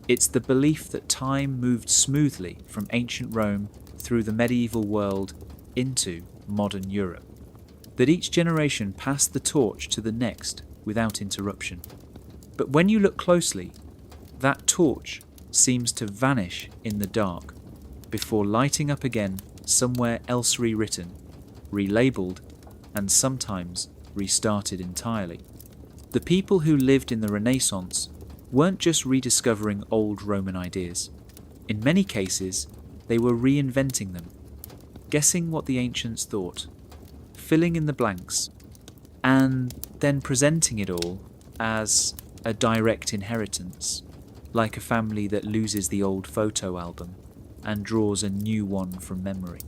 It's the belief that time moved smoothly from ancient Rome through the medieval world into modern Europe. That each generation passed the torch to the next without interruption. But when you look closely, that torch seems to vanish in the dark before lighting up again somewhere else rewritten, relabeled, and sometimes restarted entirely. The people who lived in the Renaissance weren't just rediscovering old Roman ideas. In many cases, they were reinventing them, guessing what the ancients thought, filling in the blanks, and then presenting it all as a direct inheritance, like a family that loses the old photo album and draws a new one from memory.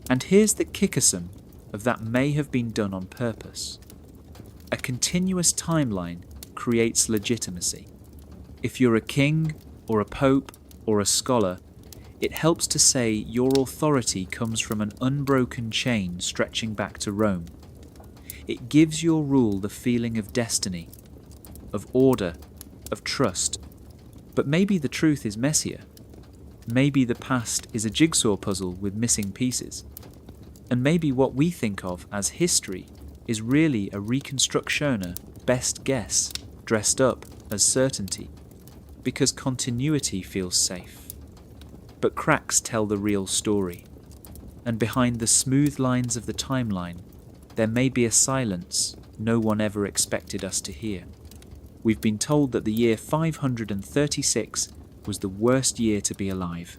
And here's the kickersome of that may have been done on purpose. A continuous timeline creates legitimacy. If you're a king or a pope or a scholar, it helps to say your authority comes from an unbroken chain stretching back to Rome. It gives your rule the feeling of destiny, of order, of trust. But maybe the truth is messier. Maybe the past is a jigsaw puzzle with missing pieces. And maybe what we think of as history is really a reconstructioner best guess dressed up as certainty, because continuity feels safe. But cracks tell the real story, and behind the smooth lines of the timeline, there may be a silence no one ever expected us to hear. We've been told that the year 536 was the worst year to be alive.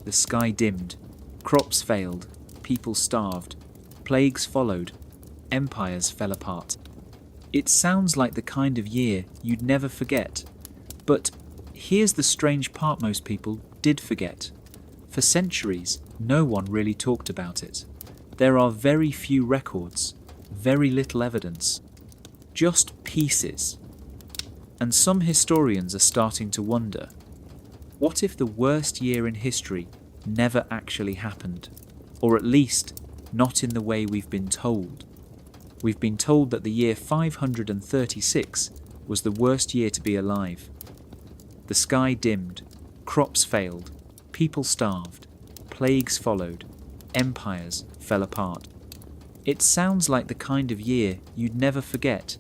The sky dimmed, crops failed, people starved, plagues followed, empires fell apart. It sounds like the kind of year you'd never forget, but here's the strange part: most people did forget. For centuries, no one really talked about it. There are very few records, very little evidence, just pieces. And some historians are starting to wonder, what if the worst year in history never actually happened? Or at least, not in the way we've been told. We've been told that the year 536 was the worst year to be alive. The sky dimmed, crops failed, people starved, plagues followed, empires fell apart. It sounds like the kind of year you'd never forget,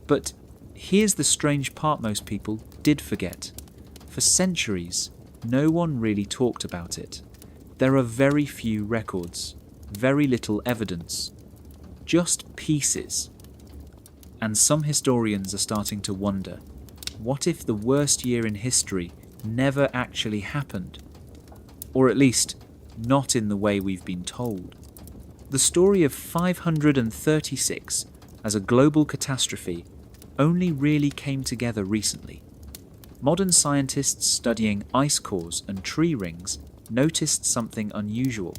but here's the strange part: most people did forget. For centuries, no one really talked about it. There are very few records, very little evidence, just pieces. And some historians are starting to wonder, what if the worst year in history never actually happened? Or at least, not in the way we've been told. The story of 536 as a global catastrophe only really came together recently. Modern scientists studying ice cores and tree rings noticed something unusual.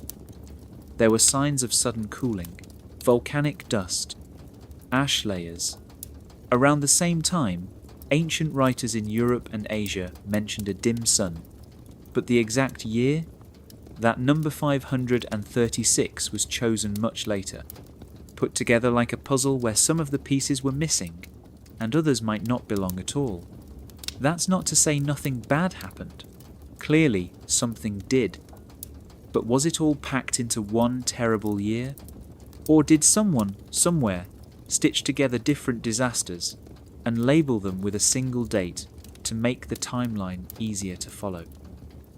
There were signs of sudden cooling, volcanic dust, ash layers. Around the same time, ancient writers in Europe and Asia mentioned a dim sun, but the exact year? That number 536 was chosen much later, put together like a puzzle where some of the pieces were missing, and others might not belong at all. That's not to say nothing bad happened. Clearly, something did. But was it all packed into one terrible year? Or did someone, somewhere, stitch together different disasters and label them with a single date to make the timeline easier to follow?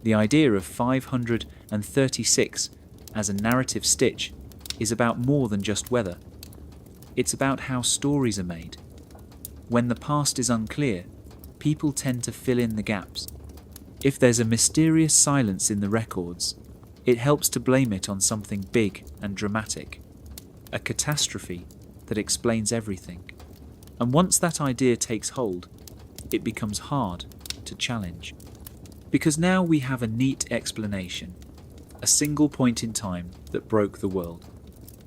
The idea of 536 as a narrative stitch is about more than just weather. It's about how stories are made. When the past is unclear, people tend to fill in the gaps. If there's a mysterious silence in the records, it helps to blame it on something big and dramatic, a catastrophe that explains everything. And once that idea takes hold, it becomes hard to challenge. Because now we have a neat explanation, a single point in time that broke the world.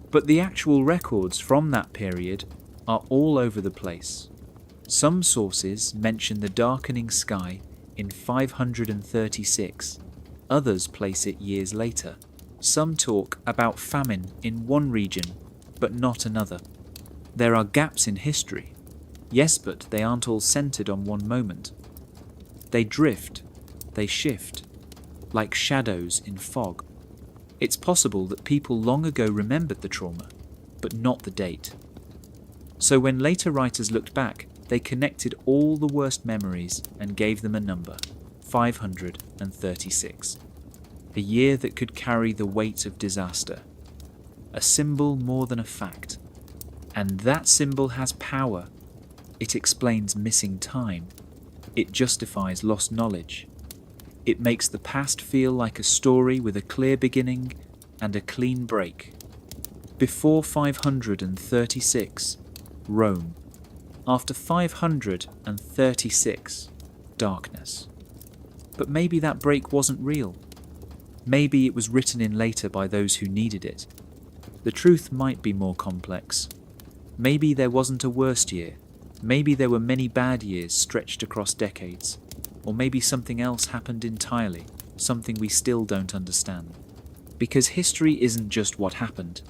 But the actual records from that period are all over the place. Some sources mention the darkening sky in 536, others place it years later. Some talk about famine in one region, but not another. There are gaps in history, yes, but they aren't all centered on one moment. They drift, they shift, like shadows in fog. It's possible that people long ago remembered the trauma, but not the date. So when later writers looked back, they connected all the worst memories and gave them a number, 536. A year that could carry the weight of disaster. A symbol more than a fact. And that symbol has power. It explains missing time. It justifies lost knowledge. It makes the past feel like a story with a clear beginning and a clean break. Before 536, Rome. After 536, darkness. But maybe that break wasn't real. Maybe it was written in later by those who needed it. The truth might be more complex. Maybe there wasn't a worst year. Maybe there were many bad years stretched across decades. Or maybe something else happened entirely, something we still don't understand. Because history isn't just what happened.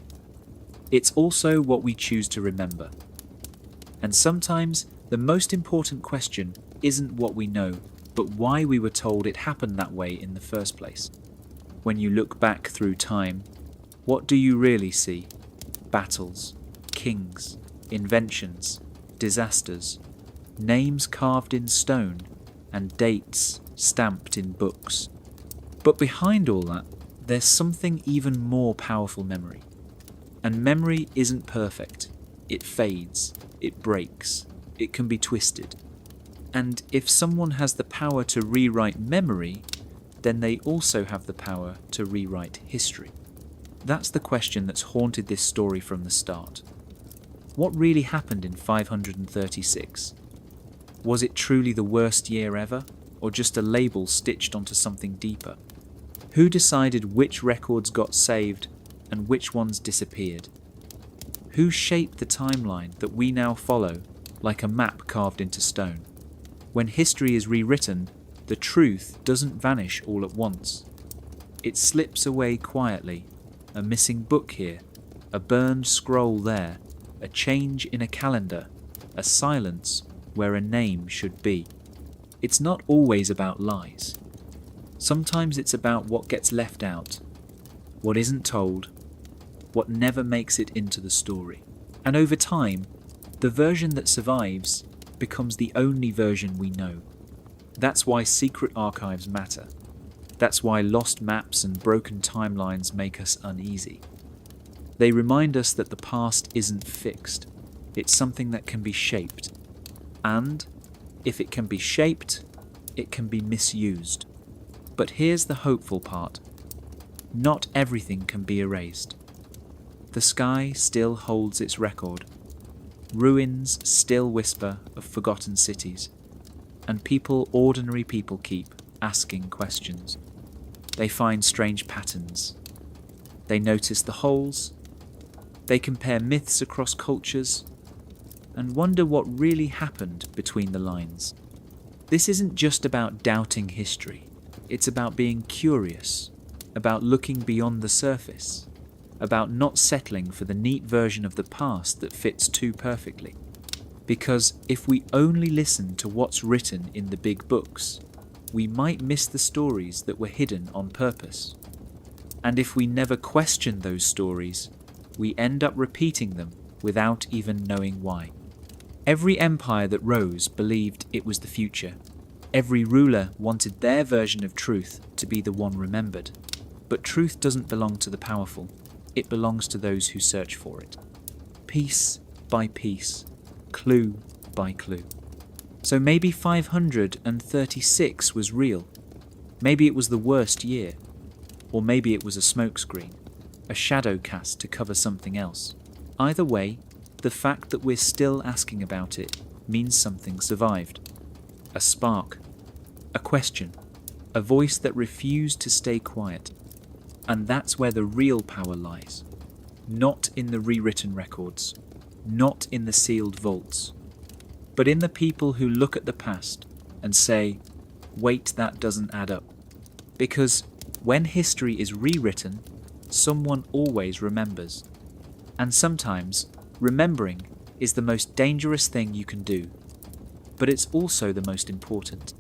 It's also what we choose to remember. And sometimes the most important question isn't what we know, but why we were told it happened that way in the first place. When you look back through time, what do you really see? Battles, kings, inventions, disasters, names carved in stone, and dates stamped in books. But behind all that, there's something even more powerful: memory. And memory isn't perfect. It fades, it breaks, it can be twisted. And if someone has the power to rewrite memory, then they also have the power to rewrite history. That's the question that's haunted this story from the start. What really happened in 536? Was it truly the worst year ever, or just a label stitched onto something deeper? Who decided which records got saved and which ones disappeared? Who shaped the timeline that we now follow, like a map carved into stone? When history is rewritten, the truth doesn't vanish all at once. It slips away quietly, a missing book here, a burned scroll there, a change in a calendar, a silence where a name should be. It's not always about lies. Sometimes it's about what gets left out, what isn't told, what never makes it into the story. And over time, the version that survives becomes the only version we know. That's why secret archives matter. That's why lost maps and broken timelines make us uneasy. They remind us that the past isn't fixed. It's something that can be shaped. And if it can be shaped, it can be misused. But here's the hopeful part. Not everything can be erased. The sky still holds its record. Ruins still whisper of forgotten cities. And ordinary people keep asking questions. They find strange patterns. They notice the holes. They compare myths across cultures and wonder what really happened between the lines. This isn't just about doubting history. It's about being curious, about looking beyond the surface, about not settling for the neat version of the past that fits too perfectly. Because if we only listen to what's written in the big books, we might miss the stories that were hidden on purpose. And if we never question those stories, we end up repeating them without even knowing why. Every empire that rose believed it was the future. Every ruler wanted their version of truth to be the one remembered. But truth doesn't belong to the powerful. It belongs to those who search for it. Piece by piece, clue by clue. So maybe 536 was real. Maybe it was the worst year. Or maybe it was a smokescreen, a shadow cast to cover something else. Either way, the fact that we're still asking about it means something survived. A spark, a question, a voice that refused to stay quiet. And that's where the real power lies. Not in the rewritten records, not in the sealed vaults, but in the people who look at the past and say, wait, that doesn't add up. Because when history is rewritten, someone always remembers. And sometimes, remembering is the most dangerous thing you can do. But it's also the most important.